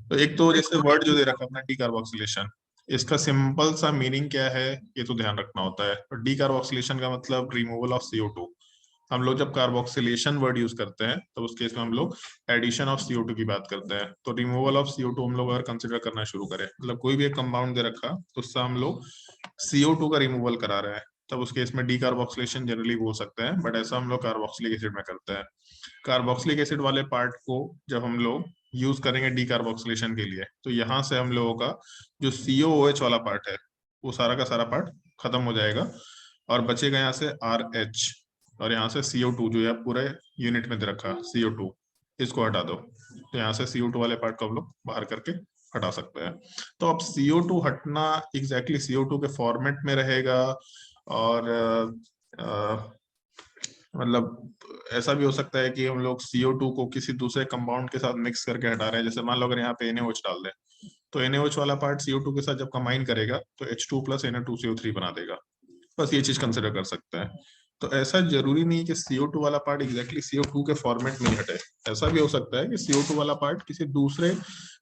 तो एक तो जैसे वर्ड जो दे रखा है अपना डी कार्बोक्सिलेशन, इसका सिंपल सा मीनिंग क्या है ये तो ध्यान रखना होता है। तो डी कार्बोक्सिलेशन का मतलब रिमूवल ऑफ CO2। हम लोग जब कार्बोक्सिलेशन वर्ड यूज करते हैं तो उस केस में हम लोग एडिशन ऑफ CO2 की बात करते हैं। तो रिमूवल ऑफ CO2 हम लोग अगर कंसिडर करना शुरू करें, मतलब कोई भी एक कंपाउंड दे रखा तो उससे हम लोग CO2 का रिमूवल करा रहे हैं, तब उस केस में डी कार्बोक्सिलेशन जनरली बोल सकते हैं, बट ऐसा हम लोग कार्बोक्सिलिक एसिड में करते हैं। कार्बोक्सिलिक एसिड वाले पार्ट को जब हम लोग यूज करेंगे डी कार्बोक्सिलेशन के लिए, तो यहाँ से हम लोगों का जो COOH वाला पार्ट है वो सारा का सारा पार्ट खत्म हो जाएगा और बचेगा यहाँ से RH, और यहाँ से CO2 जो है पूरे यूनिट में दे रखा CO2, इसको हटा दो। तो यहाँ से CO2 वाले पार्ट को हम लोग बाहर करके हटा सकते हैं। तो अब CO2 हटना एग्जैक्टली CO2 के फॉर्मेट में रहेगा, और मतलब ऐसा भी हो सकता है कि हम लोग CO2 को किसी दूसरे कंपाउंड के साथ मिक्स करके हटा रहे हैं। जैसे मान लो अगर यहाँ पे NaOH डाल दे, तो NaOH वाला पार्ट CO2 के साथ जब कंबाइन करेगा तो H2 प्लस Na2CO3 बना देगा। बस ये चीज कंसिडर कर सकते हैं। तो ऐसा जरूरी नहीं कि CO2 वाला पार्ट एग्जैक्टली CO2 के फॉर्मेट में ही हटे। ऐसा भी हो सकता है कि CO2 वाला पार्ट किसी दूसरे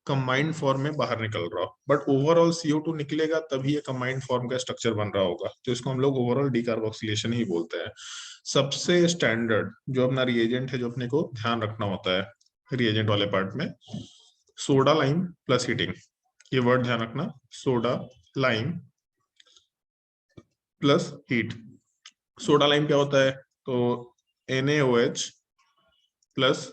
कंबाइंड फॉर्म में बाहर निकल रहा हो, बट ओवरऑल CO2 निकलेगा तभी ये कंबाइंड फॉर्म का स्ट्रक्चर बन रहा होगा, तो इसको हम लोग ओवरऑल डीकार्बोक्सिलेशन ही बोलते हैं। सबसे स्टैंडर्ड जो अपना रिएजेंट है जो अपने को ध्यान रखना होता है रिएजेंट वाले पार्ट में, सोडा लाइम प्लस हीटिंग। ये वर्ड ध्यान रखना, soda lime plus heat. Soda lime क्या होता है, तो NaOH प्लस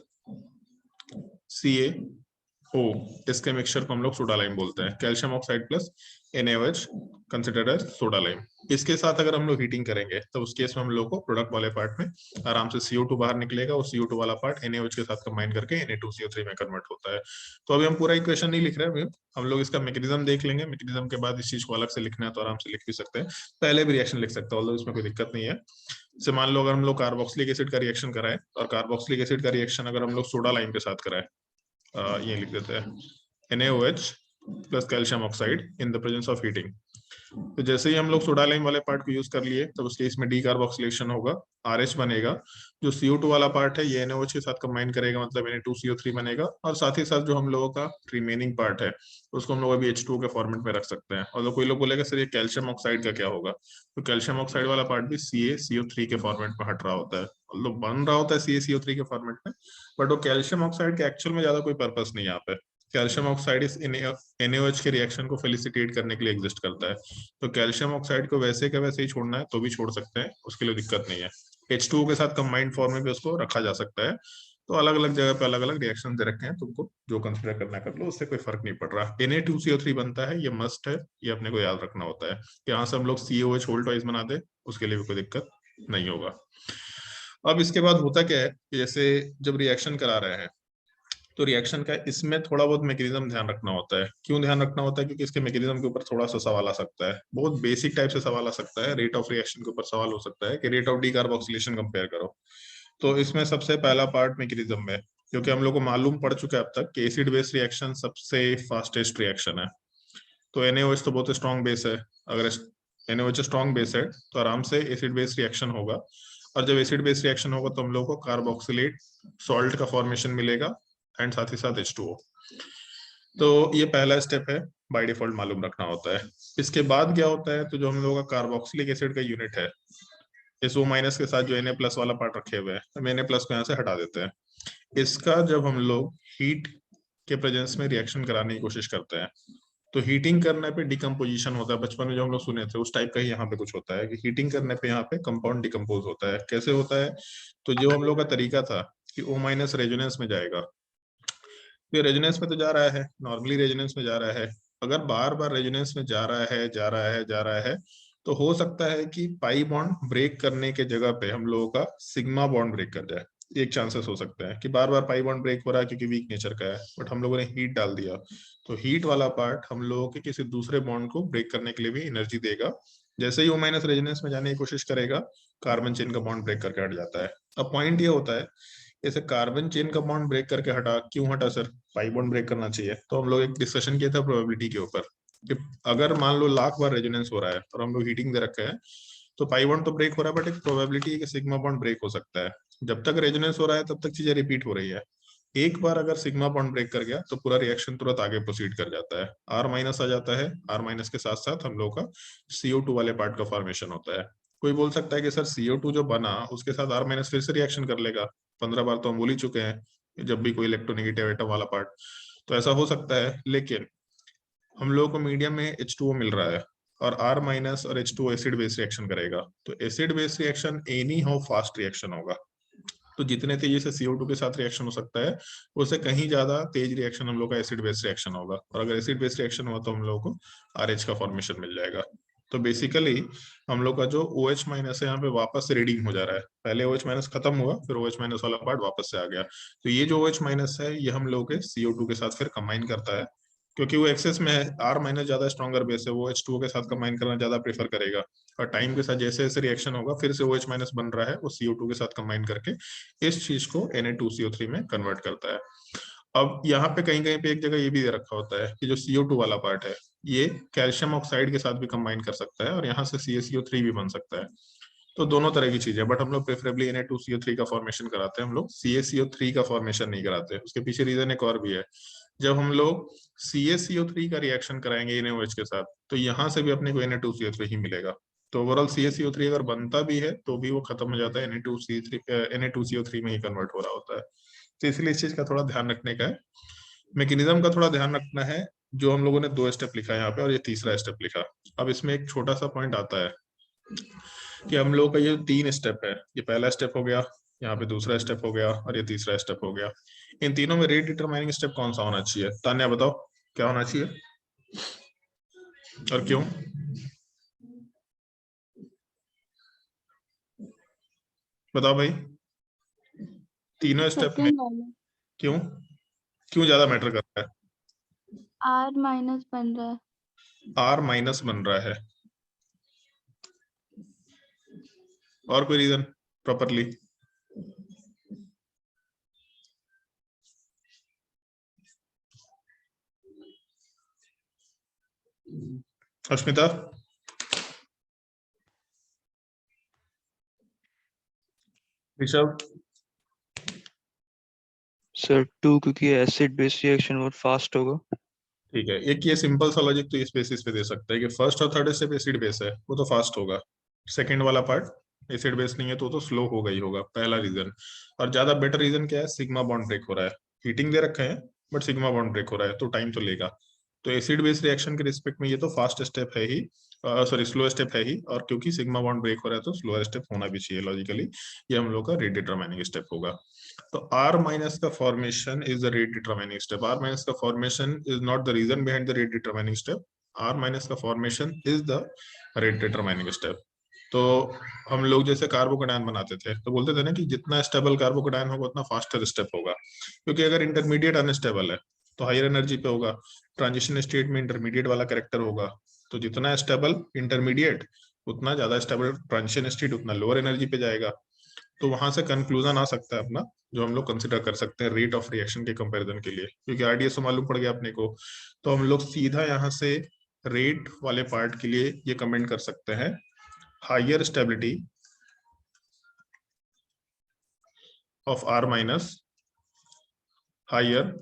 CaO, इसके मिक्सचर को हम लोग सोडा लाइम बोलते हैं। Calcium oxide plus NaOH considered as soda lime. इसके साथ अगर हम लोग हीटिंग करेंगे तो उस केस में हम लोग को प्रोडक्ट वाले पार्ट में आराम से CO2 बाहर निकलेगा, और CO2 वाला पार्ट NaOH के साथ कंबाइन करके Na2CO3 में कन्वर्ट होता है। तो अभी हम पूरा इक्वेशन नहीं लिख रहे हैं, अभी हम लोग इसका मैकेनिज्म देख लेंगे। मैकेनिज्म के बाद इस चीज को अलग से लिखना है तो आराम से लिख भी सकते हैं, पहले भी रिएक्शन लिख सकते हैं, ऑल्दो इसमें कोई दिक्कत नहीं है। जैसे मान लो अगर हम लोग कार्बोक्सिलिक एसिड का रिएक्शन कराए, और कार्बोक्सिलिक एसिड का रिएक्शन अगर हम लोग सोडा लाइम के साथ कराए, ये लिख देते हैं NaOH plus calcium oxide in the presence of heating. तो जैसे ही हम लोग सोडा लाइम वाले पार्ट को यूज कर लिए, तो उसके इसमें डी कार्बोक्सिलेशन होगा, RH बनेगा। जो CO2 वाला पार्ट है ये NaOH के साथ कंबाइन करेगा, मतलब Na2CO3 बनेगा, और साथ ही साथ जो हम लोगों का रिमेनिंग पार्ट है उसको हम लोग अभी H2 के फॉर्मेट में रख सकते हैं। और कोई लोग बोलेगा सर ये कैल्शियम ऑक्साइड का क्या होगा, तो कैल्शियम ऑक्साइड वाला पार्ट भी CaCO3 के फॉर्मेट में हट रहा होता है, मतलब बन रहा होता है CaCO3 के फॉर्मेट में, बट वो कैल्शियम ऑक्साइड के एक्चुअल में ज्यादा कोई पर्पस नहीं है यहाँ पे। कैल्शियम ऑक्साइड इस NaOH के रिएक्शन को फेलिसिटेट करने के लिए एग्जिस्ट करता है। तो कैल्शियम ऑक्साइड को वैसे का वैसे ही छोड़ना है तो भी छोड़ सकते हैं, उसके लिए दिक्कत नहीं है। H2O के साथ कंबाइंड फॉर्म में भी उसको रखा जा सकता है। तो अलग अलग जगह पे अलग अलग रिएक्शन दे रखे हैं, तुमको जो कंसिडर करना कर लो, उससे कोई फर्क नहीं पड़ रहा। Na2CO3 बनता है, ये मस्ट है, ये अपने को याद रखना होता है कि यहाँ से हम लोग COH होल्ड वाइज बना दे, उसके लिए भी कोई दिक्कत नहीं होगा। अब इसके बाद होता क्या है कि जैसे जब रिएक्शन करा रहे हैं तो रिएक्शन का इसमें थोड़ा बहुत मैकेनिज्म ध्यान रखना होता है। क्यों ध्यान रखना होता है, क्योंकि इसके मैकेनिज्म के ऊपर थोड़ा सा सवाल आ सकता है, बहुत बेसिक टाइप से सवाल आ सकता है। रेट ऑफ रिएक्शन के ऊपर सवाल हो सकता है कि रेट ऑफ डीकार्बोक्सिलेशन कंपेयर करो। तो इसमें सबसे पहला पार्ट मैकेनिज्म में, क्योंकि हम लोग को मालूम पड़ चुका है अब तक कि एसिड बेस रिएक्शन सबसे फास्टेस्ट रिएक्शन है। तो NaOH तो बहुत स्ट्रॉन्ग बेस है, अगर NaOH स्ट्रॉन्ग बेस है तो आराम से एसिड बेस रिएक्शन होगा, और जब एसिड बेस रिएक्शन होगा तो हम लोग को कार्बोक्सिलेट सॉल्ट का फॉर्मेशन मिलेगा, एंड साथ ही साथ H2O। तो ये पहला स्टेप है, बाय डिफॉल्ट मालूम रखना होता है। इसके बाद क्या होता है, तो जो हम लोगों का कार्बोक्सिलिक एसिड का यूनिट है, इस O माइनस के साथ जो Na प्लस वाला पार्ट रखे हुए हैं, हम Na प्लस को यहाँ से हटा देते हैं। इसका जब हम लोग हीट के प्रेजेंस में रिएक्शन कराने की कोशिश करते हैं, तो हीटिंग करने पे डिकम्पोजिशन होता है। बचपन में जो हम लोग सुने थे उस टाइप का ही यहाँ पे कुछ होता है कि हीटिंग करने पे यहाँ पे कंपाउंड डिकम्पोज होता है। कैसे होता है, तो जो हम लोग का तरीका था कि O माइनस रेजोनेंस में जाएगा, तो रेजोनेंस में तो जा रहा है, नॉर्मली रेजोनेंस में जा रहा है। अगर बार बार रेजोनेंस में जा रहा है जा रहा है जा रहा है, तो हो सकता है कि पाई बॉन्ड ब्रेक करने के जगह पे हम लोगों का सिग्मा बॉन्ड ब्रेक कर जाए। एक चांसेस हो सकता है कि बार बार पाई बॉन्ड ब्रेक हो रहा है क्योंकि वीक नेचर का है, बट हम लोगों ने हीट डाल दिया, तो हीट वाला पार्ट हम लोगों के किसी दूसरे बॉन्ड को ब्रेक करने के लिए भी एनर्जी देगा। जैसे ही O माइनस रेजोनेंस में जाने की कोशिश करेगा, कार्बन चेन का बॉन्ड ब्रेक करके हट जाता है। अब पॉइंट ये होता है, जैसे कार्बन चेन का बॉन्ड ब्रेक करके हटा, क्यों हटा सर, पाई बॉन्ड ब्रेक करना चाहिए। तो हम लोग एक डिस्कशन किया था प्रोबेबिलिटी के ऊपर कि अगर मान लो लाख बार रेजोनेंस हो रहा है और हम लोग हीटिंग दे रखे हैं, तो पाई बॉन्ड तो ब्रेक हो रहा है, बट एक प्रोबेबिलिटी है कि सिग्मा बॉन्ड ब्रेक हो सकता है। जब तक रेजोनेंस हो रहा है तब तक चीजें रिपीट हो रही है, एक बार अगर सिग्मा बॉन्ड ब्रेक कर गया तो पूरा रिएक्शन तुरंत आगे प्रोसीड कर जाता है, आर माइनस आ जाता है, आर माइनस के साथ साथ हम लोग का CO2 वाले पार्ट का फॉर्मेशन होता है। कोई बोल सकता है कि सर CO2 जो बना उसके साथ आर माइनस फिर से रिएक्शन कर लेगा, 15 बार तो हम बोल ही चुके हैं जब भी कोई इलेक्ट्रोनेगेटिव एटम वाला पार्ट। तो ऐसा हो सकता है, लेकिन हम लोगों को मीडियम में H2O मिल रहा है और R माइनस और H2O एसिड बेस रिएक्शन करेगा, तो acid base reaction any how fast reaction होगा। तो जितने तेजी से CO2 के साथ रिएक्शन हो सकता है, उससे कहीं ज्यादा तेज रिएक्शन हम लोग का एसिड बेस रिएक्शन होगा, और अगर एसिड बेस रिएक्शन हुआ तो हम लोग को RH का फॉर्मेशन मिल जाएगा। तो बेसिकली हम लोग का जो OH माइनस है यहाँ पे वापस से रीडिंग हो जा रहा है, पहले OH माइनस खत्म हुआ फिर OH माइनस वाला पार्ट वापस से आ गया। तो ये जो OH माइनस है ये हम लोग के CO2 के साथ फिर कंबाइन करता है, क्योंकि वो एक्सेस में है, R माइनस ज्यादा स्ट्रॉन्गर बेस है, वो H2O के साथ कंबाइन करना ज्यादा प्रेफर करेगा। और टाइम के साथ जैसे जैसे रिएक्शन होगा फिर से OH माइनस बन रहा है, वो CO2 के साथ कंबाइन करके इस चीज को Na2CO3 में कन्वर्ट करता है। अब यहाँ पे कहीं कहीं पे एक जगह ये भी दे रखा होता है कि जो CO2 वाला पार्ट है ये कैल्शियम ऑक्साइड के साथ भी कंबाइन कर सकता है और यहाँ से CaCO3 भी बन सकता है। तो दोनों तरह की चीजें, बट हम लोग प्रेफरेबली Na2CO3 का फॉर्मेशन कराते हैं, हम लोग CaCO3 का फॉर्मेशन नहीं कराते। उसके पीछे रीजन एक और भी है, जब हम लोग CaCO3 का रिएक्शन कराएंगे NaOH के साथ तो यहाँ से भी अपने को Na2CO3 ही मिलेगा। तो ओवरऑल CaCO3 अगर बनता भी है तो भी वो खत्म हो जाता है, Na2CO3 में ही कन्वर्ट हो रहा होता है। तो इसलिए इस चीज का थोड़ा ध्यान रखने का है, मैकेनिज्म का थोड़ा ध्यान रखना है। जो हम लोगों ने 2 स्टेप लिखा है यहाँ पे और ये तीसरा स्टेप लिखा। अब इसमें एक छोटा सा पॉइंट आता है कि हम लोग का ये 3 स्टेप है, ये पहला स्टेप हो गया, यहाँ पे दूसरा स्टेप हो गया और ये तीसरा स्टेप हो गया। इन तीनों में रेट डिटरमाइनिंग स्टेप कौन सा होना चाहिए? तान्या बताओ क्या होना चाहिए और क्यों? बताओ भाई, तीनों स्टेप में सेकंड वाला क्यों क्यों ज्यादा मैटर करता है? R माइनस बन रहा है। R माइनस बन रहा है, और कोई reason properly? Ashmita? Rishabh? Sir 2 क्योंकि एसिड बेस रिएक्शन बहुत फास्ट होगा। ठीक है, एक ये सिंपल सा लॉजिक तो इस बेसिस पे दे सकता है कि फर्स्ट और थर्ड स्टेप एसिड बेस है वो तो फास्ट होगा, सेकंड वाला पार्ट एसिड बेस नहीं है तो स्लो होगा ही होगा, पहला रीजन। और ज्यादा बेटर रीजन क्या है? सिग्मा बॉन्ड ब्रेक हो रहा है, हीटिंग दे रखा है बट सिग्मा बॉन्ड ब्रेक हो रहा है तो टाइम तो लेगा। तो एसिड बेस रिएक्शन के रिस्पेक्ट में ये तो फास्ट स्टेप है ही, सॉरी स्लो स्टेप है ही, और क्योंकि सिग्मा बॉन्ड ब्रेक हो रहा है तो स्लो स्टेप होना भी चाहिए लॉजिकली। ये हम लोग का रेट डिटरमाइनिंग स्टेप होगा। तो R माइनस का formation is the rate determining step. R minus का formation is not the reason behind the rate determining step. R minus का formation is the rate determining step. तो हम लोग जैसे carbocation बनाते थे तो बोलते थे ना कि जितना स्टेबल कार्बोकेटायन होगा उतना फास्टर स्टेप होगा, क्योंकि अगर इंटरमीडिएट अनस्टेबल है तो हायर एनर्जी पे होगा, ट्रांजिशन स्टेट में इंटरमीडिएट वाला कैरेक्टर होगा। तो जितना स्टेबल इंटरमीडिएट उतना ज्यादा स्टेबल ट्रांजिशन स्टेट उतना लोअर एनर्जी पे जाएगा। तो वहां से कंक्लूजन आ सकता है अपना, जो हम लोग कंसिडर कर सकते हैं रेट ऑफ रिएक्शन के कंपैरिजन के लिए, क्योंकि आरडीएस मालूम पड़ गया अपने को। तो हम लोग सीधा यहाँ से रेट वाले पार्ट के लिए ये कमेंट कर सकते हैं, higher stability of R minus, higher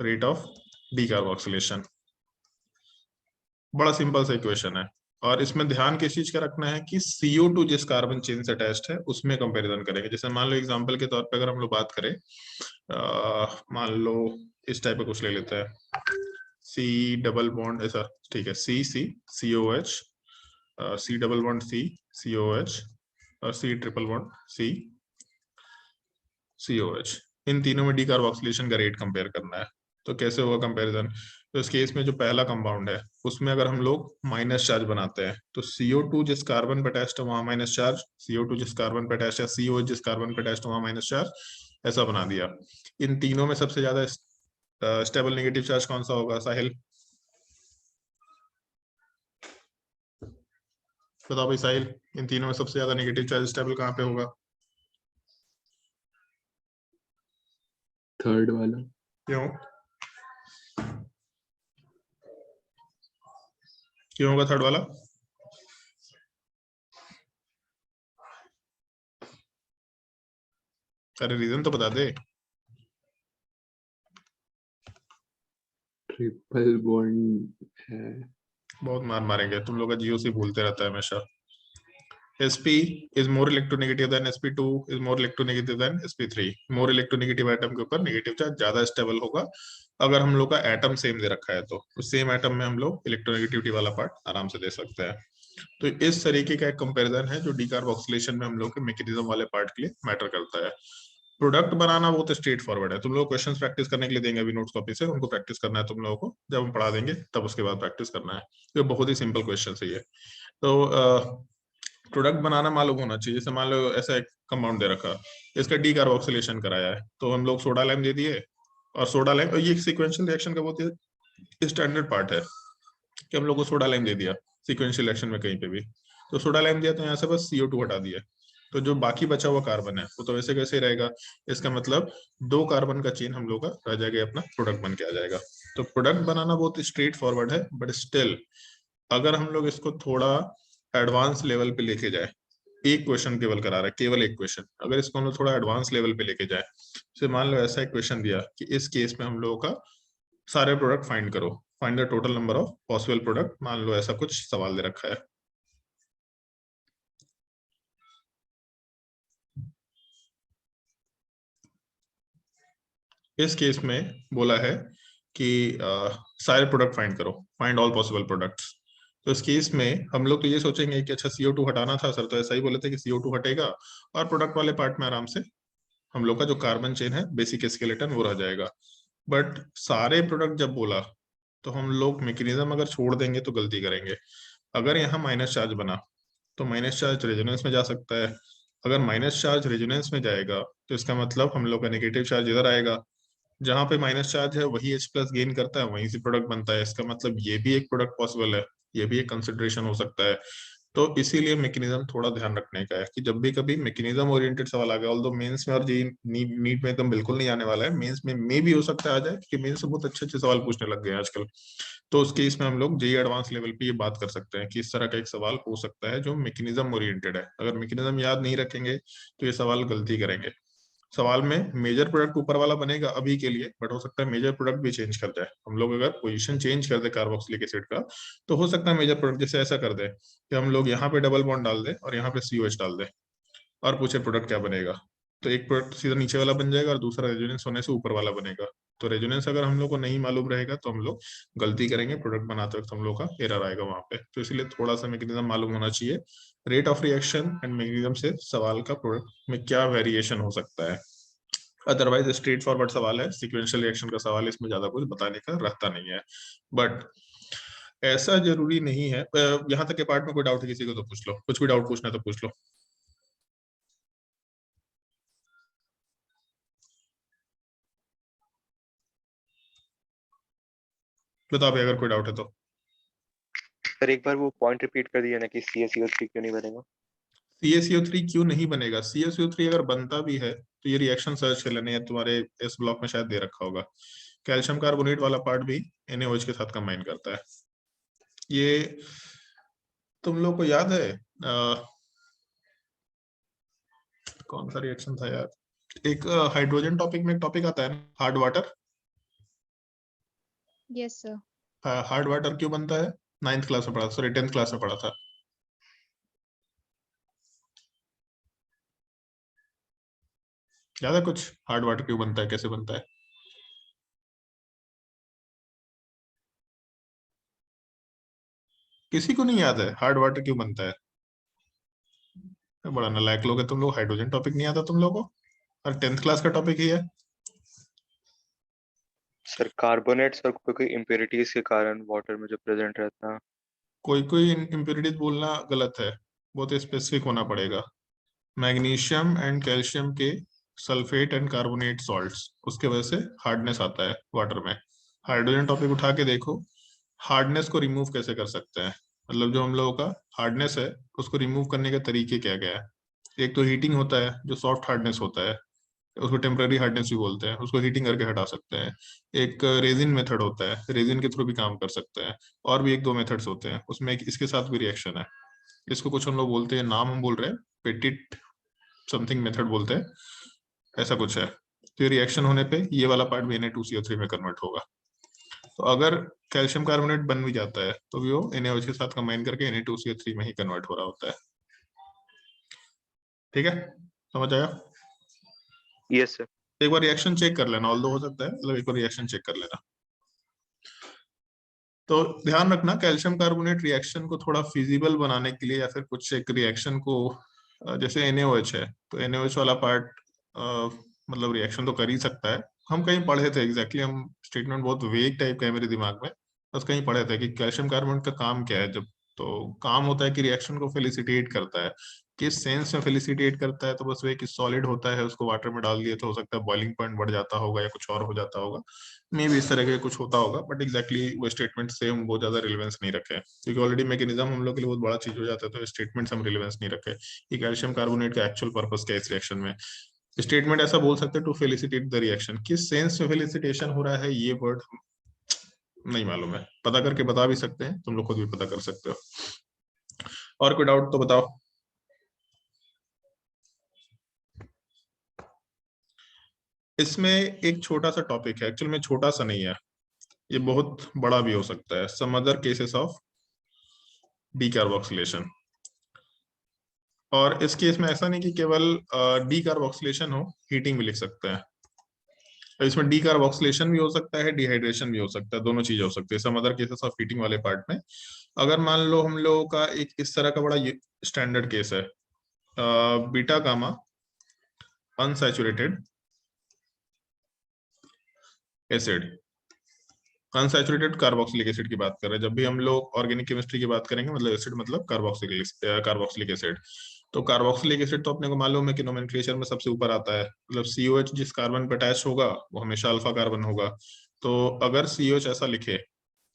rate of decarboxylation. बड़ा सिंपल सा इक्वेशन है। और इसमें ध्यान किस चीज का रखना है कि CO2 जिस कार्बन चेन से अटैच्ड है उसमें कंपैरिजन करेंगे। जैसे मान लो एग्जांपल के तौर पे अगर हम लोग बात करें, मान लो इस टाइप का कुछ ले लेते हैं, C डबल बॉन्ड ऐसा, ठीक है, C C COH, C double bond C COH और C triple bond C COH। इन तीनों में डीकार्बोक्सिलेशन का रेट कंपेयर करना है। तो कैसे होगा कंपैरिजन? तो इस केस में जो पहला कंपाउंड है उसमें अगर हम लोग माइनस चार्ज बनाते हैं तो CO2 जिस कार्बन पे अटैच्ड है वहां माइनस चार्ज, CO2 जिस कार्बन पे अटैच्ड है, COH जिस कार्बन पे अटैच्ड है वहां माइनस चार्ज, ऐसा बना दिया। इन तीनों में सबसे ज्यादा स्टेबल नेगेटिव चार्ज कौन सा होगा? साहिल बताओ भाई, साहिल, इन तीनों में सबसे ज्यादा नेगेटिव चार्ज स्टेबल कहाँ पे होगा? थर्ड वाला। क्यों क्यों होगा थर्ड वाला? अरे रीजन तो बता दे। ट्रिपल बॉन्ड है। बहुत मार मारेंगे तुम लोग का, जीओसी भूलते रहता है हमेशा। sp is more electronegative than sp2 is more electronegative than sp3। more electronegative atom के ऊपर नेगेटिव चार्ज ज्यादा स्टेबल होगा अगर हम लोग का एटम सेम दे रखा है, तो उस सेम एटम में हम लोग इलेक्ट्रोनेगेटिविटी वाला पार्ट आराम से दे सकते हैं। तो इस तरीके का एक कंपैरिजन है जो डीकार्बोक्सिलेशन में हम लोग के मैकेनिज्म वाले पार्ट के लिए मैटर करता है। प्रोडक्ट बनाना बहुत स्ट्रेट फॉरवर्ड है, तुम लोग क्वेश्चंस प्रैक्टिस करने के लिए देंगे अभी नोट्स कॉपी से, उनको प्रैक्टिस करना है तुम लोगों को, जब हम पढ़ा देंगे तब उसके बाद प्रैक्टिस करना है। ये बहुत ही सिंपल क्वेश्चन है ये। तो प्रोडक्ट बनाना मालूम होना चाहिए। जैसे मान लो ऐसा एक कंपाउंड दे रखा, इसका डीकार्बोक्सिलेशन कराया है, तो हम लोग सोडा लाइम दे दिए, और सोडा लाइम, और ये सीक्वेंशियल रिएक्शन का बहुत स्टैंडर्ड पार्ट है कि हम लोग को सोडा लाइम दे दिया सीक्वेंशियल रिएक्शन में कहीं पे भी, तो सोडा लाइम दिया तो यहाँ से बस CO2 हटा दिया, तो जो बाकी बचा हुआ कार्बन है वो तो वैसे कैसे रहेगा। इसका मतलब 2 कार्बन का चेन हम लोग का रह जाएगा, अपना प्रोडक्ट बन के आ जाएगा। तो प्रोडक्ट बनाना बहुत स्ट्रेट फॉरवर्ड है, बट स्टिल अगर हम लोग इसको थोड़ा एडवांस लेवल पे लेके जाए, एक क्वेश्चन केवल करा रहा है, केवल एक क्वेश्चन, अगर इसको हम लोग थोड़ा एडवांस लेवल पे लेके जाए, जैसे मान लो ऐसा एक क्वेश्चन दिया कि इस केस में हम लोगों का सारे प्रोडक्ट फाइंड करो, find the total number of possible product, मान लो ऐसा कुछ सवाल दे रखा है। इस केस में बोला है कि सारे प्रोडक्ट फाइंड करो, फाइंड ऑल पॉसिबल प्रोडक्ट्स। तो इस केस में हम लोग तो ये सोचेंगे कि अच्छा CO2 हटाना था सर, तो ऐसा ही बोले थे कि CO2 हटेगा और प्रोडक्ट वाले पार्ट में आराम से हम लोग का जो कार्बन चेन है, बेसिक स्केलेटन, वो रह जाएगा। बट सारे प्रोडक्ट जब बोला तो हम लोग मैकेनिज्म अगर छोड़ देंगे तो गलती करेंगे। अगर यहाँ माइनस चार्ज बना तो माइनस चार्ज रेजोनेंस में जा सकता है, अगर माइनस चार्ज रेजोनेंस में जाएगा तो इसका मतलब हम लोग का नेगेटिव चार्ज इधर आएगा, जहां पे माइनस चार्ज है वही H+ गेन करता है, वहीं से प्रोडक्ट बनता है। इसका मतलब ये भी एक प्रोडक्ट पॉसिबल है, ये भी एक कंसिडरेशन हो सकता है। तो इसीलिए मैकेनिज्म थोड़ा ध्यान रखने का है कि जब भी कभी मैकेनिज्म ओरिएंटेड सवाल आ गया, ऑल्दो मेंस में और जी नीट में एकदम बिल्कुल नहीं आने वाला है, मेंस में मे भी हो सकता है आ जाए, क्योंकि मेंस से बहुत अच्छे अच्छे सवाल पूछने लग गए हैं आजकल। तो उस केस में हम लोग जेईई एडवांस लेवल पे ये बात कर सकते हैं कि इस तरह का एक सवाल हो सकता है जो मैकेनिज्म ओरिएंटेड है। अगर मैकेनिज्म याद नहीं रखेंगे तो ये सवाल गलती करेंगे। सवाल में मेजर प्रोडक्ट ऊपर वाला बनेगा अभी के लिए, बट हो सकता है मेजर प्रोडक्ट भी चेंज कर जाए। हम लोग अगर पोजीशन चेंज कर दे कार्बोक्सिलिक एसिड का, तो हो सकता है मेजर प्रोडक्ट जैसे ऐसा कर दे कि हम लोग यहाँ पे डबल बॉन्ड डाल दे और यहाँ पे COH डाल दे और पूछे प्रोडक्ट क्या बनेगा, तो एक प्रोडक्ट सीधा नीचे वाला बन जाएगा और दूसरा रेजोनेंस होने से ऊपर वाला बनेगा। तो रेजोनेंस अगर हम लोग को नहीं मालूम रहेगा तो हम लोग गलती करेंगे, प्रोडक्ट बनाते वक्त हम लोग का एरर आएगा वहां पे। तो इसलिए थोड़ा सा मैकेनिज्म मालूम होना चाहिए, rate of reaction and mechanism से सवाल का प्रोडक्ट में क्या वेरिएशन हो सकता है। अदरवाइज स्ट्रेट फॉरवर्ड सवाल है, सीक्वेंशियल रिएक्शन का सवाल है, इसमें ज्यादा कुछ बताने का रहता नहीं है। बट ऐसा जरूरी नहीं है। यहाँ तक के पार्ट में कोई डाउट है किसी को तो पूछ लो, कुछ भी डाउट पूछना है तो पूछ लो। बताओ अगर कोई डाउट है तो। सर एक बार वो पॉइंट रिपीट कर दिया ना कि CaCO3 क्यों नहीं बनेगा। CaCO3 क्यों नहीं बनेगा? CaCO3 अगर बनता भी है तो ये रिएक्शन सर्च कर लेने, तुम्हारे इस ब्लॉक में शायद दे रखा होगा। कैल्शियम कार्बोनेट वाला पार्ट भी NaOH के साथ कंबाइन करता है। ये तुम लोग को याद है कौन सा रिएक्शन था यार, एक हाइड्रोजन टॉपिक में एक टॉपिक आता है ना, hard water. Yes sir. Hard water क्यों बनता है? 9th क्लास में पढ़ा, सॉरी 10th क्लास में पढ़ा था। याद है कुछ हार्ड वाटर क्यों बनता है, कैसे बनता है? किसी को नहीं याद है हार्ड वाटर क्यों बनता है? बड़ा नालायक लोग है तुम लोग, हाइड्रोजन टॉपिक नहीं आता तुम लोगों को, और 10th क्लास का टॉपिक ही है। सर कार्बोनेट्स और कोई इम्प्योरिटीज के कारण वाटर में जो प्रेजेंट रहता है। कोई कोई इम्प्योरिटीज बोलना गलत है, बहुत स्पेसिफिक होना पड़ेगा। मैग्नीशियम एंड कैल्शियम के सल्फेट एंड कार्बोनेट सॉल्ट्स, उसके वजह से हार्डनेस आता है वाटर में। हाइड्रोजन टॉपिक उठा के देखो, हार्डनेस को रिमूव कैसे कर सकते हैं, मतलब जो हम लोगों का हार्डनेस है उसको रिमूव करने के तरीके क्या क्या है। एक तो हीटिंग होता है, जो सॉफ्ट हार्डनेस होता है उसको टेम्पररी हार्डनेस भी बोलते हैं, उसको हीटिंग करके हटा सकते हैं। एक रेजिन मेथड होता है, रेजिन के थ्रू भी काम कर सकते हैं। और भी एक दो मेथड्स होते हैं, उसमें इसके साथ भी रिएक्शन है। इसको कुछ हम लोग बोलते हैं, नाम हम बोल रहे हैं, पेटिट समथिंग मेथड बोलते हैं, ऐसा कुछ है। तो रिएक्शन होने पे ये वाला पार्ट भी Na2CO3 में कन्वर्ट होगा। तो अगर कैल्शियम कार्बोनेट बन भी जाता है तो भी वो NaOH के साथ कंबाइन करके Na2CO3 में ही कन्वर्ट हो रहा होता है। ठीक है, समझ आया? Yes sir. एक बार रिएक्शन चेक कर लेना, ऑल्दो हो सकता है, मतलब एक बार रिएक्शन चेक कर लेना। तो ध्यान रखना, कैल्शियम कार्बोनेट रिएक्शन को थोड़ा फिजिबल बनाने के लिए या फिर कुछ एक रिएक्शन को जैसे NaOH है तो NaOH वाला पार्ट मतलब रिएक्शन तो कर ही सकता है। हम कहीं पढ़े थे एग्जैक्टली, हम स्टेटमेंट बहुत वेग टाइप का है मेरे दिमाग में, बस कहीं पढ़े थे कि कैल्शियम कार्बोनेट का काम क्या है। जब तो काम होता है कि रिएक्शन को फेलिसिटेट करता है। किस सेंस में फेलिसिटेट करता है? तो बस वे कि सॉलिड होता है, उसको वाटर में डाल दिए तो हो सकता है बॉइलिंग पॉइंट बढ़ जाता होगा या कुछ और हो जाता होगा, मे भी इस तरह के कुछ होता होगा, बट एग्जैक्टली वो स्टेटमेंट से हम बहुत ज्यादा रिलेवेंस नहीं रखे क्योंकि ऑलरेडी मैकेनिज्म हम लोग के लिए बहुत बड़ा चीज हो जाता है, तो स्टेटमेंट से हम रिलेवेंस नहीं रखे कि कैल्शियम कार्बोनेट का एक्चुअल पर्पस क्या है इस रिएक्शन में। स्टेटमेंट ऐसा बोल सकते हैं टू फेलिसिटेट द रिएक्शन, किस सेंस में फेलिसिटेशन हो रहा है ये वर्ड नहीं मालूम है, पता करके बता भी सकते हैं, तुम लोग खुद भी पता कर सकते हो। और कोई डाउट तो बताओ। इसमें एक छोटा सा टॉपिक है, एक्चुअल में छोटा सा नहीं है, ये बहुत बड़ा भी हो सकता है। Some other cases of decarboxylation. और इस केस में ऐसा नहीं कि केवल डीकार्बोक्सिलेशन हो, हीटिंग भी लिख सकते हैं। तो इसमें डीकार्बोक्सिलेशन भी हो सकता है, डिहाइड्रेशन भी हो सकता है, दोनों चीजें हो सकती है some other cases of heating वाले पार्ट में। अगर मान लो हम लोगों का एक इस तरह का बड़ा स्टैंडर्ड केस है, beta gamma unsaturated acid, unsaturated carboxylic acid की बात कर रहे हैं। जब भी हम लोग ऑर्गेनिक केमिस्ट्री की बात करेंगे मतलब एसिड मतलब कार्बोक्सिलिक एसिड, तो कार्बोक्सिलिक एसिड तो अपने को मालूम है कि नोमेनक्लेचर में सबसे ऊपर आता है, मतलब COH जिस कार्बन पे अटैच होगा वो हमेशा अल्फा कार्बन होगा। तो अगर COH ऐसा लिखे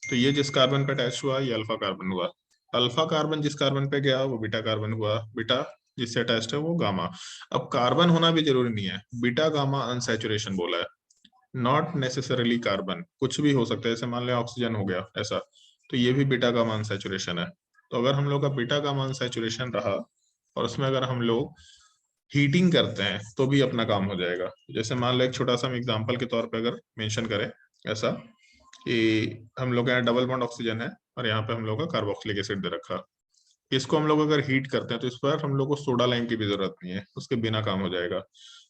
तो ये जिस कार्बन पे अटैच हुआ ये अल्फा कार्बन हुआ, अल्फा कार्बन जिस कार्बन पे गया वो बीटा कार्बन हुआ, बीटा जिससे अटैच्ड है वो गामा। अब कार्बन होना भी जरूरी नहीं है, बीटा गामा अनसैचुरेशन बोला है, नॉट नेसेसरली कार्बन, कुछ भी हो सकता है, जैसे मान लो ऑक्सीजन हो गया ऐसा, तो ये भी बीटा का मान सैचुरेशन है। तो अगर हम लोग का बीटा का मान सैचुरेशन रहा और उसमें अगर हम लोग हीटिंग करते हैं तो भी अपना काम हो जाएगा। जैसे मान लो एक छोटा सा हम एग्जांपल के तौर पे अगर मेंशन करें ऐसा कि हम लोग यहाँ डबल बॉन्ड ऑक्सीजन है और यहाँ पे हम लोग का कार्बोक्सिलिक एसिड दे रखा, इसको हम लोग अगर हीट करते हैं तो इस पर हम लोग को सोडा लाइम की भी जरूरत नहीं है, उसके बिना काम हो जाएगा।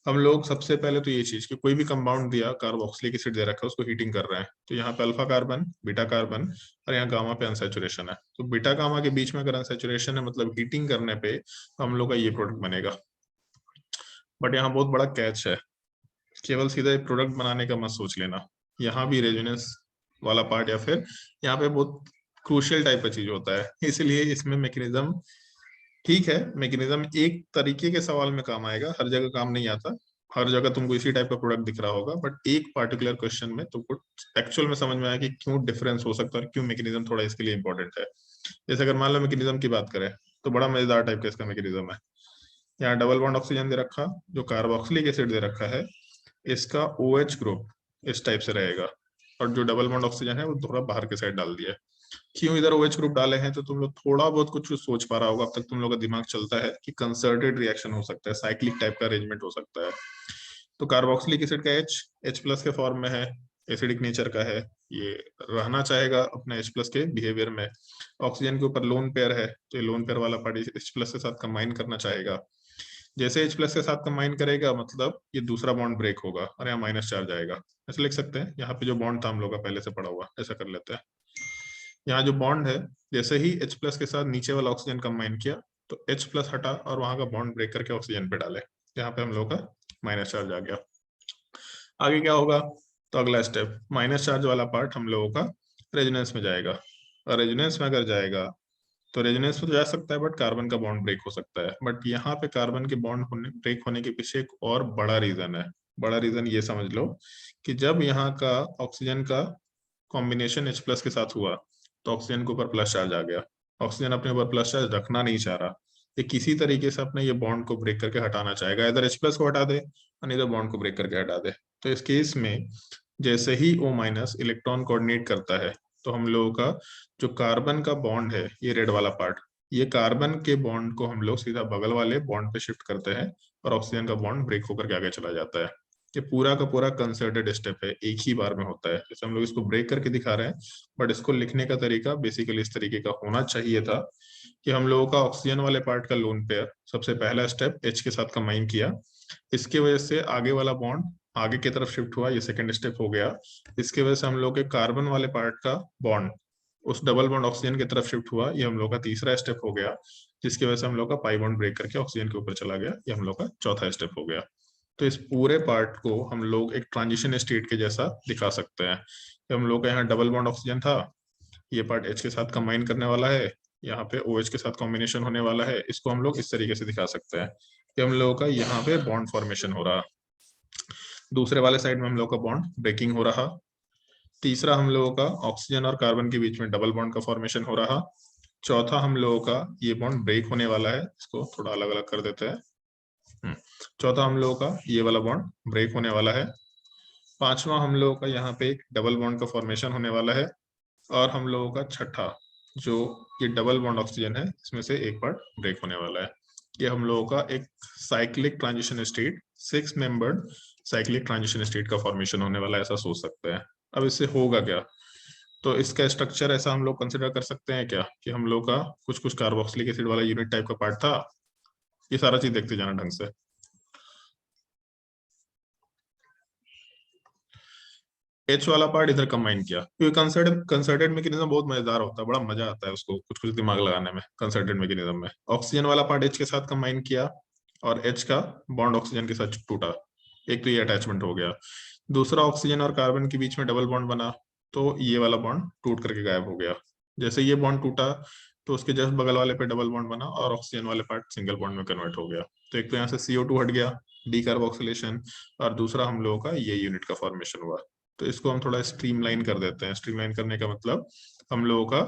हम लोग सबसे पहले तो ये चीज कि कोई भी कंपाउंड दिया, कार्बोक्सिलिक एसिड दे रखा है, उसको हीटिंग कर रहे हैं, तो यहाँ पे अल्फा कार्बन, बीटा कार्बन और यहाँ गामा पे अनसैचुरेशन है, तो बीटा गामा के बीच में अगर अनसैचुरेशन है मतलब हीटिंग करने पे हम लोग का ये प्रोडक्ट बनेगा। बट यहाँ बहुत बड़ा कैच है, केवल सीधा एक प्रोडक्ट बनाने का मत सोच लेना, यहाँ भी रेजोनेंस वाला पार्ट या फिर यहाँ पे बहुत क्रूशियल टाइप का चीज होता है, इसलिए इसमें मैकेनिज्म ठीक है, मैकेनिज्म एक तरीके के सवाल में काम आएगा, हर जगह काम नहीं आता, हर जगह तुमको इसी टाइप का प्रोडक्ट दिख रहा होगा, बट एक पार्टिकुलर क्वेश्चन में तुमको एक्चुअल में समझ में आया कि क्यों डिफरेंस हो सकता है और क्यों मैकेनिज्म थोड़ा इसके लिए इंपॉर्टेंट है। जैसे अगर मान लो मैकेनिज्म की बात करें तो बड़ा मजेदार टाइप का इसका मैकेनिज्म है, यहाँ डबल बॉन्ड ऑक्सीजन दे रखा, जो कार्बोक्सिलिक एसिड दे रखा है इसका OH ग्रुप इस टाइप से रहेगा और जो डबल बॉन्ड ऑक्सीजन है वो थोड़ा बाहर के साइड डाल दिया है। क्यों इधर OH ग्रुप डाले हैं तो तुम लोग थोड़ा बहुत कुछ सोच पा रहा होगा, अब तक तुम लोग का दिमाग चलता है कि कंसर्टेड रिएक्शन हो सकता है, साइक्लिक टाइप का अरेंजमेंट हो सकता है। तो कार्बोक्सिलिक एसिड का H+ के फॉर्म में है, एसिडिक नेचर का है, ये रहना चाहेगा अपने H+ के बिहेवियर में। ऑक्सीजन के ऊपर लोन पेयर है तो ये लोन पेयर वाला पार्ट H+ के साथ कंबाइन करना चाहेगा, जैसे H+ के साथ कंबाइन करेगा मतलब ये दूसरा बॉन्ड ब्रेक होगा और यहाँ माइनस चार्ज आएगा, ऐसे लिख सकते हैं। यहाँ पे जो बॉन्ड था हम लोग का पहले से पड़ा हुआ, ऐसा कर लेते हैं। यहाँ जो बॉन्ड है जैसे ही H+ के साथ नीचे वाला ऑक्सीजन कंबाइन किया तो H+ हटा और वहां का बॉन्ड ब्रेक करके ऑक्सीजन पे डाले, यहाँ पे हम लोग का माइनस चार्ज आ गया। आगे क्या होगा? तो अगला स्टेप माइनस चार्ज वाला पार्ट हम लोगों का रेजोनेंस में जाएगा, और रेजोनेंस में अगर जाएगा तो रेजोनेंस में तो जा सकता है बट कार्बन का बॉन्ड ब्रेक हो सकता है, बट यहाँ पे कार्बन के बॉन्ड ब्रेक होने के पीछे एक और बड़ा रीजन है। बड़ा रीजन ये समझ लो कि जब यहाँ का ऑक्सीजन का कॉम्बिनेशन H+ के साथ हुआ तो ऑक्सीजन के ऊपर प्लस चार्ज आ गया, ऑक्सीजन अपने ऊपर प्लस चार्ज रखना नहीं चाह रहा, ये किसी तरीके से अपने ये बॉन्ड को ब्रेक करके हटाना चाहेगा, इधर H+ को हटा दे और इधर बॉन्ड को ब्रेक करके हटा दे। तो इस केस में जैसे ही O- इलेक्ट्रॉन कोऑर्डिनेट करता है तो हम लोगों का जो कार्बन का बॉन्ड है ये रेड वाला पार्ट, ये कार्बन के बॉन्ड को हम लोग सीधा बगल वाले बॉन्ड पे शिफ्ट करते हैं और ऑक्सीजन का बॉन्ड ब्रेक होकर के आगे चला जाता है। ये पूरा का पूरा कंसर्टेड स्टेप है, एक ही बार में होता है। जैसे हम लोग इसको ब्रेक करके दिखा रहे हैं, बट इसको लिखने का तरीका बेसिकली इस तरीके का होना चाहिए था कि हम लोगों का ऑक्सीजन वाले पार्ट का लोन पेयर सबसे पहला स्टेप H के साथ कंबाइन किया, इसकी वजह से आगे वाला बॉन्ड आगे की तरफ शिफ्ट हुआ, ये सेकंड स्टेप हो गया। इसकी वजह से हम लोग के कार्बन वाले पार्ट का बॉन्ड उस डबल बॉन्ड ऑक्सीजन की तरफ शिफ्ट हुआ, ये हम लोग का तीसरा स्टेप हो गया, जिसकी वजह से हम लोग का पाई बॉन्ड ब्रेक करके ऑक्सीजन के ऊपर चला गया, ये हम लोग का चौथा स्टेप हो गया। तो इस पूरे पार्ट को हम लोग एक ट्रांजिशन स्टेट के जैसा दिखा सकते हैं। हम लोग का यहाँ डबल बॉन्ड ऑक्सीजन था, ये पार्ट H के साथ कंबाइन करने वाला है, यहाँ पे OH के साथ कॉम्बिनेशन होने वाला है, इसको हम लोग इस तरीके से दिखा सकते हैं कि हम लोगों का यहाँ पे बॉन्ड फॉर्मेशन हो रहा, दूसरे वाले साइड में हम लोग का बॉन्ड ब्रेकिंग हो रहा, तीसरा हम लोगों का ऑक्सीजन और कार्बन के बीच में डबल बॉन्ड का फॉर्मेशन हो रहा, चौथा हम लोगों का ये बॉन्ड ब्रेक होने वाला है, इसको थोड़ा अलग अलग कर देते हैं। चौथा हम लोगों का ये वाला बॉन्ड ब्रेक होने वाला है, पांचवा हम लोगों का यहाँ पे एक डबल बॉन्ड का फॉर्मेशन होने वाला है, और हम लोगों का छठा जो ये डबल बॉन्ड ऑक्सीजन है, इसमें से एक पार्ट ब्रेक होने वाला है। ये हम लोगों का एक cyclic transition state, 6 membered cyclic transition state का फॉर्मेशन होने वाला है, ऐसा सोच सकते हैं। अब इससे होगा क्या, तो इसका स्ट्रक्चर ऐसा हम लोग कंसिडर कर सकते हैं क्या कि हम लोग का कुछ कुछ कार्बोक्सिलिक एसिड वाला यूनिट टाइप का पार्ट था, ये सारा चीज देखते जाना ढंग से। H वाला पार्ट इधर कंबाइन किया, क्योंकि कंसर्टेड मैकेनिज्म बहुत मजेदार होता है, बड़ा मजा आता है उसको कुछ कुछ दिमाग लगाने में। कंसर्टेड मैकेनिज्म में ऑक्सीजन वाला पार्ट H के साथ कंबाइन किया और H का बॉन्ड ऑक्सीजन के साथ टूटा, एक तो ये अटैचमेंट हो गया। दूसरा ऑक्सीजन और कार्बन के बीच में डबल बॉन्ड बना, तो ये वाला बॉन्ड टूट करके गायब हो गया। जैसे ये बॉन्ड टूटा तो उसके जस्ट बगल वाले पे डबल बॉन्ड बना और ऑक्सीजन वाले पार्ट सिंगल बॉन्ड में कन्वर्ट हो गया। तो एक तो यहाँ से CO2 हट गया, डीकार्बोक्सिलेशन, और दूसरा हम लोगों का ये यूनिट का फॉर्मेशन हुआ। तो इसको हम थोड़ा स्ट्रीमलाइन कर देते हैं। स्ट्रीमलाइन करने का मतलब हम लोगों का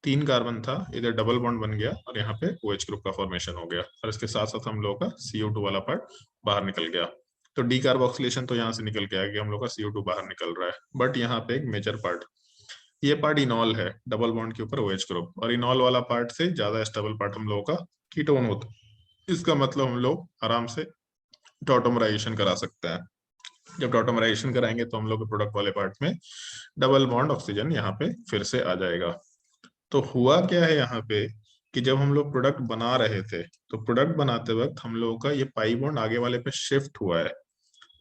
3 कार्बन था, इधर डबल बॉन्ड बन गया और यहाँ पे OH ग्रुप का फॉर्मेशन हो गया, और इसके साथ साथ हम लोगों का CO2 वाला पार्ट बाहर निकल गया। तो डीकार्बोक्सिलेशन तो यहाँ से निकल के आ गया, हम लोग का CO2 बाहर निकल रहा है। बट यहाँ पे एक मेजर पार्ट, ये पार्ट इनॉल है, डबल बॉन्ड के ऊपर OH ग्रुप, और इनॉल वाला पार्ट से ज्यादा स्टेबल पार्ट हम लोगों का कीटोन होता है। इसका मतलब हम लोग आराम से टॉटोमराइजेशन करा सकते हैं। जब टॉटोमराइजेशन कराएंगे तो हम लोग प्रोडक्ट वाले पार्ट में डबल बॉन्ड ऑक्सीजन यहाँ पे फिर से आ जाएगा। तो हुआ क्या है यहाँ पे कि जब हम लोग प्रोडक्ट बना रहे थे, तो प्रोडक्ट बनाते वक्त हम लोगों का ये पाई बॉन्ड आगे वाले पे शिफ्ट हुआ है,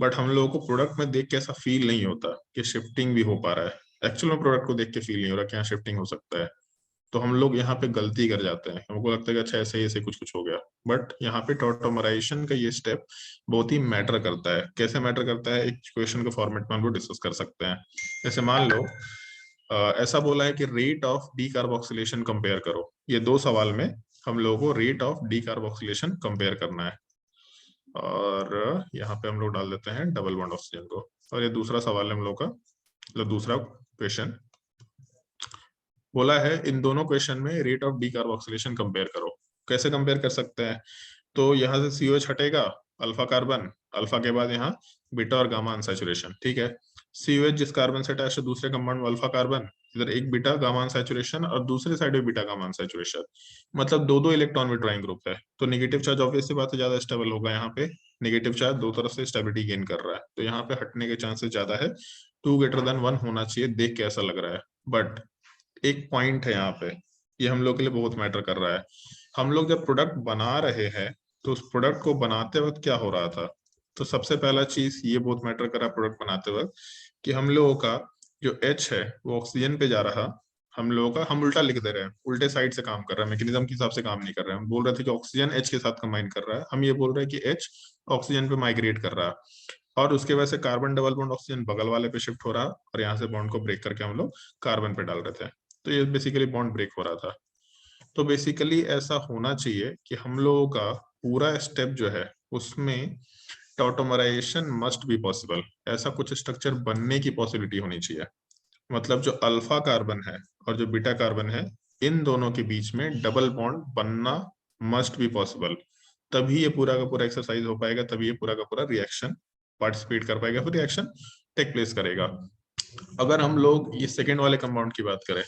बट हम लोगों को प्रोडक्ट में देख के ऐसा फील नहीं होता कि शिफ्टिंग भी हो पा रहा है। एक्चुअल में प्रोडक्ट को देख के फील नहीं हो रहा कि यहाँ शिफ्टिंग हो सकता है। तो हम लोग यहाँ पे गलती कर जाते हैं, हमको लगता है कि अच्छा ऐसे ऐसे कुछ कुछ हो गया, बट यहाँ पे टॉटोमराइजेशन का ये स्टेप बहुत ही मैटर करता है। कैसे मैटर करता है, एक क्वेश्चन के फॉर्मेट में हम लोग डिस्कस कर सकते हैं। जैसे मान लो ऐसा बोला है कि रेट ऑफ डीकार्बोक्सिलेशन कंपेयर करो। ये 2 सवाल में हम लोगों को रेट ऑफ डीकार्बोक्सिलेशन कंपेयर करना है, और यहाँ पे हम लोग डाल देते हैं डबल बॉन्ड ऑक्सीजन को। और ये दूसरा सवाल है हम लोग का, मतलब दूसरा क्वेश्चन बोला है इन दोनों क्वेश्चन में रेट ऑफ डीकार्बोक्सिलेशन कंपेयर करो। कैसे कंपेयर कर सकते हैं, तो यहाँ से COH हटेगा, अल्फा कार्बन, अल्फा के बाद यहाँ बीटा और गामा अनसैचुरेशन, ठीक है। COH जिस कार्बन से अटैच है दूसरे कंपाउंड में अल्फा कार्बन, इधर एक बीटा गामा अनसैचुरेशन और दूसरे साइड में बीटा गामा अनसैचुरेशन, मतलब दो इलेक्ट्रॉन विड्रॉइंग ग्रुप है। तो नेगेटिव चार्ज ऑब्वियस सी बात है ज्यादा स्टेबल होगा, यहाँ पे नेगेटिव चार्ज दो तरफ से स्टेबिलिटी गेन कर रहा है, तो यहाँ पे हटने के चांसेस ज्यादा है। 2 > 1 होना चाहिए, देख के ऐसा लग रहा है। बट एक पॉइंट है यहाँ पे, ये हम लोग के लिए बहुत मैटर कर रहा है। हम लोग जब प्रोडक्ट बना रहे हैं तो उस प्रोडक्ट को बनाते वक्त क्या हो रहा था, तो सबसे पहला चीज ये बहुत मैटर कर रहा है प्रोडक्ट बनाते वक्त कि हम लोगों का जो H है वो ऑक्सीजन पे जा रहा, हम लोगों का हम उल्टा लिख दे रहे हैं, उल्टे साइड से काम कर रहा है, मैकेनिज्म के हिसाब से काम नहीं कर रहे हैं। हम बोल रहे थे कि ऑक्सीजन H के साथ कंबाइन कर रहा है, हम ये बोल रहे हैं कि H ऑक्सीजन पे माइग्रेट कर रहा है, और उसके वजह से कार्बन डबल बॉन्ड ऑक्सीजन बगल वाले पे शिफ्ट हो रहा, और यहाँ से बॉन्ड को ब्रेक करके हम लोग कार्बन पे डाल रहे थे। तो ये बेसिकली बॉन्ड ब्रेक हो रहा था। तो बेसिकली ऐसा होना चाहिए कि हम लोगों का पूरा स्टेप जो है उसमें टॉटोमराइजेशन मस्ट बी पॉसिबल, ऐसा कुछ स्ट्रक्चर बनने की पॉसिबिलिटी होनी चाहिए। मतलब जो अल्फा कार्बन है और जो बीटा कार्बन है, इन दोनों के बीच में डबल बॉन्ड बनना मस्ट बी पॉसिबल, तभी ये पूरा का पूरा एक्सरसाइज हो पाएगा, तभी ये पूरा का पूरा रिएक्शन पार्टिसिपेट कर पाएगा, फिर रिएक्शन टेक प्लेस करेगा। अगर हम लोग ये सेकेंड वाले कंपाउंड की बात करें,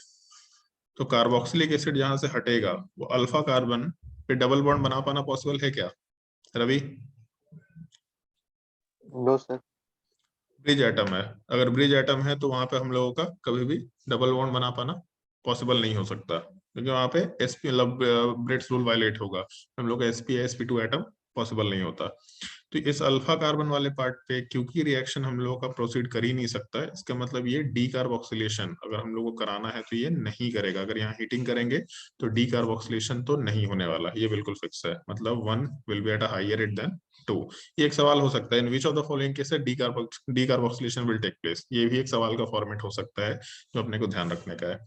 तो कार्बोक्सिलिक एसिड जहां से हटेगा वो अल्फा कार्बन पे डबल बॉन्ड बना पाना पॉसिबल है क्या Ravi? No sir. Bridge atom है, अगर ब्रिज एटम है तो वहां पे हम लोगों का कभी भी डबल बॉन्ड बना पाना पॉसिबल नहीं हो सकता, क्योंकि वहां पे sp मतलब ब्रेड्स रूल वायलेट होगा, हम लोग का sp2 एटम पॉसिबल नहीं होता। तो इस अल्फा कार्बन वाले पार्ट पे क्योंकि रिएक्शन हम लोगों का प्रोसीड कर ही नहीं सकता है, इसका मतलब ये डी कार्बोक्सिलेशन अगर हम लोग को कराना है तो ये नहीं करेगा। अगर यहाँ हीटिंग करेंगे तो डी कार्बोक्सिलेशन तो नहीं होने वाला, ये बिल्कुल फिक्स है, मतलब 1 will be at a higher rate than 2। ये एक सवाल हो सकता है, in which of the following cases decarboxylation will take place, ये भी एक सवाल का फॉर्मेट हो सकता है जो अपने को ध्यान रखने का है।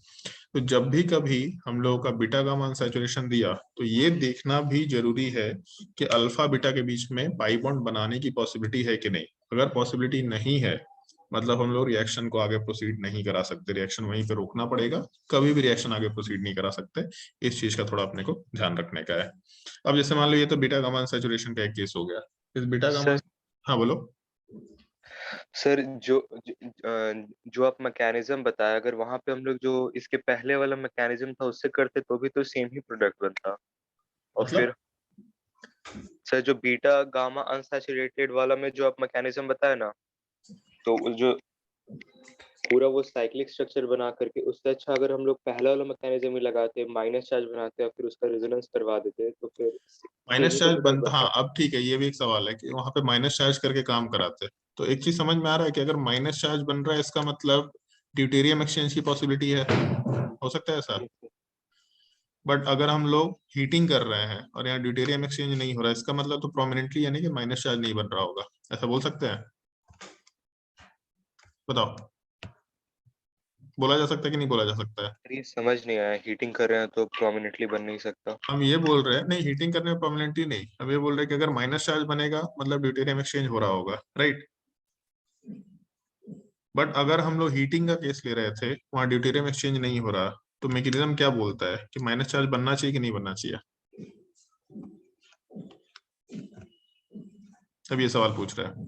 तो जब भी कभी हम लोगों का बीटा गामा अनसैचुरेशन दिया तो ये देखना भी जरूरी है कि अल्फा बीटा के बीच में पाई बॉन्ड बनाने की पॉसिबिलिटी है कि नहीं। अगर पॉसिबिलिटी नहीं है मतलब हम लोग रिएक्शन को आगे प्रोसीड नहीं करा सकते, रिएक्शन वहीं पे रोकना पड़ेगा, कभी भी रिएक्शन आगे प्रोसीड नहीं करा सकते। इस चीज का थोड़ा अपने को ध्यान रखने का है। अब जैसे मान लो ये तो बीटा गामा अनसैचुरेशन का एक केस हो गया, इस बीटा गामा। सर हाँ बोलो। सर जो आप मैकेनिज्म बताया, अगर वहां पे हम लोग जो इसके पहले वाला मैकेनिज्म था उससे करते तो भी तो सेम ही प्रोडक्ट बनता। और मतलब फिर सर जो बीटा गामा अनसैचुरेटेड वाला में जो आप मैकेनिज्म बताया ना, तो जो पूरा वो साइक्लिक स्ट्रक्चर बना करके, उससे अच्छा अगर हम लोग पहला वाला मैकेनिज्म ही लगाते, माइनस चार्ज बनाते और फिर उसका रेजोनेंस करवा देते तो फिर सेम माइनस ही तो चार्ज प्रोडक्ट बनता, बनता। हाँ अब ठीक है, ये भी एक सवाल है कि वहां पे माइनस चार्ज करके काम कराते। तो एक चीज समझ में आ रहा है कि अगर माइनस चार्ज बन रहा है इसका मतलब ड्यूटेरियम एक्सचेंज की पॉसिबिलिटी है, हो सकता है ऐसा। बट अगर हम लोग हीटिंग कर रहे हैं और यहाँ ड्यूटेरियम एक्सचेंज नहीं हो रहा है, इसका मतलब तो प्रोमिनेंटली यानी कि माइनस चार्ज नहीं बन रहा होगा, ऐसा बोल सकते हैं? बताओ, बोला जा सकता है कि नहीं बोला जा सकता है? ये समझ नहीं आया, हीटिंग कर रहे हैं तो प्रोमिनेंटली बन नहीं सकता। हम ये बोल रहे हैं नहीं, हीटिंग करने में परमानेंटली नहीं, हम ये बोल रहे हैं कि अगर माइनस चार्ज बनेगा मतलब ड्यूटेरियम एक्सचेंज हो रहा होगा, राइट। बट अगर हम लोग हीटिंग का केस ले रहे थे, वहां ड्यूटेरियम एक्सचेंज नहीं हो रहा, तो मैकेनिज्म क्या बोलता है कि माइनस चार्ज बनना चाहिए कि नहीं बनना चाहिए? अब ये सवाल पूछ रहा है।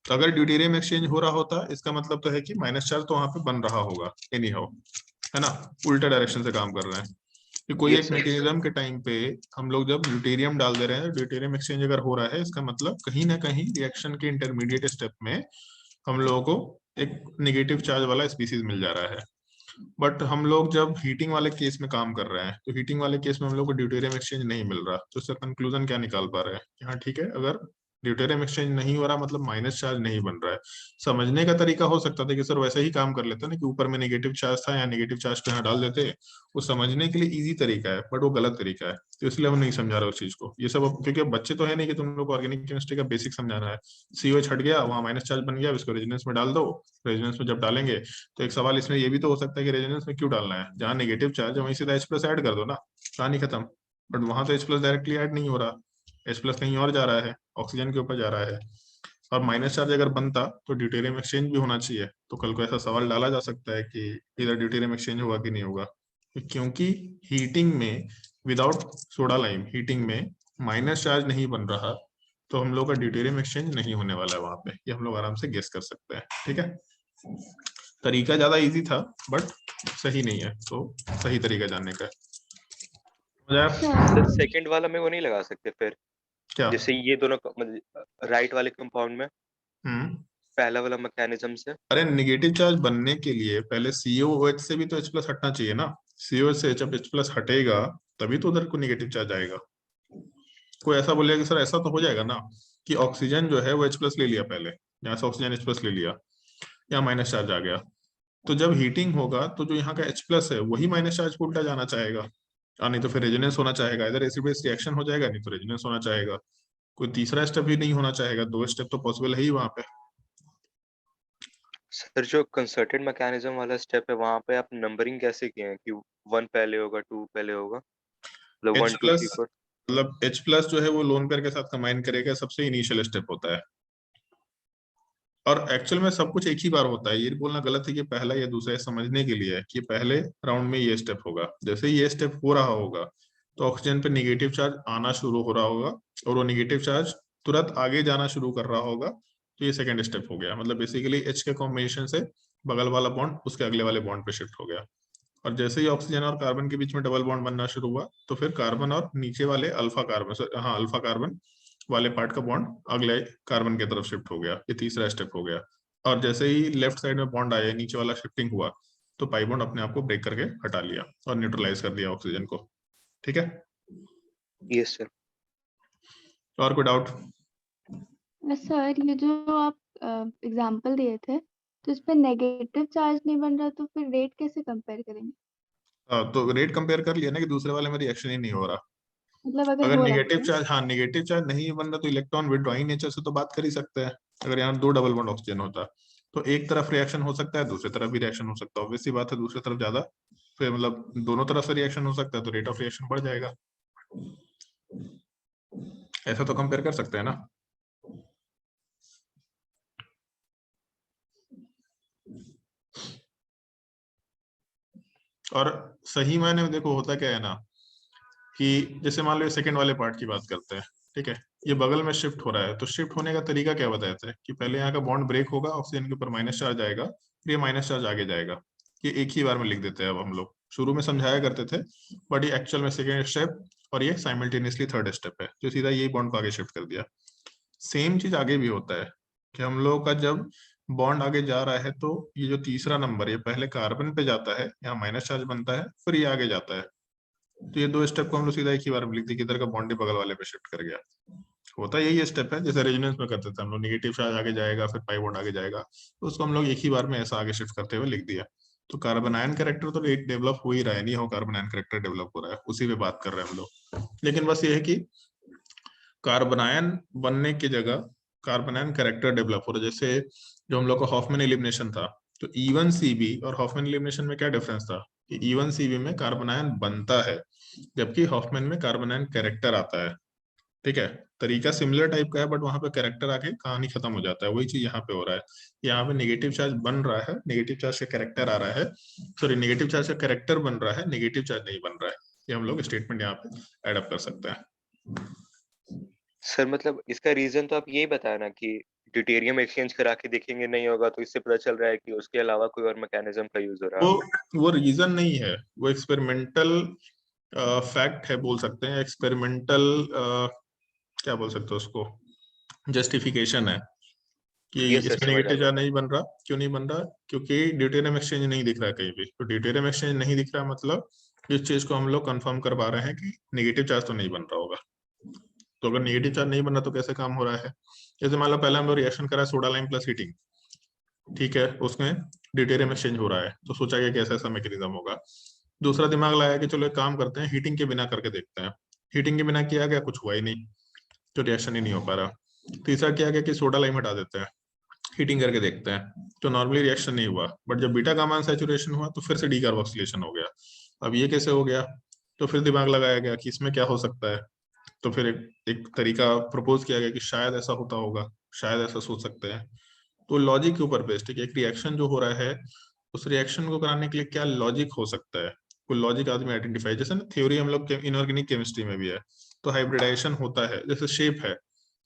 तो अगर ड्यूटेरियम एक्सचेंज हो रहा होता इसका मतलब तो है कि माइनस चार्ज तो वहां पे बन रहा होगा एनी हाउ, है ना, उल्टा डायरेक्शन से काम कर रहे हैं। कि कोई एक यस सर। मैकेनिज्म के टाइम पे हम लोग जब ड्यूटेरियम डाल दे रहे हैं, ड्यूटेरियम एक्सचेंज अगर हो रहा है इसका मतलब कहीं ना कहीं रिएक्शन के इंटरमीडिएट स्टेप में हम लोगों को एक नेगेटिव चार्ज वाला स्पीसीज मिल जा रहा है। बट हम लोग जब हीटिंग वाले केस में काम कर रहे हैं तो हीटिंग वाले केस में हम लोग को ड्यूटेरियम एक्सचेंज नहीं मिल रहा, तो इसका कंक्लूजन क्या निकाल पा रहे हैं कि हाँ ठीक है, अगर ड्यूटेरियम एक्सचेंज नहीं हो रहा मतलब माइनस चार्ज नहीं बन रहा है। समझने का तरीका हो सकता था कि सर वैसे ही काम कर लेते ना कि ऊपर में नेगेटिव चार्ज था, यहाँ नेगेटिव चार्ज को यहाँ डाल देते, वो समझने के लिए इजी तरीका है, बट वो गलत तरीका है, तो इसलिए हम नहीं समझा रहे उस चीज को। ये सब क्योंकि अब बच्चे तो है नहीं कि तुम लोग को ऑर्गेनिक केमिस्ट्री का बेसिक समझाना है। सीओएच हट गया, वहाँ माइनस चार्ज बन गया, इसको रेजोनेंस में डाल दो, रेजोनेंस में जब डालेंगे तो एक सवाल इसमें ये भी तो हो सकता है कि रेजोनेंस में क्यों डालना है, जहाँ नेगेटिव चार्ज है वहीं सीधा H प्लस ऐड कर दो ना, कहानी खत्म। बट वहां तो H प्लस डायरेक्टली ऐड नहीं हो रहा, H प्लस कहीं और जा रहा है, ऑक्सीजन के ऊपर जा रहा है। और माइनस चार्ज अगर बनता तो ड्यूटेरियम एक्सचेंज भी होना चाहिए, तो कल को ऐसा सवाल डाला जा सकता है कि इधर ड्यूटेरियम एक्सचेंज होगा कि नहीं होगा। क्योंकि हीटिंग में विदाउट सोडा लाइम हीटिंग में माइनस चार्ज नहीं बन रहा, तो हम लोग का ड्यूटेरियम एक्सचेंज नहीं होने वाला है वहां पे, ये हम लोग आराम से गेस कर सकते हैं। ठीक है, तरीका ज्यादा इजी था बट सही नहीं है, तो सही तरीका जानने का है। समझ आया? सर सेकंड वाला में वो नहीं लगा सकते फिर, क्या? जैसे ये दोनों मतलब राइट वाले कंपाउंड में हम्म। पहला वाला मैकेनिज्म से। अरे नेगेटिव चार्ज बनने के लिए पहले COOH से भी तो H प्लस हटना चाहिए ना, COH से जब H प्लस हटेगा तभी तो उधर को नेगेटिव चार्ज आएगा। कोई ऐसा बोलेगा कि सर ऐसा तो हो जाएगा ना कि ऑक्सीजन जो है वो H प्लस ले लिया, पहले यहाँ से ऑक्सीजन H प्लस ले लिया, यहाँ माइनस चार्ज आ गया, तो जब हीटिंग होगा तो जो यहाँ का H प्लस है वही माइनस चार्ज को उल्टा जाना चाहेगा, और नहीं तो फिर रेजोनेंस होना चाहेगा, इधर एसिड बेस रिएक्शन हो जाएगा, नहीं तो रेजोनेंस होना चाहेगा। कोई तीसरा स्टेप भी नहीं होना चाहेगा, दो स्टेप तो पॉसिबल है ही वहां पे। सर जो कंसर्टेड मैकेनिज्म वाला स्टेप है वहां पे आप नंबरिंग कैसे किए हैं कि 1 पहले होगा 2 पहले होगा, मतलब H 1 2 प्लस 3 4? मतलब H प्लस जो है वो लोन पेयर के साथ कंबाइन करेगा, सबसे इनिशियल स्टेप होता है। और एक्चुअल में सब कुछ एक ही बार होता है, ये बोलना गलत है कि पहला या दूसरा, समझने के लिए है कि पहले राउंड में ये स्टेप होगा, जैसे ये स्टेप हो रहा होगा तो ऑक्सीजन पे नेगेटिव चार्ज आना शुरू हो रहा होगा, और वो नेगेटिव चार्ज तुरंत आगे जाना शुरू कर रहा होगा, तो ये सेकंड स्टेप हो गया। मतलब बेसिकली H के कॉम्बिनेशन से बगल वाला बॉन्ड उसके अगले वाले बॉन्ड पे शिफ्ट हो गया। और जैसे ही ऑक्सीजन और कार्बन के बीच में डबल बॉन्ड बनना शुरू हुआ, तो फिर कार्बन और नीचे वाले अल्फा कार्बन, हाँ अल्फा कार्बन वाले पार्ट का बॉन्ड अगले कार्बन की तरफ शिफ्ट हो गया, ये तीसरा स्टेप हो गया। और जैसे ही लेफ्ट साइड में बॉन्ड आया, नीचे वाला शिफ्टिंग हुआ, तो पाई बॉन्ड अपने आप को ब्रेक करके हटा लिया और न्यूट्रलाइज कर दिया ऑक्सीजन को। ठीक है, यस सर। और कोई डाउट? सर ये जो आप एग्जांपल दिए थे, तो इस पे नेगेटिव चार्ज नहीं बन रहा, तो फिर रेट कैसे कंपेयर करेंगे? तो रेट कंपेयर कर लिया ना कि दूसरे वाले में रिएक्शन ही नहीं हो रहा। मतलब अगर अगर हो रहा निगेटिव है चार्ज, हाँ नेगेटिव चार्ज नहीं बन रहा, तो इलेक्ट्रॉन विड्रॉइंग नेचर से तो बात कर ही सकते हैं। अगर यहाँ 2 डबल बॉन्ड ऑक्सीजन होता तो एक तरफ रिएक्शन हो सकता है, दूसरी तरफ भी रिएक्शन हो सकता है। ऑब्वियस सी बात है, दूसरी तरफ ज्यादा, फिर मतलब दोनों तरफ से रिएक्शन हो सकता है, तो रेट ऑफ रिएक्शन बढ़ जाएगा। ऐसा तो कंपेयर कर सकते हैं ना। और सही मायने में देखो होता क्या है ना, कि जैसे मान लो सेकंड वाले पार्ट की बात करते हैं, ठीक है, ये बगल में शिफ्ट हो रहा है, तो शिफ्ट होने का तरीका क्या बताते हैं कि पहले यहाँ का बॉन्ड ब्रेक होगा, ऑक्सीजन के ऊपर माइनस चार्ज आएगा, फिर ये माइनस चार्ज आगे जाएगा। ये एक ही बार में लिख देते हैं। अब हम लोग शुरू में समझाया करते थे, बट ये एक्चुअल में सेकेंड स्टेप और ये साइमल्टेनियसली थर्ड स्टेप है, जो सीधा यही बॉन्ड को आगे शिफ्ट कर दिया। सेम चीज आगे भी होता है कि हम लोगों का जब बॉन्ड आगे जा रहा है, तो ये जो तीसरा नंबर, ये पहले कार्बन पे जाता है, यहाँ माइनस चार्ज बनता है, फिर ये आगे जाता है। तो ये 2 स्टेप को हम लोग सीधा एक ही बार में लिखते, किधर का बॉन्ड बगल वाले पे शिफ्ट कर गया। होता यही स्टेप है, जैसे रेजोनेंस में करते थे हम लोग, निगेटिव चार्ज आगे जाएगा, फिर पाई बॉन्ड आगे जाएगा, तो उसको हम लोग एक ही बार में ऐसा आगे शिफ्ट करते हुए लिख दिया। तो कार्बन आयन कैरेक्टर तो डेवलप हो ही रहा है, नहीं हो कार्बन आयन कैरेक्टर डेवलप हो रहा है, उसी पे बात कर रहे हैं हम लोग। लेकिन बस ये है कि कार्बन आयन बनने की जगह कार्बन आयन कैरेक्टर डेवलप हो रहा है। जैसे जो हम लोग का हॉफमैन एलिमिनेशन था, तो E1CB और हॉफमैन एलिमिनेशन में क्या डिफरेंस था कि E1CB में कार्बन आयन बनता है, जबकि हॉफमैन में कार्बन आयन कैरेक्टर आता है। ठीक है, तरीका सिमिलर टाइप का है, बट वहां पे कैरेक्टर आके कहानी खत्म हो जाता है। वही चीज यहाँ पे हो रहा है, यहाँ पे नेगेटिव चार्ज बन रहा है, नेगेटिव चार्ज का कैरेक्टर आ रहा है, सॉरी नेगेटिव चार्ज का कैरेक्टर बन रहा है, नेगेटिव चार्ज नहीं बन रहा है। ये हम लोग स्टेटमेंट यहाँ पे एड अप कर सकते हैं। सर मतलब इसका रीजन तो आप यही बताया ना कि ड्यूटेरियम एक्सचेंज करा के देखेंगे नहीं होगा, तो इससे पता चल रहा है कि उसके अलावा कोई और मैकेनिज्म का यूज हो रहा है। वो रीजन नहीं है, वो एक्सपेरिमेंटल फैक्ट है, बोल सकते हैं एक्सपेरिमेंटल, क्या बोल सकते हो उसको, जस्टिफिकेशन है कि ये सर इसमें समझ आ नेगेटिव गया। चार्ज नहीं बन रहा। क्यों नहीं बन रहा? क्योंकि ड्यूटेरियम एक्सचेंज नहीं दिख रहा है कहीं भी। तो ड्यूटेरियम एक्सचेंज नहीं दिख रहा, मतलब इस चीज को हम लोग कंफर्म कर पा रहे हैं कि नेगेटिव चार्ज तो नहीं बन रहा होगा। तो अगर नेगेटिव चार्ज नहीं बन रहा तो कैसे काम हो रहा है? जैसे मान लो पहले हम लोग रिएक्शन करा सोडा लाइम प्लस हीटिंग, ठीक है, उसमें ड्यूटेरियम एक्सचेंज हो रहा है, तो सोचा गया कि ऐसा ऐसा मैकेनिज्म होगा। दूसरा दिमाग लाया कि चलो एक काम करते हैं, हीटिंग के बिना करके देखते हैं। हीटिंग के बिना किया गया, कुछ हुआ ही नहीं, तो रिएक्शन ही नहीं हो पा रहा। तीसरा किया गया कि सोडा लाइम हटा देते हैं, हीटिंग करके देखते हैं, तो नॉर्मली रिएक्शन नहीं हुआ, बट जब बीटा गामा सैचुरेशन हुआ तो फिर से डीकार्बोक्सिलेशन हो गया। अब ये कैसे हो गया? तो फिर दिमाग लगाया गया कि इसमें क्या हो सकता है। तो फिर एक तरीका प्रपोज किया गया कि शायद ऐसा होता होगा, शायद ऐसा सोच सकते हैं। तो लॉजिक के ऊपर बेस्ड है कि एक रिएक्शन जो हो रहा है, उस रिएक्शन को कराने के लिए क्या लॉजिक हो सकता है, कोई लॉजिक आदमी आइडेंटिफाई, जैसे ना थ्योरी हम लोग इनऑर्गेनिक केमिस्ट्री में भी है, तो हाइब्रिडाइजेशन होता है, जैसे शेप है,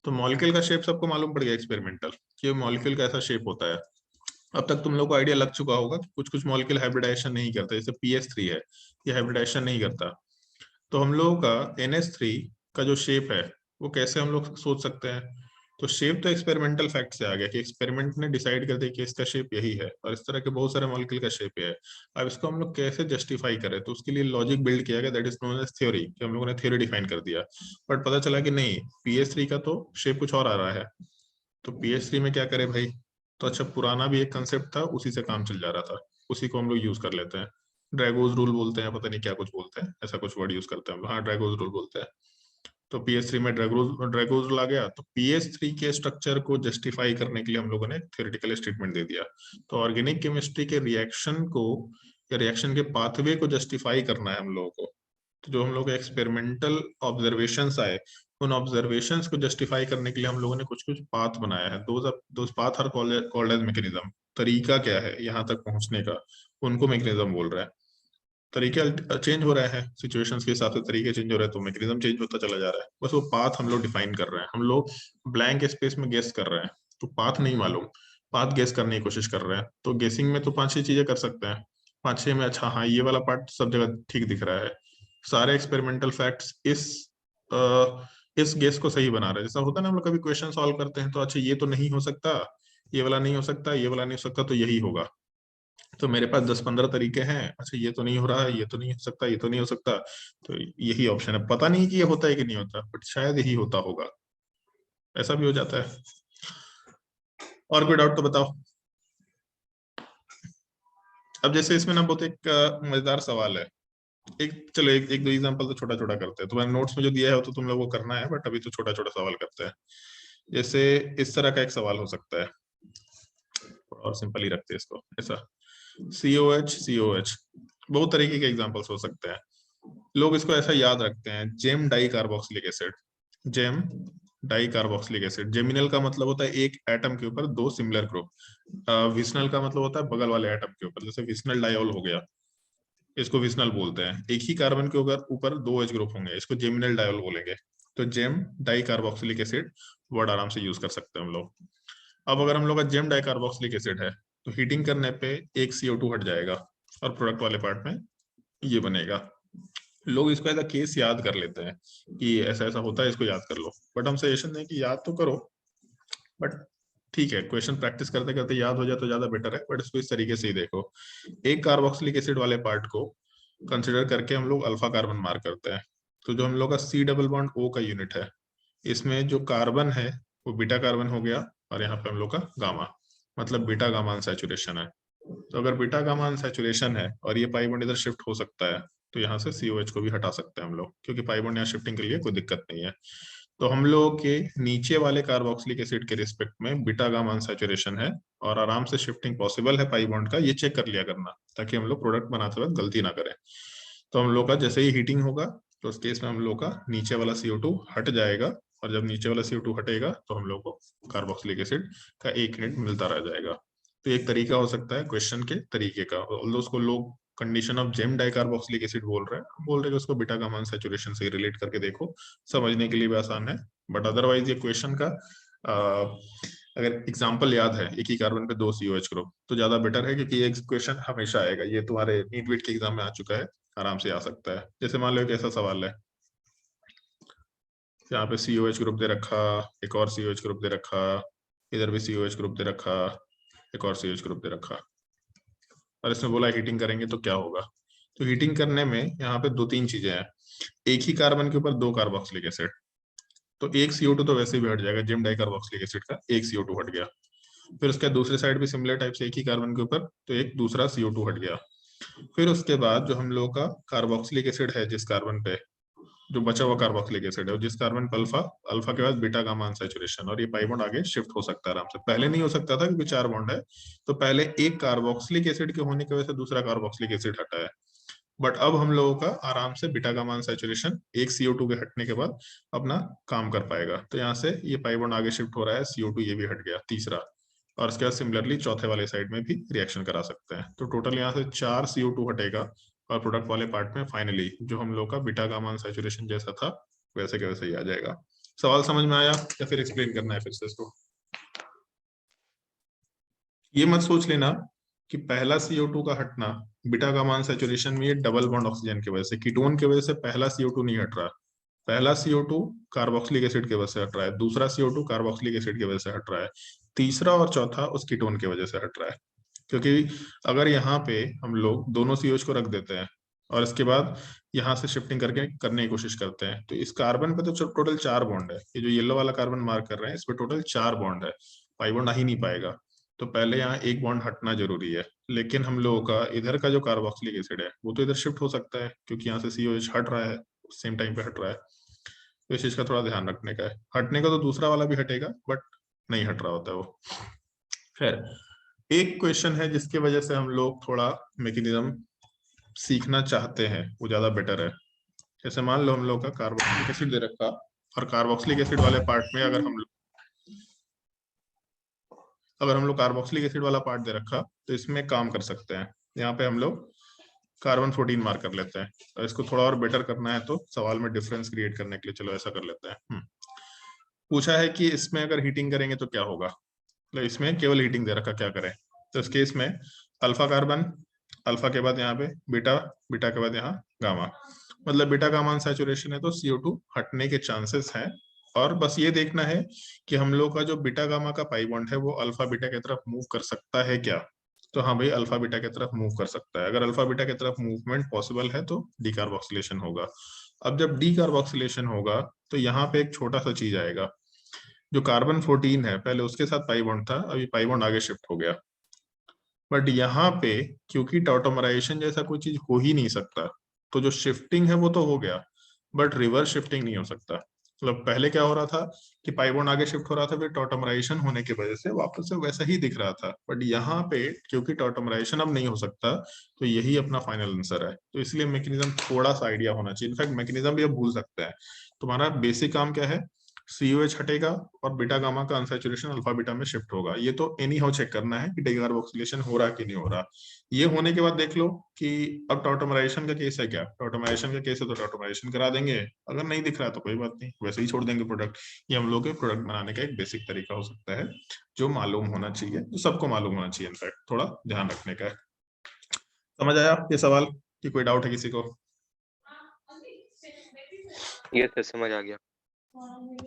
तो मॉलिक्यूल का शेप सबको मालूम पड़ गया एक्सपेरिमेंटल कि मॉलिक्यूल का ऐसा शेप होता है। अब तक तुम लोग को आइडिया लग चुका होगा कि कुछ कुछ मॉलिक्यूल हाइब्रिडाइजेशन नहीं करता, जैसे PS3 है, ये हाइब्रिडाइजेशन नहीं करता। तो हम लोगों का NH3 का जो शेप है, वो कैसे हम लोग सोच सकते हैं? तो शेप तो एक्सपेरिमेंटल फैक्ट से आ गया कि एक्सपेरिमेंट ने डिसाइड कर दिया कि इसका शेप यही है, और इस तरह के बहुत सारे मॉलिक्यूल का शेप है। अब इसको हम लोग कैसे जस्टिफाई करें? तो उसके लिए लॉजिक बिल्ड किया गया, that is known as theory, कि हम लोगों ने थ्योरी डिफाइन कर दिया। बट पता चला कि नहीं, PS3 का तो शेप कुछ और आ रहा है, तो PS3 में क्या करें भाई? तो अच्छा, पुराना भी एक कंसेप्ट था, उसी से काम चल जा रहा था, उसी को हम लोग यूज कर लेते हैं। ड्रैगोज रूल बोलते हैं, पता नहीं क्या कुछ बोलते हैं, ऐसा कुछ वर्ड यूज करते हैं हम लोग। हाँ, ड्रैगोज रूल बोलते हैं। तो PS3 में ड्रैगोज रूल आ गया, तो PS3 के स्ट्रक्चर को जस्टिफाई करने के लिए हम लोगों ने थ्योरेटिकल स्टेटमेंट दे दिया। तो ऑर्गेनिक केमिस्ट्री के रिएक्शन को या रिएक्शन के पाथवे को जस्टिफाई करना है हम लोगों को। तो जो हम लोग एक्सपेरिमेंटल ऑब्जर्वेशंस आए, उन ऑब्जर्वेशंस को जस्टिफाई करने के लिए हम लोगों ने कुछ कुछ पाथ बनाया है। Those path are called as mechanism. तरीका क्या है यहाँ तक पहुंचने का, उनको मैकेनिज्म बोल रहा है। तरीके चेंज हो रहे हैं, सिचुएशंस के हिसाब से तरीके चेंज हो रहे हैं, तो मैकेनिज्म चेंज होता चला जा रहा है। बस वो पाथ हम लोग डिफाइन कर रहे हैं, हम लोग ब्लैंक स्पेस में गेस कर रहे हैं, तो पाथ नहीं मालूम, पाथ गेस करने की कोशिश कर रहे हैं। तो गेसिंग में तो 5-6 चीजें कर सकते हैं, 5-6 में अच्छा हाँ ये वाला पार्ट सब जगह ठीक दिख रहा है। सारे एक्सपेरिमेंटल फैक्ट्स इस इस गेस को सही बना रहे हैं। जैसा होता है ना, हम लोग कभी क्वेश्चन सॉल्व करते हैं तो अच्छा ये तो नहीं हो सकता, ये वाला नहीं हो सकता, ये वाला नहीं हो सकता, तो यही होगा। तो मेरे पास 10-15 तरीके हैं, अच्छा ये तो नहीं हो रहा है, ये तो नहीं हो सकता, ये तो नहीं हो सकता, तो यही ऑप्शन है। पता नहीं कि ये होता है कि नहीं होता, बट शायद यही होता होगा, ऐसा भी हो जाता है। और कोई डाउट तो बताओ। अब जैसे इसमें ना बहुत एक मजेदार सवाल है, चलो एक दो एग्जांपल तो छोटा छोटा करते हैं। तुम्हारे नोट्स में जो दिया है वो तो तुम लोगों को करना है, बट अभी तो छोटा छोटा सवाल करते हैं। जैसे इस तरह का एक सवाल हो सकता है, और सिंपल ही रखते हैं इसको ऐसा, COH बहुत तरीके के एग्जांपल्स हो सकते हैं। लोग इसको ऐसा याद रखते हैं, gem di carboxylic acid. Gem di carboxylic acid, geminal का मतलब होता है एक एटम के ऊपर दो सिमिलर ग्रुप, विस्नल का मतलब होता है बगल वाले एटम के ऊपर, जैसे विस्नल डायोल हो गया, इसको विस्नल बोलते हैं। एक ही कार्बन के ऊपर दो H ग्रुप होंगे, इसको जेमिनल डायोल बोलेंगे। तो gem di carboxylic acid word आराम से यूज कर सकते हैं हम लोग। अब अगर हम लोग का जेम डाई कार्बोक्सिलिक एसिड है तो हीटिंग करने पे एक CO2 हट जाएगा और प्रोडक्ट वाले पार्ट में ये बनेगा। लोग इसको ऐसा केस याद कर लेते हैं कि ऐसा ऐसा होता है, इसको याद कर लो, बट हम सजेशन दें कि याद तो करो, बट ठीक है क्वेश्चन प्रैक्टिस करते करते याद हो जाए तो ज्यादा बेटर है। बट इसको इस तरीके से ही देखो, एक कार्बोक्सिलिक एसिड वाले पार्ट को कंसिडर करके हम लोग अल्फा कार्बन मार्क करते हैं। तो जो हम लोग का C डबल बॉन्ड O का यूनिट है, इसमें जो कार्बन है वो बीटा कार्बन हो गया, और यहाँ पे हम लोग का गामा, मतलब बीटा गामा अनसैचुरेशन है। तो अगर बीटा गामा अनसैचुरेशन है और ये पाई बॉन्ड इधर शिफ्ट हो सकता है, तो यहाँ से COH को भी हटा सकते हैं हम लोग, क्योंकि पाई बॉन्ड यहाँ शिफ्टिंग के लिए कोई दिक्कत नहीं है। तो हम लोग के नीचे वाले कार्बोक्सिलिक एसिड के रिस्पेक्ट में बीटा गामा अनसैचुरेशन है, और आराम से शिफ्टिंग पॉसिबल है पाई बॉन्ड का, ये चेक कर लिया करना, ताकि हम लोग प्रोडक्ट बनाते वक्त गलती ना करें। तो हम लोग का जैसे ही हीटिंग होगा तो उस केस में हम लोग का नीचे वाला CO2 हट जाएगा, और जब नीचे वाला CO2 हटेगा तो हम लोग को कार्बोक्सिलिक एसिड का एक यूनिट मिलता रह जाएगा। तो एक तरीका हो सकता है क्वेश्चन के तरीके का, ऑल्दो उसको लोग condition of gem dicarboxylic acid बोल रहे हैं, बोल रहे हैं कि उसको बीटा गामा सैचुरेशन से रिलेट करके देखो, समझने के लिए भी आसान है। बट अदरवाइज ये क्वेश्चन का अगर एग्जांपल याद है, एक ही कार्बन पे दो COH ग्रुप, तो ज्यादा बेटर है, क्योंकि ये क्वेश्चन हमेशा आएगा, ये तुम्हारे नीट वीट के एग्जाम में आ चुका है, आराम से आ सकता है। जैसे मान लो एक ऐसा सवाल है, यहाँ पे COH ग्रुप दे रखा, एक और COH ग्रुप दे रखा, इधर भी COH ग्रुप दे रखा, एक और COH ग्रुप दे रखा, और इसमें बोला हीटिंग करेंगे तो क्या होगा। तो हीटिंग करने में यहाँ पे 2-3 चीजें हैं। एक ही कार्बन के ऊपर दो कार्बोक्सिलिक एसिड, तो एक CO2 तो वैसे भी हट जाएगा, जेम डाइकार्बोक्सिलिक एसिड का एक CO2 हट गया। फिर उसके दूसरे साइड भी सिमिलर टाइप से एक ही कार्बन के ऊपर तो एक दूसरा CO2 हट गया। फिर उसके बाद जो हम लोग का कार्बोक्सिलिक एसिड है, जिस कार्बन पे जो बचा हुआ कार्बोक्सिलिक एसिड है, जिस कार्बन पे अल्फा, अल्फा के बाद बीटा गामा अनसैचुरेशन, और ये पाई बॉन्ड आगे शिफ्ट हो सकता है आराम से। पहले नहीं हो सकता था क्योंकि 4 बॉन्ड है, तो पहले एक कार्बोक्सिलिक एसिड के होने की वजह से दूसरा कार्बोक्सिलिक एसिड हटा है। बट अब हम लोगों का आराम से बीटा गामा अनसैचुरेशन एक CO2 के हटने के बाद अपना काम कर पाएगा। तो यहाँ से ये पाई बॉन्ड आगे शिफ्ट हो रहा है, CO2 ये भी हट गया तीसरा, और उसके बाद सिमिलरली चौथे वाले साइड में भी रिएक्शन करा सकते हैं। तो टोटल यहाँ से 4 CO2 हटेगा, और प्रोडक्ट वाले पार्ट में फाइनली जो हम लोग का बीटा गामा सैचुरेशन जैसा था वैसे के वैसे ही आ जाएगा। सवाल समझ में आया या फिर एक्सप्लेन करना है फिर से इसको? ये मत सोच लेना कि पहला CO2 का हटना बीटा गामा सैचुरेशन में ये डबल बॉन्ड ऑक्सीजन की वजह से, कीटोन की वजह से पहला CO2 नहीं हट रहा। पहला CO2 कार्बोक्सिलिक एसिड की वजह से हट रहा है, दूसरा CO2 कार्बोक्सिलिक एसिड की वजह से हट रहा है, तीसरा और चौथा उस कीटोन की वजह से हट रहा है। क्योंकि अगर यहाँ पे हम लोग दोनों COH को रख देते हैं और इसके बाद यहाँ से शिफ्टिंग करने की कोशिश करते हैं, तो इस कार्बन पे तो टोटल 4 बॉन्ड है। ये जो येलो वाला कार्बन मार्क कर रहे हैं इस पे टोटल 4 बॉन्ड है, पाई बॉन्ड आ ही नहीं पाएगा। तो पहले यहाँ एक बॉन्ड हटना जरूरी है। लेकिन हम लोगों का इधर का जो कार्बोक्सिलिक एसिड है वो तो इधर शिफ्ट हो सकता है, क्योंकि यहाँ से COH हट रहा है, सेम टाइम पे हट रहा है। तो इस चीज का थोड़ा ध्यान रखने का है। हटने का तो दूसरा वाला भी हटेगा, बट नहीं हट रहा होता है वो। खैर, एक क्वेश्चन है जिसकी वजह से हम लोग थोड़ा मैकेनिज्म सीखना चाहते हैं, वो ज्यादा बेटर है। जैसे मान लो हम लोग का कार्बोक्सिलिक एसिड दे रखा, और कार्बोक्सिलिक एसिड वाले पार्ट में अगर हम लोग कार्बोक्सिलिक एसिड वाला पार्ट दे रखा, तो इसमें काम कर सकते हैं। यहाँ पे हम लोग कार्बन 14 मार्क कर लेते हैं, और इसको थोड़ा और बेटर करना है तो सवाल में डिफरेंस क्रिएट करने के लिए चलो ऐसा कर लेते हैं। पूछा है कि इसमें अगर हीटिंग करेंगे तो क्या होगा। तो इसमें केवल हीटिंग दे रखा, क्या करें। तो इस केस में अल्फा कार्बन, अल्फा के बाद यहाँ पे बीटा, बीटा के बाद यहाँ गामा, मतलब बीटा गामा सैचुरेशन है तो CO2 हटने के चांसेस हैं, और बस ये देखना है कि हम लोग का जो बीटा गामा का पाई बॉन्ड है वो अल्फा बीटा की तरफ मूव कर सकता है क्या। तो हाँ भाई, अल्फा बीटा की तरफ मूव कर सकता है। अगर अल्फा बीटा की तरफ मूवमेंट पॉसिबल है तो डी कार्बोक्सिलेशन होगा। अब जब डी कार्बोक्सिलेशन होगा तो यहाँ पे एक छोटा सा चीज आएगा। जो कार्बन 14 है पहले उसके साथ पाई बॉन्ड था, अभी पाई बॉन्ड आगे शिफ्ट हो गया, बट यहाँ पे क्योंकि टॉटोमराइजेशन जैसा कोई चीज हो ही नहीं सकता, तो जो शिफ्टिंग है वो तो हो गया, बट रिवर्स शिफ्टिंग नहीं हो सकता। मतलब पहले क्या हो रहा था कि पाई बॉन्ड आगे शिफ्ट हो रहा था, फिर टॉटोमराइजेशन होने की वजह से वापस से वैसा ही दिख रहा था, बट यहाँ पे क्योंकि टॉटोमराइजेशन अब नहीं हो सकता, तो यही अपना फाइनल आंसर है। तो इसलिए मैकेनिज्म थोड़ा सा आइडिया होना चाहिए। इनफैक्ट मैकेनिज्म भी अब भूल सकते हैं। तुम्हारा बेसिक काम क्या है, COH हटेगा और बीटा गामा का अनसैचुरेशन अल्फा बीटा में शिफ्ट होगा। ये तो एनी हाउ चेक करना है कि डिकार्बोक्सिलेशन हो रहा कि नहीं हो रहा। ये होने के बाद देख लो कि अब टॉटोमराइजेशन का केस है क्या। टॉटोमराइजेशन का केस है तो टॉटोमराइजेशन करा देंगे, अगर नहीं दिख रहा तो कोई बात नहीं, वैसे ही छोड़ देंगे प्रोडक्ट। ये हम लोग के प्रोडक्ट बनाने का एक बेसिक तरीका हो सकता है जो मालूम होना चाहिए, जो सबको मालूम होना चाहिए। इनफैक्ट थोड़ा ध्यान रखने का है। समझ आया ये सवाल कि कोई डाउट है किसी को? ये तो समझ आ गया।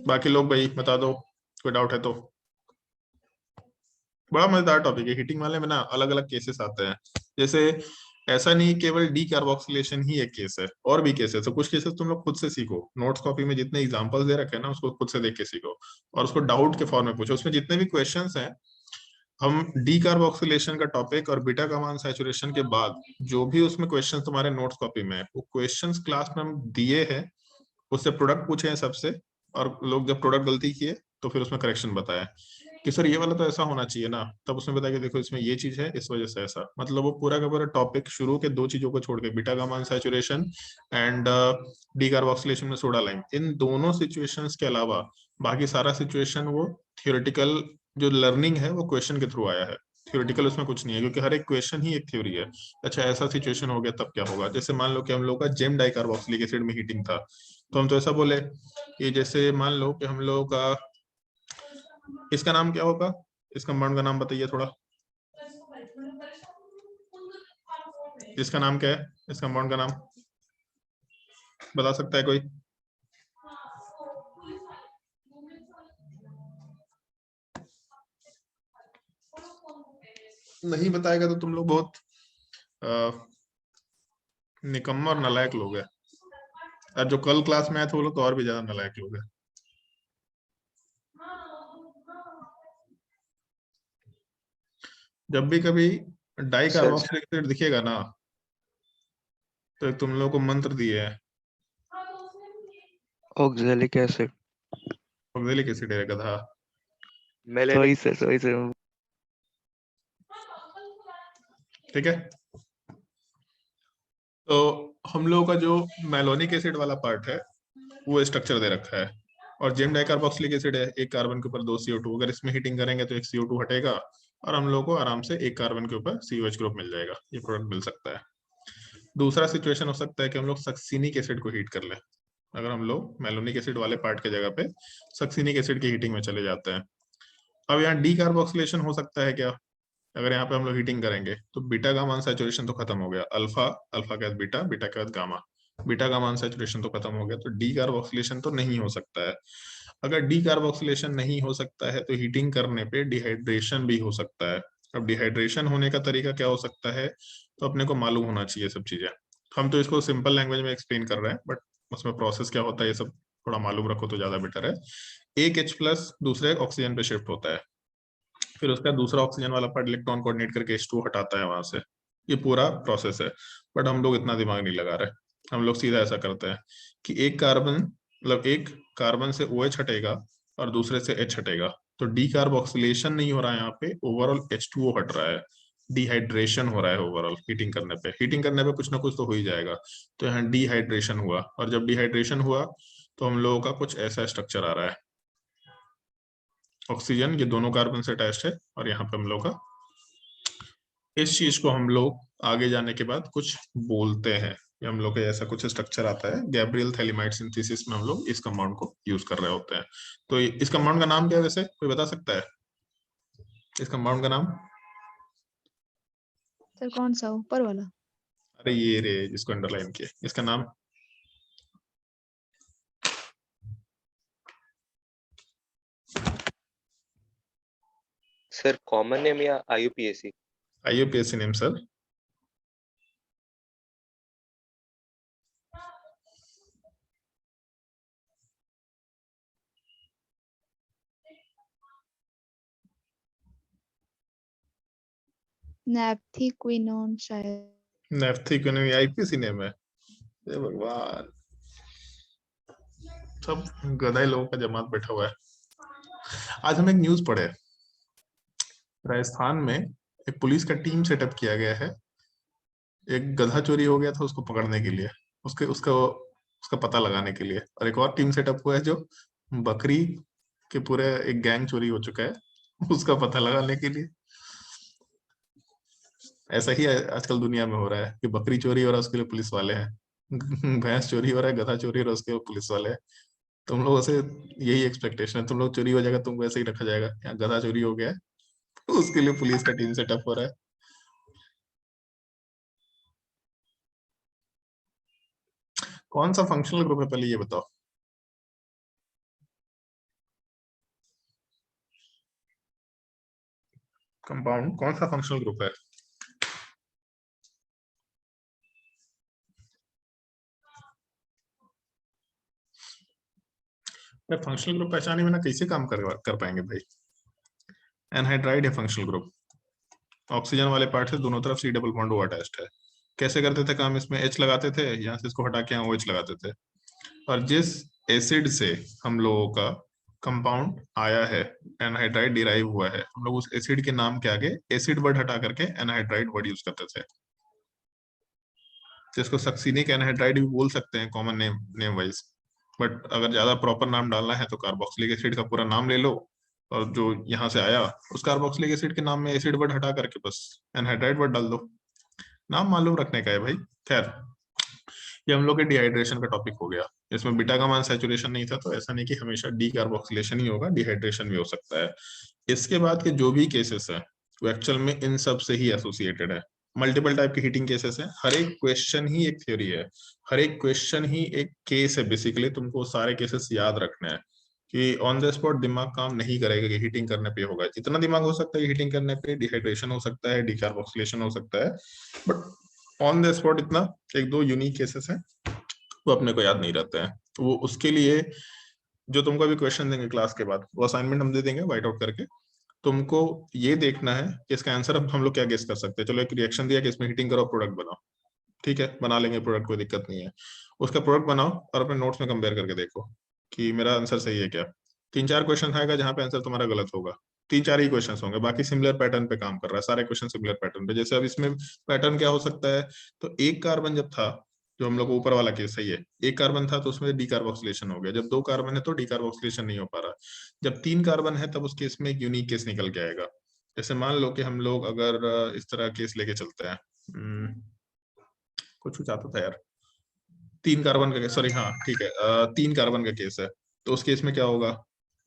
बाकी लोग भाई बता दो, कोई डाउट है तो। बड़ा मजेदार टॉपिक है हीटिंग वाले में ना, अलग अलग केसेस आते हैं। जैसे ऐसा नहीं केवल डी कार्बोक्सिलेशन ही एक केस है, और भी केसेस है। कुछ केसेस तुम लोग खुद से सीखो, नोट्स कॉपी में जितने एग्जांपल्स दे रखे हैं ना उसको खुद से देख के सीखो, और उसको डाउट के फॉर्म में पूछो। उसमें जितने भी क्वेश्चंस हैं, हम डी कार्बोक्सिलेशन का टॉपिक और बीटा गामा सैचुरेशन के बाद जो भी उसमें क्वेश्चंस तुम्हारे नोट्स कॉपी में है, वो क्वेश्चंस क्लास में हम दिए हैं, उससे प्रोडक्ट पूछे हैं सबसे, और लोग जब प्रोडक्ट गलती किए तो फिर उसमें करेक्शन बताया कि सर ये वाला तो ऐसा होना चाहिए ना, तब उसने बताया कि देखो इसमें ये चीज है इस वजह से ऐसा। मतलब वो पूरा का पूरा टॉपिक शुरू के दो चीजों को छोड़ के, beta gamma saturation and D carboxylation में सोडा लाइम, इन दोनों सिचुएशंस के अलावा बाकी सारा सिचुएशन वो थियोरेटिकल जो लर्निंग है वो क्वेश्चन के थ्रू आया है। थ्योरेटिकल उसमें कुछ नहीं है, क्योंकि हर एक क्वेश्चन ही एक थ्योरी है। अच्छा ऐसा सिचुएशन हो गया तब क्या होगा, जैसे मान लो कि हम लोग का जेम डाइकार्बोक्सिलिक एसिड में हीटिंग था, तो हम तो ऐसा बोले कि जैसे मान लो कि हम लोग का, इसका नाम क्या होगा, इस कंपाउंड का नाम बताइए थोड़ा, इसका नाम क्या है, इस कंपाउंड का नाम बता सकता है कोई? नहीं बताएगा तो तुम लोग बहुत निकम्मा और नालायक लोग हैं, और जो कल क्लास में आए थे वो लोग तो और भी ज्यादा नालायक लोग हैं। जब भी कभी डाई कार्बोक्सिलिक एसिड दिखेगा ना, तो एक तुम लोगों को मंत्र दिए है, ऑक्सैलिक एसिड। ऑक्सैलिक एसिड है गधा। Sorry sir. ठीक है, तो हम लोगों का जो मैलोनिक एसिड वाला पार्ट है वो स्ट्रक्चर दे रखा है, और जेम डाइकार्बोक्सिलिक एसिड है, एक कार्बन के ऊपर 2 CO2। अगर इसमें हीटिंग करेंगे तो एक CO2 हटेगा, और हम लोग को आराम से एक कार्बन के ऊपर COH ग्रुप मिल जाएगा, ये प्रोडक्ट मिल सकता है। दूसरा सिचुएशन हो सकता है कि हम लोग सक्सिनिक एसिड को हीट कर लें। अगर हम लोग मैलोनिक एसिड वाले पार्ट के जगह पे सक्सिनिक एसिड की हीटिंग में चले जाते हैं। अब यहाँ डी कार्बोक्सिलेशन हो सकता है क्या, अगर यहाँ पे हम लोग हीटिंग करेंगे तो बीटा गामा अनसैचुरेशन तो खत्म हो गया, अल्फा, अल्फा के बाद बीटा, बीटा के बाद गामा, बीटा गामा अनसैचुरेशन तो खत्म हो गया, तो डी कार्बोक्सिलेशन तो नहीं हो सकता है। अगर डी कार्बोक्सिलेशन नहीं हो सकता है तो हीटिंग करने पे डिहाइड्रेशन भी हो सकता है। अब डिहाइड्रेशन होने का तरीका क्या हो सकता है, तो अपने को मालूम होना चाहिए सब चीजें। हम तो इसको सिंपल लैंग्वेज में एक्सप्लेन कर रहे हैं, बट उसमें प्रोसेस क्या होता है ये सब थोड़ा मालूम रखो तो ज्यादा बेटर है। एक H+ दूसरे ऑक्सीजन पे शिफ्ट होता है, फिर उसका दूसरा ऑक्सीजन वाला पार्ट इलेक्ट्रॉन कोऑर्डिनेट करके H2 हटाता है वहां से। ये पूरा प्रोसेस है, बट हम लोग इतना दिमाग नहीं लगा रहे। हम लोग सीधा ऐसा करते हैं कि एक कार्बन, मतलब एक कार्बन से OH हटेगा और दूसरे से H हटेगा, तो डी कार्बोक्सिलेशन नहीं हो रहा है यहाँ पे, ओवरऑल H2O हट रहा है, डिहाइड्रेशन हो रहा है ओवरऑल। हीटिंग करने पे कुछ ना कुछ तो हो ही जाएगा, तो यहाँ डिहाइड्रेशन हुआ, और जब डिहाइड्रेशन हुआ तो हम लोगों का कुछ ऐसा स्ट्रक्चर आ रहा है। ऑक्सीजन ये दोनों कार्बन से अटैच्ड है, और यहाँ पे हम लोग का इस चीज को हम लोग आगे जाने के बाद कुछ बोलते हैं, हम लोग का ऐसा कुछ स्ट्रक्चर आता है। गैब्रियल थैलिमाइड सिंथेसिस में हम लोग इस कंपाउंड को यूज कर रहे होते हैं। तो इस कंपाउंड का नाम क्या है वैसे, कोई बता सकता है इस कंपाउंड का नाम? सर कौन सा ऊपर वाला? अरे ये रे जिसको अंडरलाइन किया, इसका नाम? सर कॉमन नेम या IUPAC? IUPAC name sir. Naphthoquinone शायद। नेफ्थीक्विनोन IUPAC नेम है। हे भगवान, सब गधा लोगों का जमात बैठा हुआ है। आज हम एक न्यूज पढ़े, राजस्थान में एक पुलिस का टीम सेटअप किया गया है। एक गधा चोरी हो गया था, उसको पकड़ने के लिए, उसके उसका उसका पता लगाने के लिए। और एक और टीम सेटअप हुआ है जो बकरी के पूरे एक गैंग चोरी हो चुका है, उसका पता लगाने के लिए। ऐसा ही आजकल दुनिया में हो रहा है कि बकरी चोरी हो रहा है, उसके लिए पुलिस वाले हैं। भैंस चोरी हो रहा है, गधा चोरी हो रहा है, उसके लिए पुलिस वाले हैं। तुम लोगों से यही एक्सपेक्टेशन है, तुम लोग चोरी हो जाएगा तुमको ऐसे ही रखा जाएगा। यहाँ गधा चोरी हो गया है, उसके लिए पुलिस का टीम सेटअप हो रहा है। कौन सा फंक्शनल ग्रुप है पहले ये बताओ। कंपाउंड कौन सा फंक्शनल ग्रुप है? फंक्शनल ग्रुप पहचाने बिना कैसे काम कर पाएंगे भाई। एनहाइड्राइड है फंक्शनल ग्रुप। ऑक्सीजन वाले पार्ट से दोनों तरफ C double bond O attached है। कैसे करते थे काम इसमें? H लगाते थे, यहाँ से इसको हटा के यहाँ OH लगाते थे। और जिस एसिड से हम लोगों का कंपाउंड आया है, एनहाइड्राइड डिराइव हुआ है, हम लोग उस एसिड के नाम के आगे एसिड वर्ड हटा करके एनहाइड्राइड वर्ड यूज करते थे, जिसको सक्सीनिक एनहाइड्राइड भी बोल सकते हैं कॉमन नेम वाइज। बट अगर ज्यादा प्रॉपर नाम डालना है तो कार्बोक्सिलिक एसिड का पूरा नाम ले लो, और जो यहाँ से आया उस कार्बोक्सिलिक एसिड के नाम में एसिड वर्ड हटा करके बस एनहाइड्राइड वर्ड डाल दो। नाम मालूम रखने का है भाई। खैर, ये हम लोग के डिहाइड्रेशन का टॉपिक हो गया। इसमें बीटा का मान सैचुरेशन नहीं था, तो ऐसा नहीं कि हमेशा डीकार्बोक्सिलेशन ही होगा, डिहाइड्रेशन भी हो सकता है। इसके बाद के जो भी केसेस है वो एक्चुअल में इन सब से ही एसोसिएटेड है। मल्टीपल टाइप के हीटिंग केसेस हैं, हर एक क्वेश्चन ही एक थ्योरी है, हर एक क्वेश्चन ही एक केस है। बेसिकली तुमको सारे केसेस याद रखने हैं कि ऑन द स्पॉट दिमाग काम नहीं करेगा कि हीटिंग करने पे होगा। जितना दिमाग हो सकता है हीटिंग करने पे, डिहाइड्रेशन हो सकता है, डिकार्बोक्सिलेशन हो सकता है, बट ऑन द स्पॉट इतना एक दो यूनिक केसेस हैं वो अपने को याद नहीं रहते हैं। तो वो उसके लिए जो तुमको अभी क्वेश्चन देंगे क्लास के बाद, वो असाइनमेंट हम दे देंगे व्हाइट आउट करके। तुमको ये देखना है कि इसका आंसर अब हम लोग क्या गेस कर सकते हैं। चलो एक रिएक्शन दिया कि इसमें हीटिंग करो, प्रोडक्ट बनाओ, ठीक है, बना लेंगे प्रोडक्ट, कोई दिक्कत नहीं है। उसका प्रोडक्ट बनाओ और अपने नोट्स में कंपेयर करके देखो कि मेरा आंसर सही है क्या। 3-4 क्वेश्चन आएगा जहाँ पे आंसर तुम्हारा गलत होगा, 3-4 ही क्वेश्चन होंगे, बाकी सिमिलर पैटर्न पे काम कर रहा है, सारे क्वेश्चन सिमिलर पैटर्न पे। जैसे अब इसमें पैटर्न क्या हो सकता है, तो एक कार्बन जब था, जो हम लोग को ऊपर वाला केस सही है, एक कार्बन था तो उसमें डीकार्बोक्सिलेशन हो गया। जब 2 कार्बन है तो डीकार्बोक्सिलेशन नहीं हो पा रहा। जब 3 कार्बन है तब उस केस में एक यूनिक केस निकल के आएगा। जैसे मान लो कि हम लोग अगर इस तरह केस लेके चलते हैं, कुछ आता था यार, 3 कार्बन का केस, सॉरी हाँ ठीक है, 3 कार्बन का केस है। तो उस केस में क्या होगा,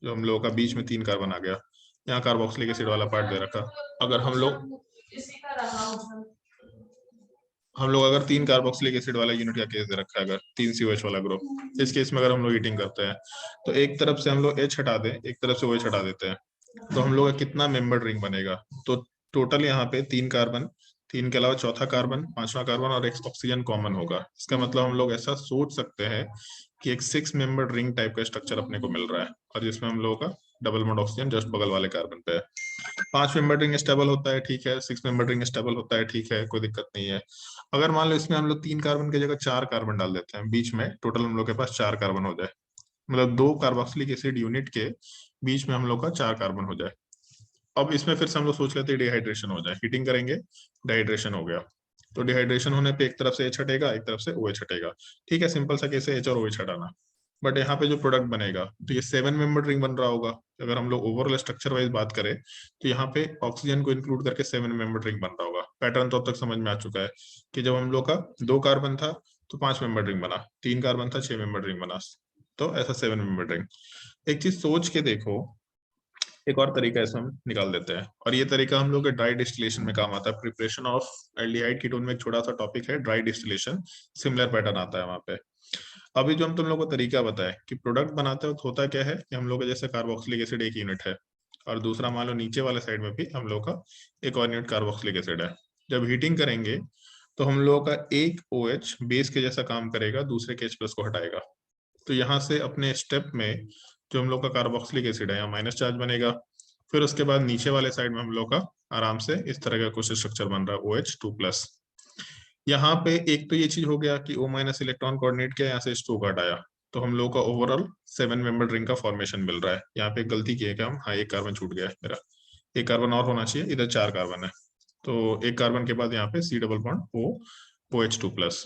जो हम लोगों का बीच में 3 कार्बन आ गया, यहाँ कार्बोक्सिलिक एसिड वाला पार्ट दे रखा। अगर हम लोग अगर 3 कार्बोक्सिलिक एसिड वाला यूनिट का केस दे रखा है, अगर 3 COH वाला ग्रुप, इस केस में अगर हम लोग हीटिंग करते हैं तो एक तरफ से हम लोग H हटा दें, एक तरफ से OH हटा देते हैं, तो हम लोग का कितना मेंबर रिंग बनेगा। तो टोटल यहाँ पे 3 कार्बन, 3 के अलावा चौथा कार्बन, 5वां कार्बन और एक ऑक्सीजन कॉमन होगा। इसका मतलब हम लोग ऐसा सोच सकते हैं कि एक 6 मेंबर रिंग टाइप का स्ट्रक्चर अपने को मिल रहा है, और जिसमें हम लोगों का डबल बॉन्ड ऑक्सीजन जस्ट बगल वाले कार्बन पे है। 5 मेंबर रिंग स्टेबल होता है, ठीक है, 6 मेंबर रिंग स्टेबल होता है, ठीक है, कोई दिक्कत नहीं है। अगर मान लो इसमें हम लोग 3 कार्बन की जगह 4 कार्बन डाल देते हैं बीच में, टोटल हम लोग के पास 4 कार्बन हो जाए, मतलब 2 कार्बोक्सिलिक एसिड यूनिट के बीच में हम लोग का 4 कार्बन हो जाए। अब इसमें फिर से हम लोग सोच लेते हैं डिहाइड्रेशन हो जाए, हीटिंग करेंगे, डिहाइड्रेशन हो गया। तो डिहाइड्रेशन होने पे एक तरफ से H हटेगा, एक तरफ से OH हटेगा, ठीक है, सिंपल सा केस है H और OH हटाना। बट यहाँ पे जो प्रोडक्ट बनेगा तो ये 7 मेंबर रिंग बन रहा होगा। अगर हम लोग ओवरऑल स्ट्रक्चर वाइज बात करें तो यहाँ पे ऑक्सीजन को इंक्लूड करके 7 मेंबर रिंग बन रहा होगा। पैटर्न तो अब तक समझ में आ चुका है कि जब हम लोग का 2 कार्बन था तो 5 मेंबर रिंग बना, 3 कार्बन था 6 मेंबर रिंग बना, तो ऐसा 7 मेंबर रिंग। एक चीज सोच के देखो, एक और तरीका ऐसा हम निकाल देते हैं, और ये तरीका हम लोग के ड्राई डिस्टिलेशन में काम आता है। प्रिपरेशन ऑफ एल्डिहाइड कीटोन में एक छोटा सा टॉपिक है ड्राई डिस्टिलेशन, सिमिलर पैटर्न आता है वहां पे। अभी जो हम तुम लोग को तरीका बताए कि प्रोडक्ट बनाते वक्त होता क्या है कि हम लोग जैसे कार्बोक्सिलिक एसिड एक यूनिट है, और दूसरा मान लो नीचे वाले साइड में भी हम लोग का एक और यूनिट कार्बोक्सिलिक एसिड है। जब हीटिंग करेंगे तो हम लोगों का एक OH बेस के जैसा काम करेगा, दूसरे के H+ को हटाएगा। तो यहाँ से अपने स्टेप में जो हम लोग का कार्बोक्सिलिक एसिड है यहाँ माइनस चार्ज बनेगा। फिर उसके बाद नीचे वाले साइड में हम लोग का आराम से इस तरह का कुछ स्ट्रक्चर बन रहा है OH2+। यहाँ पे एक तो ये चीज हो गया कि O- इलेक्ट्रॉन कोऑर्डिनेट किया, यहाँ से H2 का हटाया, तो हम लोग का ओवरऑल 7 मेंबर रिंग का फॉर्मेशन मिल रहा है। यहाँ पे गलती की है क्या हम, हाँ एक कार्बन छूट गया है मेरा, एक कार्बन और होना चाहिए, इधर 4 कार्बन है, तो एक कार्बन के बाद यहाँ पे C डबल बॉन्ड OH2+।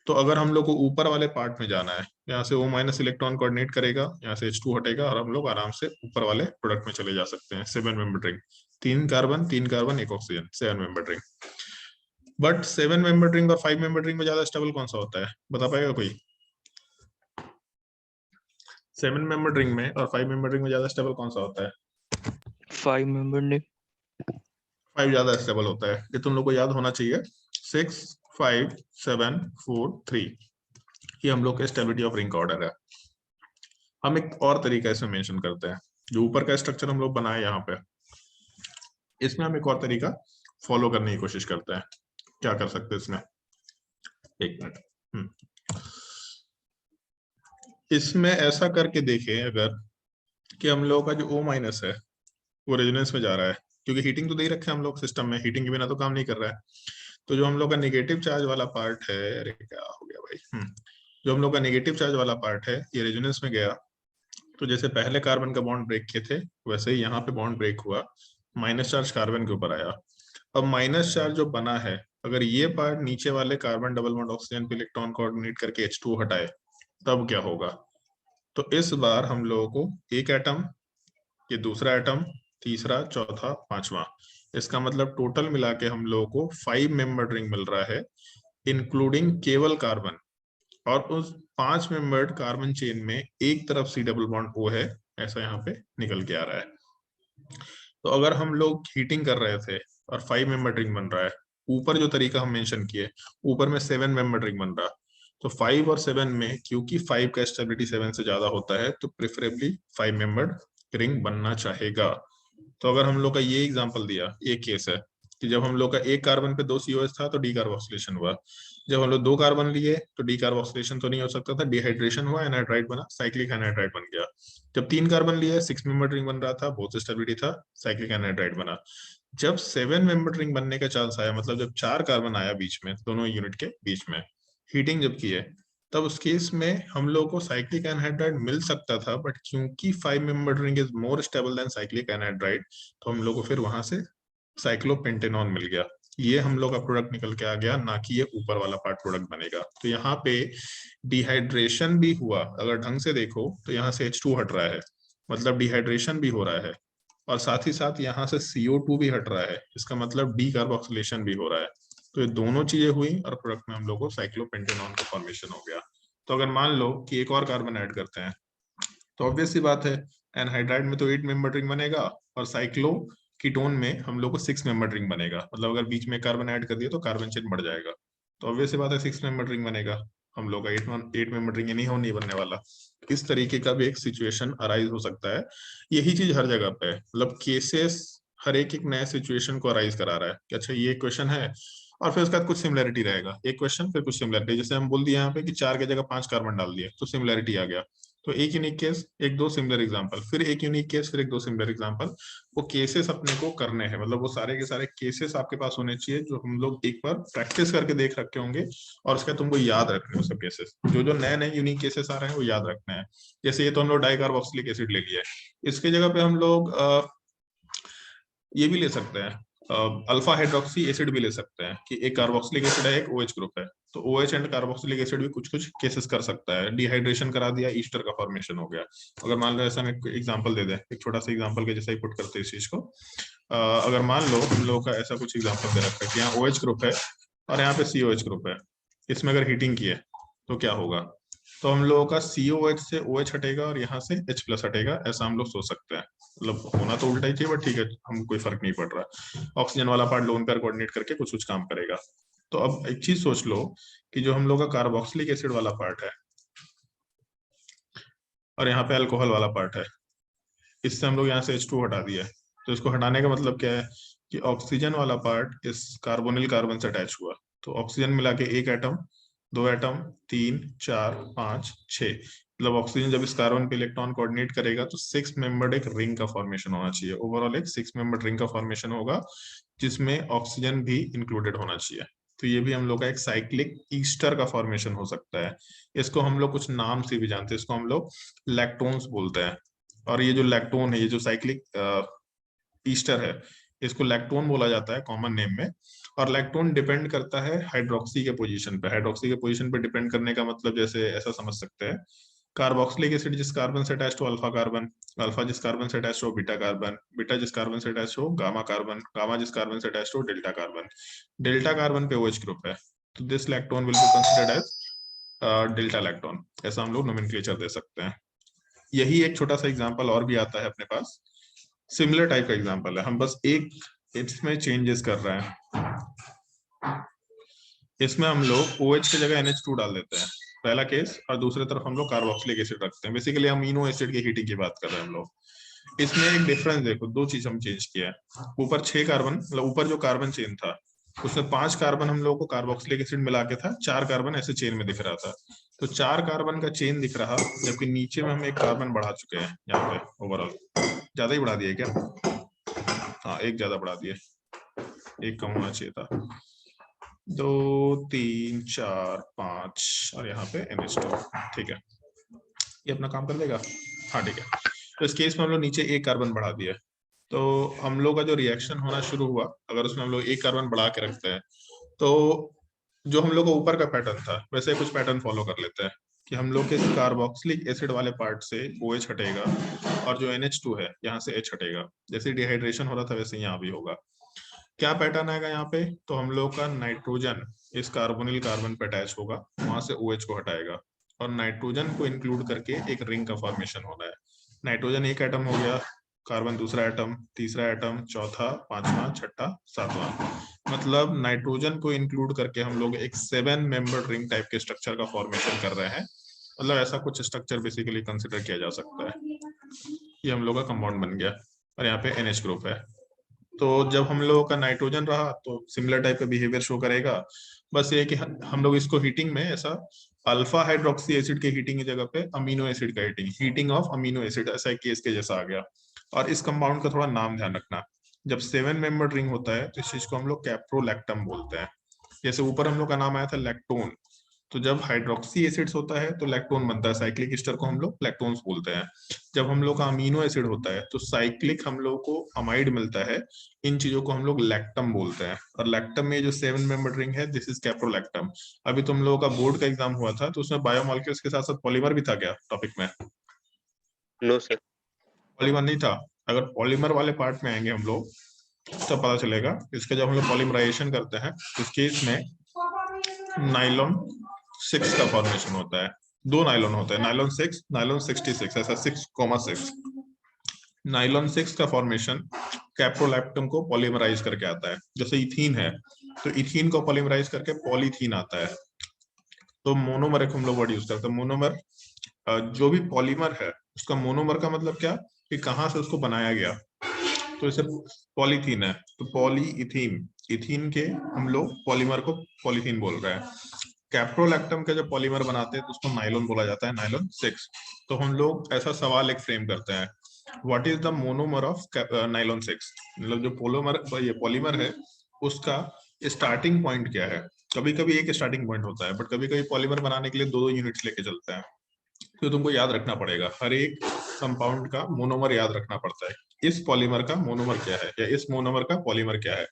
तो अगर हम लोग को ऊपर वाले पार्ट में जाना है, यहाँ से O- इलेक्ट्रॉन कोऑर्डिनेट करेगा, यहाँ से H2 हटेगा और हम लोग आराम से ऊपर वाले प्रोडक्ट में चले जा सकते हैं। 7 member ring, 3 carbon 1 oxygen, 7 member ring. But 7 member ring और 5 मेंबर रिंग में ज्यादा स्टेबल कौन सा होता है, बता पाएगा कोई? 7 मेंबर रिंग में और 5 मेंबर रिंग में ज्यादा स्टेबल कौन सा होता है? 5 member ring. 5 ज्यादा स्टेबल होता है, ये तुम लोग को याद होना चाहिए। 6 5 7 4 3 ये हम लोग के स्टेबिलिटी ऑफ रिंग का ऑर्डर है। हम एक और तरीका इसमें मेंशन करते हैं, जो ऊपर का स्ट्रक्चर हम लोग बनाए यहाँ पे, इसमें हम एक और तरीका फॉलो करने की कोशिश करते हैं। क्या कर सकते हैं इसमें, एक मिनट। इसमें ऐसा करके देखें अगर कि हम लोगों का जो O- है वो रेजोनेंस में जा रहा है, क्योंकि हीटिंग तो दे ही रखे हैं हम लोग सिस्टम में, हीटिंग के बिना तो काम नहीं कर रहा है। तो जो हम लोग का नेगेटिव चार्ज वाला पार्ट है, अरे क्या हो गया भाई, जो हम लोग का नेगेटिव चार्ज वाला पार्ट है ये रेजोनेंस में गया, तो जैसे पहले कार्बन का बॉन्ड ब्रेक किए थे वैसे ही यहाँ पे बॉन्ड ब्रेक हुआ, माइनस चार्ज कार्बन के ऊपर आया। अब माइनस चार्ज जो बना है, अगर ये पार्ट नीचे वाले कार्बन डबल बॉन्ड ऑक्सीजन पे इलेक्ट्रॉन कोऑर्डिनेट करके H2 हटाए तब क्या होगा? तो इस बार हम लोगों को एक एटम, ये दूसरा एटम, तीसरा, चौथा, पांचवा, इसका मतलब टोटल मिला के हम लोगों को 5 मेंबर रिंग मिल रहा है, इंक्लूडिंग केवल कार्बन। और उस 5 मेंबर्ड कार्बन चेन में एक तरफ C डबल बॉन्ड O है, ऐसा यहाँ पे निकल के आ रहा है। तो अगर हम लोग हीटिंग कर रहे थे और 5 मेंबर रिंग बन रहा है, ऊपर जो तरीका हम मेंशन किए, ऊपर में 7 मेंबर रिंग बन रहा, तो 5 और 7 में क्योंकि 5 का स्टेबिलिटी 7 से ज्यादा होता है, तो प्रेफरेबली 5 मेंबर्ड रिंग बनना चाहेगा। तो अगर हम लोग का ये एग्जांपल दिया, एक केस है कि जब हम लोग का एक कार्बन पे 2 COH था तो डीकार्बोक्सिलेशन हुआ, जब हम लोग 2 कार्बन लिए तो डीकार्बोक्सिलेशन तो नहीं हो सकता था, डिहाइड्रेशन हुआ, एनहाइड्राइड बना, साइक्लिक एनहाइड्राइड बन गया। जब 3 कार्बन लिए 6 मेंबर रिंग बन रहा था, बहुत स्टेबिलिटी था, साइक्लिक एनहाइड्राइड बना। जब 7 मेंबर रिंग बनने का चांस आया, मतलब जब 4 कार्बन आया बीच में, दोनों यूनिट के बीच में, हीटिंग जब की है, तब उस केस में हम लोग को साइक्लिक एनहाइड्राइड मिल सकता था, बट क्योंकि 5 member ring is more stable then cyclic anhydride, तो हम लोग को फिर वहां से साइक्लोपेंटेनॉन मिल गया। ये हम लोग का प्रोडक्ट निकल के आ गया, ना कि ये ऊपर वाला पार्ट प्रोडक्ट बनेगा। तो यहाँ पे डिहाइड्रेशन भी हुआ, अगर ढंग से देखो तो यहाँ से H2 हट रहा है, मतलब डिहाइड्रेशन भी हो रहा है, और साथ ही साथ यहाँ से CO2 भी हट रहा है, इसका मतलब डीकार्बोक्सिलेशन भी हो रहा है। तो ये दोनों चीजें हुई और प्रोडक्ट में हम लोग को साइक्लोपेंटेनॉन का फॉर्मेशन हो गया। तो अगर मान लो कि एक और कार्बन ऐड करते हैं, तो ऑब्वियस सी बात है एनहाइड्राइड में तो 8 मेंबर रिंग बनेगा, और साइक्लो कीटोन में हम लोग को 6 मेंबर रिंग बनेगा, मतलब अगर बीच में कार्बन ऐड कर दिया तो कार्बन चेन बढ़ जाएगा, तो ऑब्वियस सी बात है 6 मेंबर रिंग बनेगा, हम लोग का 8 मेंबर रिंग नहीं बनने वाला। इस तरीके का भी एक सिचुएशन अराइज हो सकता है। यही चीज हर जगह पे है, मतलब केसेस हर एक नए सिचुएशन को अराइज करा रहा है कि अच्छा ये क्वेश्चन है और फिर उसका कुछ सिमिलरिटी रहेगा, एक क्वेश्चन फिर कुछ सिमिलरिटी, जैसे हम बोल दिए यहाँ पे कि 4 की जगह 5 कार्बन डाल दिए तो सिमिलरिटी आ गया, तो एक यूनिक केस, एक दो सिमिलर एग्जांपल, फिर एक यूनिक केस, फिर एक दो सिमिलर एग्जांपल। वो केसेस अपने को करने हैं, मतलब वो सारे के सारे केसेस आपके पास होने चाहिए जो हम लोग एक बार प्रैक्टिस करके देख रखे होंगे, और उसका तुमको याद रखने हैं सब केसेस, जो जो नए नए यूनिक केसेस आ रहे हैं वो याद रखने हैं। जैसे ये तो हम लोग डाइकार्बोक्सिलिक एसिड ले लिया है, इसके जगह पे हम लोग ये भी ले सकते हैं, अल्फा हाइड्रोक्सी एसिड भी ले सकते हैं, कि एक कार्बोक्सिलिक एसिड है, एक OH ग्रुप है, तो OH एंड कार्बोक्सिलिक एसिड भी कुछ कुछ केसेस कर सकता है। डिहाइड्रेशन करा दिया, ईस्टर का फॉर्मेशन हो गया। अगर मान लो ऐसा, हम एक एग्जांपल दे दें, एक छोटा सा एग्जांपल के जैसा ही पुट करते हैं इस चीज को, अगर मान लो हम लोगों का ऐसा कुछ एग्जांपल दे रखा है कि यहाँ OH ग्रुप है और यहाँ पे COH ग्रुप है, इसमें अगर हीटिंग की है तो क्या होगा, तो हम लोगों का COH से OH हटेगा और यहाँ से H+ हटेगा, ऐसा हम लोग सोच सकते हैं। मतलब होना तो उल्टा ही चाहिए, बट ठीक है, हम कोई फर्क नहीं पड़ रहा। ऑक्सीजन वाला पार्ट लोन पेयर कोऑर्डिनेट करके कुछ कुछ काम करेगा। तो अब एक चीज सोच लो कि जो हम लोग का कार्बोक्सिलिक एसिड वाला पार्ट है और यहाँ पे अल्कोहल वाला पार्ट है, इससे हम लोग यहाँ से H2 हटा दिया है। तो इसको हटाने का मतलब क्या है कि ऑक्सीजन वाला पार्ट इस कार्बोनिल कार्बन से अटैच हुआ, तो ऑक्सीजन मिला के 1 एटम, 2 एटम, 3, 4, 5, 6, मतलब ऑक्सीजन जब इस कार्बन पे इलेक्ट्रॉन कोऑर्डिनेट करेगा तो 6 मेंबर्ड एक रिंग का फॉर्मेशन होना चाहिए। ओवरऑल एक 6 मेंबर्ड रिंग का फॉर्मेशन होगा जिसमें ऑक्सीजन भी इंक्लूडेड होना चाहिए। तो ये भी हम लोग का एक साइक्लिक ईस्टर का फॉर्मेशन हो सकता है। इसको हम लोग कुछ नाम से भी जानते हैं, इसको हम लोग लैक्टोन्स बोलते हैं। और ये जो लैक्टोन है, ये जो साइक्लिक ईस्टर है, इसको लैक्टोन बोला जाता है कॉमन नेम में। और लैक्टोन डिपेंड करता है हाइड्रोक्सी के पोजीशन पे। हाइड्रोक्सी के पोजीशन पे डिपेंड करने का मतलब जैसे ऐसा समझ सकते हैं, कार्बोक्सिलिक एसिड जिस कार्बन से अटैच हो अल्फा कार्बन, अल्फा जिस कार्बन से अटैच हो बीटा कार्बन, बीटा जिस कार्बन से अटैच हो गामा कार्बन, गामा जिस कार्बन से अटैच हो डेल्टा कार्बन, डेल्टा कार्बन पे OH ग्रुप है, तो this lactone will be considered as delta lactone. ऐसा हम लोग नोमेनक्लेचर दे सकते हैं। यही एक छोटा सा एग्जांपल और भी आता है अपने पास, सिमिलर टाइप का एग्जांपल है, हम बस एक इसमें चेंजेस कर रहे हैं। इसमें हम लोग OH की जगह NH2 डाल देते हैं, पहला केस, और दूसरी तरफ हम लोग कार्बोक्सिलिक एसिड रखते हैं। बेसिकली अमीनो एसिड की हीटिंग की बात कर रहे हैं हम लोग। इसमें एक डिफरेंस देखो, 2 चीज हम चेंज किया है। ऊपर 6 कार्बन, मतलब ऊपर जो कार्बन चेन था उसमें 5 कार्बन हम लोग को कार्बोक्सिलिक एसिड मिला के था, 4 कार्बन ऐसे चेन में दिख रहा था, तो 4 कार्बन का चेन दिख रहा, जबकि नीचे में हम 1 कार्बन बढ़ा चुके हैं यहाँ पे। ओवरऑल ज्यादा ही बढ़ा दिया क्या? हाँ, 1 ज्यादा बढ़ा दिए, 1 कम होना चाहिए था। 2, 3, 4, 5 और यहाँ पे NH2। ठीक है, ये अपना काम कर देगा। हाँ ठीक है, तो इस केस में हम लोग नीचे 1 कार्बन बढ़ा दिया, तो हम लोग का जो रिएक्शन होना शुरू हुआ, अगर उसमें हम लोग 1 कार्बन बढ़ा के रखते हैं, तो जो हम लोग का ऊपर का पैटर्न था वैसे कुछ पैटर्न फॉलो कर लेते हैं कि हम लोग के कार्बोक्सिलिक एसिड वाले पार्ट से OH हटेगा और जो NH2 है यहाँ से H हटेगा। जैसे डिहाइड्रेशन हो रहा था वैसे यहाँ भी होगा। क्या पैटर्न आएगा यहाँ पे? तो हम लोग का नाइट्रोजन इस कार्बोनिल कार्बन पे अटैच होगा, वहां से OH को हटाएगा और नाइट्रोजन को इंक्लूड करके एक रिंग का फॉर्मेशन होना है। नाइट्रोजन 1 एटम हो गया, कार्बन दूसरा एटम, तीसरा एटम, चौथा, 5वां, 6ठा, 7वां, मतलब नाइट्रोजन को इंक्लूड करके हम लोग एक 7 मेंबर रिंग टाइप के स्ट्रक्चर का फॉर्मेशन कर रहे हैं। मतलब ऐसा कुछ स्ट्रक्चर बेसिकली कंसिडर किया जा सकता है। ये हम लोग का कंपाउंड बन गया और यहाँ पे NH ग्रुप है। तो जब हम लोगों का नाइट्रोजन रहा तो सिमिलर टाइप का बिहेवियर शो करेगा। बस ये कि हम लोग इसको हीटिंग में ऐसा अल्फा हाइड्रोक्सी एसिड के हीटिंग की जगह पे अमीनो एसिड का हीटिंग ऑफ अमीनो एसिड, ऐसा एक केस के जैसा आ गया। और इस कंपाउंड का थोड़ा नाम ध्यान रखना, जब 7 मेंबर रिंग होता है तो इस चीज को हम लोग कैप्रोलैक्टम बोलते हैं। जैसे ऊपर हम लोग का नाम आया था लैक्टोन, तो जब हाइड्रोक्सी एसिड्स होता है तो लैक्टोन बनता है, साइक्लिक ईस्टर को हम लोग लैक्टोन्स बोलते हैं। जब हम लोग का अमीनो एसिड होता है तो साइक्लिक हम लोग को अमाइड मिलता है, इन चीजों को हम लोग लैक्टम बोलते हैं। और लैक्टम में जो 7 मेंबर रिंग है दिस इज कैप्रोलैक्टम। अभी तुम लोगों का बोर्ड का एग्जाम हुआ था तो उसमें बायोमोलिक्यूल्स के साथ साथ पॉलीमर भी था क्या टॉपिक में? No sir. पॉलीमर नहीं था। अगर पॉलीमर वाले पार्ट में आएंगे हम लोग तो पता चलेगा। इसका जब हम लोग पॉलीमराइजेशन करते हैं इस केस में नाइलॉन 6 का फॉर्मेशन होता है। 2 नाइलॉन होता है, नाइलॉन 6, नाइलॉन 66, ऐसा 6,6। नाइलॉन 6 का फॉर्मेशन कैप्रोलैक्टम को पॉलीमराइज करके आता है। जैसे इथीन है तो इथीन को पॉलीमराइज करके पॉलीथीन आता है। तो मोनोमर एक हम लोग वर्ड यूज करते हैं, मोनोमर। जो भी पॉलीमर है उसका मोनोमर का मतलब क्या कि कहाँ से उसको बनाया गया। तो इसे पॉलीथीन है तो पॉलीइथीन, इथीन के हम लोग पॉलीमर को पॉलीथीन बोल रहे हैं। कैप्रोलैक्टम के जब पॉलीमर बनाते हैं तो उसको नाइलॉन बोला जाता है, नाइलॉन 6। तो हम लोग ऐसा सवाल एक फ्रेम करते हैं, what is the monomer of nylon 6, मतलब जो पोलोमर ये पॉलीमर है उसका स्टार्टिंग पॉइंट क्या है। कभी कभी एक स्टार्टिंग पॉइंट होता है बट कभी कभी पॉलीमर बनाने के लिए 2 यूनिट्स लेके चलते हैं। तो तुमको याद रखना पड़ेगा, हर एक कंपाउंड का मोनोमर याद रखना पड़ता है। इस पॉलीमर का मोनोमर क्या है या इस मोनोमर का पॉलीमर क्या है।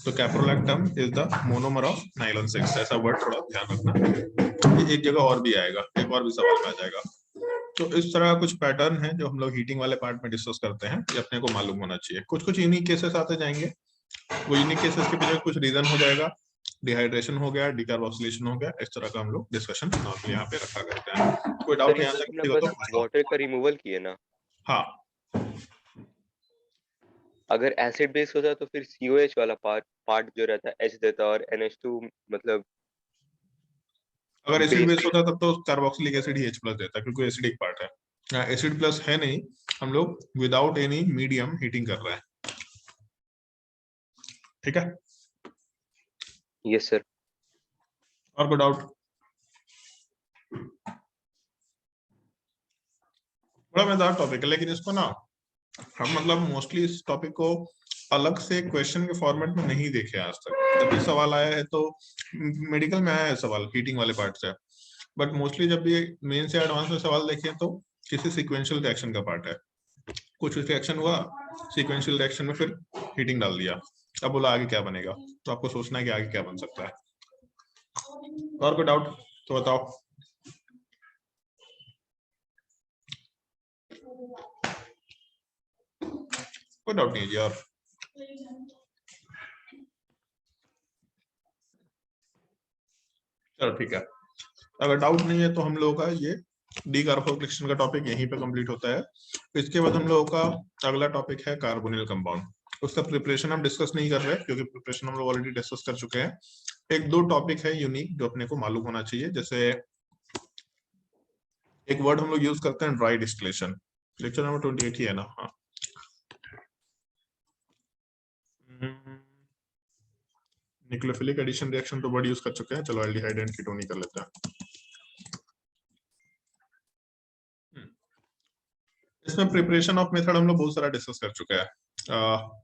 तो caprolactam is the monomer of nylon 6, ऐसा वर्ड थोड़ा ध्यान रखना। एक जगह और भी आएगा, एक और भी सवाल में आ जाएगा। तो इस तरह कुछ पैटर्न है जो हम लोग हीटिंग वाले पार्ट में डिस्कस करते हैं, ये अपने को मालूम होना चाहिए। कुछ कुछ यूनिक केसेस आते जाएंगे, वो यूनिक केसेस के पीछे कुछ रीजन हो जाएगा, डिहाइड्रेशन हो गया, डिकार्बोक्सिलेशन हो गया, इस तरह का हम लोग डिस्कशन नॉर्मली यहाँ पे रखा करते हैं। कोई डाउट सर यहाँ इसमें तक अपना किसी को तो बस पूछ लो। वाटर का रिमूवल किए ना। हाँ, अगर एसिड बेस होता तो फिर COH वाला पार्ट जो रहता है H देता और NH2 मतलब अगर एसिड बेस। बेस होता तब तो कार्बोक्सिलिक एसिड ही H+ देता क्योंकि एसिडिक पार्ट है। एसिड प्लस है नहीं, हम लोग विदाउट एनी मीडियम हीटिंग कर रहे हैं, ठीक है। Yes sir. और कोई डाउट? बड़ा मजेदार टॉपिक है, लेकिन इसको ना हम मतलब मोस्टली इस टॉपिक को अलग से क्वेश्चन के फॉर्मेट में नहीं देखे आज तक। जब भी सवाल आया है तो मेडिकल में आया है सवाल हीटिंग वाले पार्ट से, बट मोस्टली जब भी मेन से एडवांस में सवाल देखे तो किसी सीक्वेंशियल रिएक्शन का पार्ट है, कुछ रिएक्शन हुआ सीक्वेंशियल रिएक्शन में फिर हीटिंग डाल दिया, अब बोला आगे क्या बनेगा, तो आपको सोचना है कि आगे क्या बन सकता है। और कोई डाउट तो बताओ। कोई डाउट नहीं है जी। और चलो ठीक है, अगर डाउट नहीं है तो हम लोगों का ये डीकार्बोक्सिलेशन का टॉपिक यहीं पे कंप्लीट होता है। इसके बाद हम लोगों का अगला टॉपिक है कार्बोनिल कंपाउंड। उसका प्रिपरेशन हम डिस्कस नहीं कर रहे क्योंकि प्रिपरेशन हम लोग ऑलरेडी डिस्कस कर चुके हैं। एक दो टॉपिक है यूनिक जो अपने को मालूम होना चाहिए, जैसे एक वर्ड हम लोग यूज करते हैं ड्राई डिस्टिलेशन, लेक्चर नंबर 28 ही है ना। हाँ, न्यूक्लियोफिलिक एडिशन रिएक्शन तो वर्ड यूज कर चुके हैं, चलो एल्डिहाइड एंड कीटोन ही कर लेते हैं। इसमें प्रिपरेशन ऑफ मेथड हम लोग बहुत सारा डिस्कस कर चुके हैं।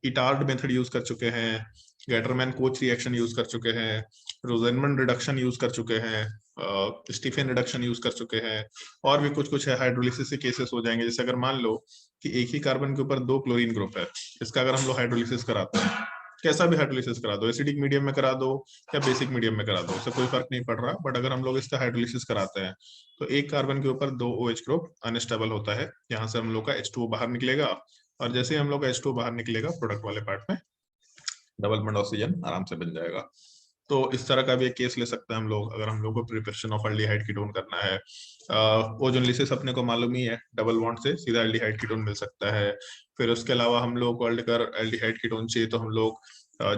इटार्ड मेथड यूज कर चुके हैं, गैटरमैन कोच रिएक्शन यूज कर चुके हैं, रोजेनमन रिडक्शन यूज कर चुके हैं, स्टीफन रिडक्शन यूज कर चुके हैं, और भी कुछ कुछ है। हाइड्रोलिसिस से केसेस हो जाएंगे, जैसे अगर मान लो कि एक ही कार्बन के ऊपर 2 क्लोरीन ग्रुप है, इसका अगर हम लोग हाइड्रोलिसिस कराते हैं, कैसा भी हाइड्रोलिसिस करा दो, एसिडिक मीडियम में करा दो या बेसिक मीडियम में करा दो, उससे कोई फर्क नहीं पड़ रहा, बट अगर हम लोग इसका हाइड्रोलिसिस कराते हैं तो एक कार्बन के ऊपर 2 OH ग्रुप अनस्टेबल होता है, यहाँ से हम लोग का H2O बाहर निकलेगा, और जैसे ही हम लोग का H2O बाहर निकलेगा प्रोडक्ट वाले पार्ट में डबल बॉन्ड ऑक्सीजन आराम से बन जाएगा। तो इस तरह का भी एक केस ले सकते हैं हम लोग, अगर हम लोग को प्रिपरेशन ऑफ एल्डिहाइड कीटोन करना है। ओजोनलिसिस अपने को मालूम ही है, डबल बॉन्ड से सीधा एल्डिहाइड कीटोन मिल सकता है। फिर उसके अलावा हम लोग को अगर एल्डिहाइड कीटोन चाहिए तो हम लोग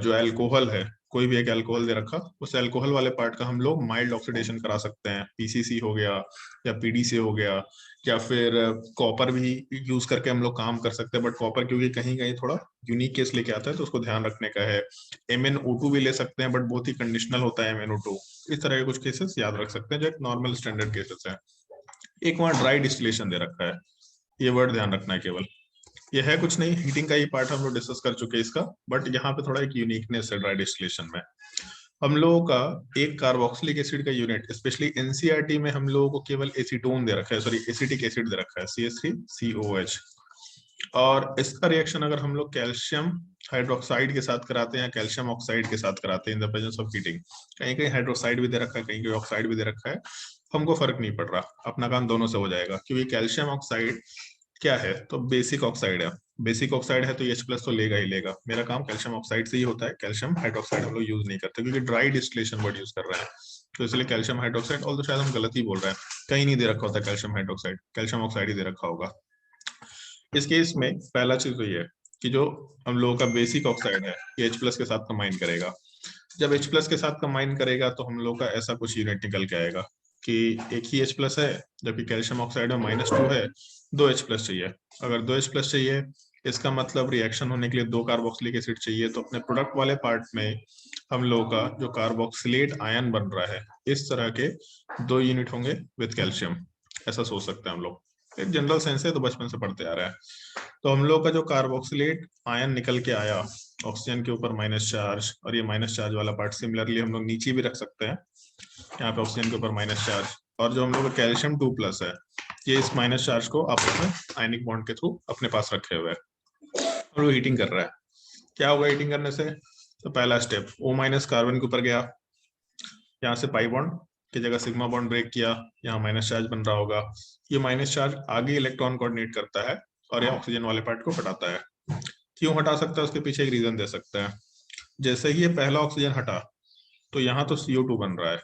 जो अल्कोहल है, कोई भी एक अल्कोहल दे रखा, उस अल्कोहल वाले पार्ट का हम लोग माइल्ड ऑक्सीडेशन करा सकते हैं, PCC हो गया या PDC हो गया, या फिर कॉपर भी यूज करके हम लोग काम कर सकते हैं। बट कॉपर क्योंकि कहीं कहीं थोड़ा यूनिक केस लेके आता है तो उसको ध्यान रखने का है। MnO2 भी ले सकते हैं, बट बहुत ही कंडीशनल होता है MnO2। इस तरह के कुछ केसेस याद रख सकते हैं जो एक नॉर्मल स्टैंडर्ड केसेस है। एक वहां ड्राई डिस्टिलेशन दे रखा है, ये वर्ड ध्यान रखना है केवल। ये है कुछ नहीं, हीटिंग का ही पार्ट हम लोग डिस्कस कर चुके हैं इसका, बट यहाँ पे थोड़ा एक यूनिकनेस है ड्राई डिस्टिलेशन में। हम लोगों का एक कार्बोक्सिलिक एसिड का यूनिट, स्पेशली NCERT में हम लोगों को केवल एसीटोन दे रखा है, सॉरी एसिटिक एसिड दे रखा है, CH3COH। और इसका रिएक्शन अगर हम लोग कैल्शियम हाइड्रोक्साइड के साथ कराते हैं, कैल्शियम ऑक्साइड के साथ कराते हैं in the presence of heating, कहीं कहीं हाइड्रोक्साइड भी दे रखा है, कहीं कहीं ऑक्साइड भी दे रखा है, हमको फर्क नहीं पड़ रहा, अपना काम दोनों से हो जाएगा। क्योंकि कैल्शियम ऑक्साइड क्या है, तो बेसिक ऑक्साइड है, बेसिक ऑक्साइड है तो H+ तो लेगा ही लेगा। मेरा काम कैल्शियम ऑक्साइड से ही होता है, कैल्शियम हाइड्रोक्साइड हम लोग यूज नहीं करते क्योंकि ड्राई डिस्टिलेशन वर्ड यूज कर रहे हैं, तो इसलिए कैल्शियम हाइड्रोक्साइड, और तो शायद हम गलत ही बोल रहे हैं, कहीं नहीं दे रखा होता कैल्शियम हाइड्रोक्साइड, कैल्शियम ऑक्साइड ही दे रखा होगा। इस केस में पहला चीज तो ये है कि जो हम लोगों का बेसिक ऑक्साइड है ये H+ के साथ कंबाइन करेगा। जब H+ के साथ कंबाइन करेगा तो हम लोग का ऐसा कुछ यूनिट निकल के आएगा कि एक ही H+ है, जबकि कैल्शियम ऑक्साइड में -2 है, 2 H+ चाहिए। अगर 2 H+ चाहिए, इसका मतलब रिएक्शन होने के लिए 2 कार्बोक्सिलिक एसिड चाहिए, तो अपने प्रोडक्ट वाले पार्ट में हम लोगों का जो कार्बोक्सिलेट आयन बन रहा है, इस तरह के 2 यूनिट होंगे विद कैल्शियम, ऐसा सोच सकते हैं हम लोग। एक जनरल सेंस है तो बचपन से पढ़ते आ रहा है। तो हम लोग का जो कार्बोक्सिलेट आयन निकल के आया ऑक्सीजन के ऊपर माइनस चार्ज, और ये माइनस चार्ज वाला पार्ट सिमिलरली हम लोग नीचे भी रख सकते हैं, यहाँ पे ऑक्सीजन के ऊपर माइनस चार्ज, और जो हम लोग का कैल्शियम 2+ है, ये इस माइनस चार्ज को आपस में आयनिक बॉन्ड के थ्रू अपने पास रखे हुए है, और वो हीटिंग कर रहा है। क्या होगा हीटिंग करने से, तो पहला स्टेप O- कार्बन के ऊपर गया, यहाँ से पाई बॉन्ड की जगह सिग्मा बॉन्ड ब्रेक किया, यहाँ माइनस चार्ज बन रहा होगा, ये माइनस चार्ज आगे इलेक्ट्रॉन कोऑर्डिनेट करता है और ये ऑक्सीजन वाले पार्ट को हटाता है। क्यों हटा सकता है, उसके पीछे एक रीजन दे सकते हैं। जैसे ही ये पहला ऑक्सीजन हटा तो यहाँ तो CO2 बन रहा है।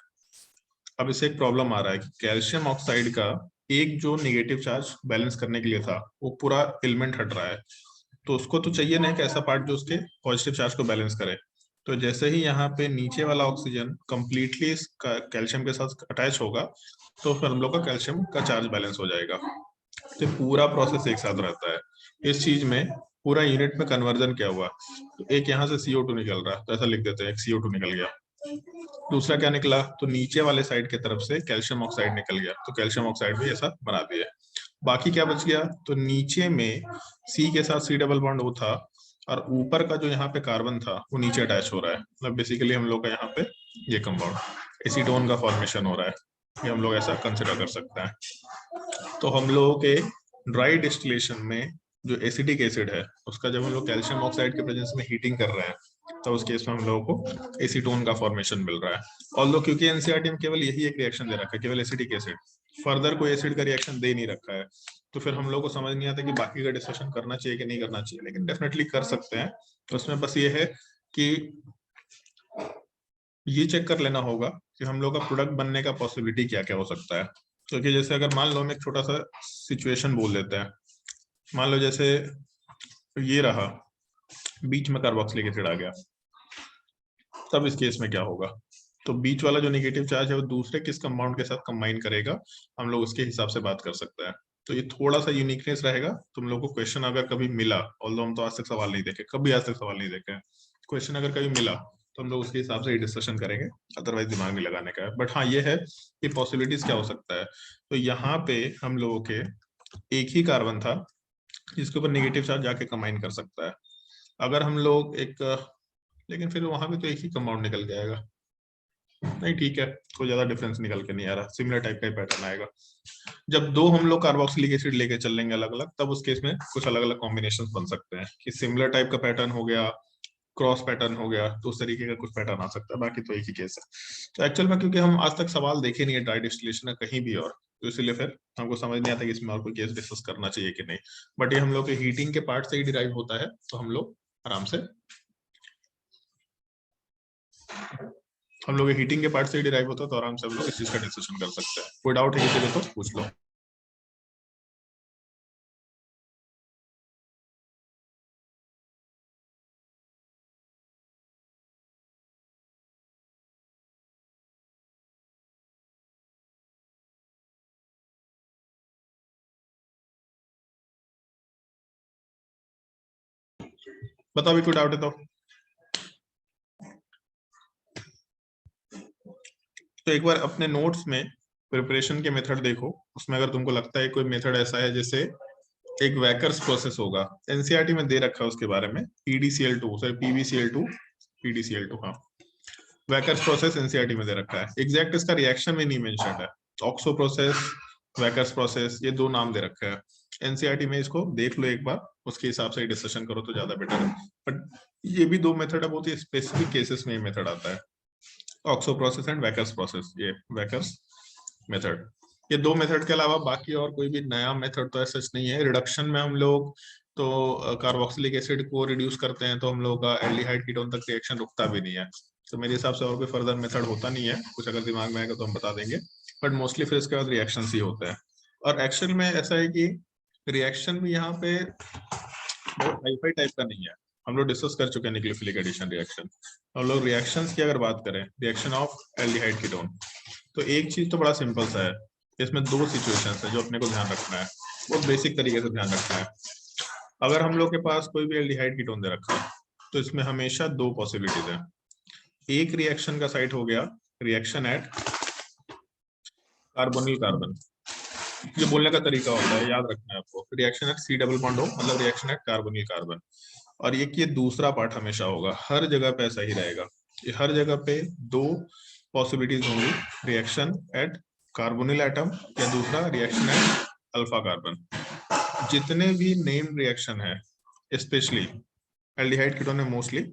अब इसे एक प्रॉब्लम आ रहा है कि कैल्शियम ऑक्साइड का एक जो नेगेटिव चार्ज बैलेंस करने के लिए था वो पूरा एलिमेंट हट रहा है, तो उसको तो चाहिए नहीं कि ऐसा पार्ट जो उसके पॉजिटिव चार्ज को बैलेंस करे। तो जैसे ही यहाँ पे नीचे वाला ऑक्सीजन कंप्लीटली कैल्शियम के साथ अटैच होगा तो फिर हम लोग का कैल्शियम का चार्ज बैलेंस हो जाएगा। तो पूरा प्रोसेस एक साथ रहता है। इस चीज में पूरा यूनिट में कन्वर्जन क्या हुआ, तो एक यहाँ से CO2 निकल रहा है, तो ऐसा लिख देते हैं एक CO2 निकल गया। दूसरा क्या निकला, तो नीचे वाले साइड की तरफ से कैल्शियम ऑक्साइड निकल गया, तो कैल्शियम ऑक्साइड भी ऐसा बना दिया। बाकी क्या बच गया, तो नीचे में C के साथ C डबल बॉन्ड O था, और ऊपर का जो यहाँ पे कार्बन था वो नीचे अटैच हो रहा है। मतलब बेसिकली हम लोग का यहाँ पे ये कंपाउंड एसीटोन का फॉर्मेशन हो रहा है, ये हम लोग ऐसा कंसिडर कर सकते हैं। तो हम लोगों के ड्राई डिस्टिलेशन में जो एसिटिक एसिड है उसका जब हम लोग कैल्शियम ऑक्साइड के प्रेजेंस में हीटिंग कर रहे हैं तो उस केस में हम लोगों को एसीटोन का फॉर्मेशन मिल रहा है। ऑल्दो क्योंकि एनसीईआरटी में केवल यही एक रिएक्शन दे रखा है, केवल एसिटिक एसिड, फर्दर कोई एसिड का रिएक्शन दे नहीं रखा है, तो फिर हम लोग को समझ नहीं आता कि बाकी का डिस्कशन करना चाहिए कि नहीं करना चाहिए, लेकिन डेफिनेटली कर सकते हैं। उसमें बस ये है कि ये चेक कर लेना होगा कि हम लोग का प्रोडक्ट बनने का पॉसिबिलिटी क्या क्या हो सकता है। क्योंकि जैसे अगर मान लो हम एक छोटा सा सिचुएशन बोल देते हैं, मान लो जैसे ये रहा, बीच में कार्बोक्सिलिक एसिड आ गया, तब इस केस में क्या होगा, तो बीच वाला जो नेगेटिव चार्ज है वो दूसरे किस कंपाउंड के साथ कंबाइन करेगा, हम लोग उसके हिसाब से बात कर सकते हैं। तो ये थोड़ा सा यूनिकनेस रहेगा। तुम लोग को क्वेश्चन अगर कभी मिला, ऑल्दो हम तो आज तक सवाल नहीं देखे, कभी आज तक सवाल नहीं देखे, क्वेश्चन अगर कभी मिला तो हम लोग उसके हिसाब से ही डिस्कशन करेंगे, अदरवाइज दिमाग नहीं लगाने का है। बट हाँ ये है कि पॉसिबिलिटीज क्या हो सकता है। तो यहाँ पे हम लोगों के एक ही कार्बन था जिसके ऊपर नेगेटिव चार्ज जाके कंबाइन कर सकता है। अगर हम लोग एक, लेकिन फिर वहां पे तो एक ही कंपाउंड निकल जाएगा, नहीं ठीक है, कोई ज्यादा डिफरेंस निकल के नहीं आ रहा, सिमिलर टाइप का ही पैटर्न आएगा। जब दो हम लोग कार्बोक्सिलिक एसिड लेके चल लेंगे अलग अलग, तब उस केस में कुछ अलग अलग कॉम्बिनेशन बन सकते हैं कि सिमिलर टाइप का पैटर्न हो गया, क्रॉस पैटर्न हो गया, तो उस तरीके का कुछ पैटर्न आ सकता है। बाकी तो एक ही केस है। तो एक्चुअल में क्योंकि हम आज तक सवाल देखे नहीं है ड्राई डिस्टिलेशन का कहीं भी, और तो इसलिए फिर हमको समझ नहीं आता कि इसमें और कोई केस डिस्कस करना चाहिए कि नहीं। बट ये हम लोग के हीटिंग के पार्ट से ही डिराइव होता है, तो हम लोग आराम से हीटिंग के पार्ट से ही डिराइव होता है, तो आराम से हम लोग इस चीज का डिस्कशन कर सकते हैं। कोई डाउट है किसी को तो पूछ लो। बताओ भी कोई डाउट है तो एक बार अपने नोट्स में प्रिपरेशन के मेथड देखो, उसमें अगर तुमको लगता है कोई मेथड ऐसा है जैसे एक वैकर्स प्रोसेस होगा, एनसीईआरटी में दे रखा है उसके बारे में, PDCl2 सॉरी PbCl2 PDCl2, हाँ वैकर्स प्रोसेस एनसीईआरटी में दे रखा है। एग्जैक्ट इसका रिएक्शन में नहीं मेंशन है, ऑक्सो प्रोसेस, वैकर्स प्रोसेस, ये दो नाम दे रखा है। एनसीईआरटी में इसको देख लो एक बार, उसके हिसाब से डिस्कशन करो तो ज्यादा बेटर है। बट ये भी दो मेथड है, बहुत ही स्पेसिफिक केसेस में ये मेथड आता है, oxo process and Wacker's process, ये वैकर्स मेथड। ये दो मेथड के अलावा बाकी और कोई भी नया मेथड तो ऐसा नहीं है। रिडक्शन में हम लोग तो कार्बोक्सिलिक एसिड को रिड्यूस करते हैं तो हम लोग का एल्डिहाइड कीटोन तक रिएक्शन रुकता भी नहीं है। तो मेरे हिसाब से और कोई फर्दर मेथड होता नहीं है, कुछ अगर दिमाग में आएगा तो हम बता देंगे, बट मोस्टली फिर इसके बाद रिएक्शन ही होते हैं। और एक्शन में ऐसा है कि रिएक्शन भी यहाँ पे बहुत हाईफाई टाइप का नहीं है, हम लोग डिस्कस कर चुके हैं न्यूक्लियोफिलिक एडिशन रिएक्शन। हम लोग रिएक्शंस की अगर बात करें, रिएक्शन ऑफ एल्डिहाइड कीटोन, तो एक चीज तो बड़ा सिंपल सा है, इसमें दो सिचुएशंस है जो अपने को ध्यान रखना है, बहुत बेसिक तरीके से ध्यान रखना है। अगर हम लोग के पास कोई भी एल्डिहाइड कीटोन दे रखा है तो इसमें हमेशा दो पॉसिबिलिटीज है। एक रिएक्शन का साइट हो गया रिएक्शन एट कार्बोनिल कार्बन, ये बोलने का तरीका होता है, याद रखना है आपको, reaction at C double bond हो मतलब रिएक्शन एट कार्बोनिल कार्बन। और ये दूसरा पार्ट हमेशा होगा, हर जगह पे ऐसा ही रहेगा, ये हर जगह पे दो पॉसिबिलिटीज होंगी, रिएक्शन एट कार्बोनिल एटम या दूसरा रिएक्शन एट अल्फा कार्बन। जितने भी नेम्ड रिएक्शन है, स्पेशली एल्डिहाइड कीटोन में मोस्टली,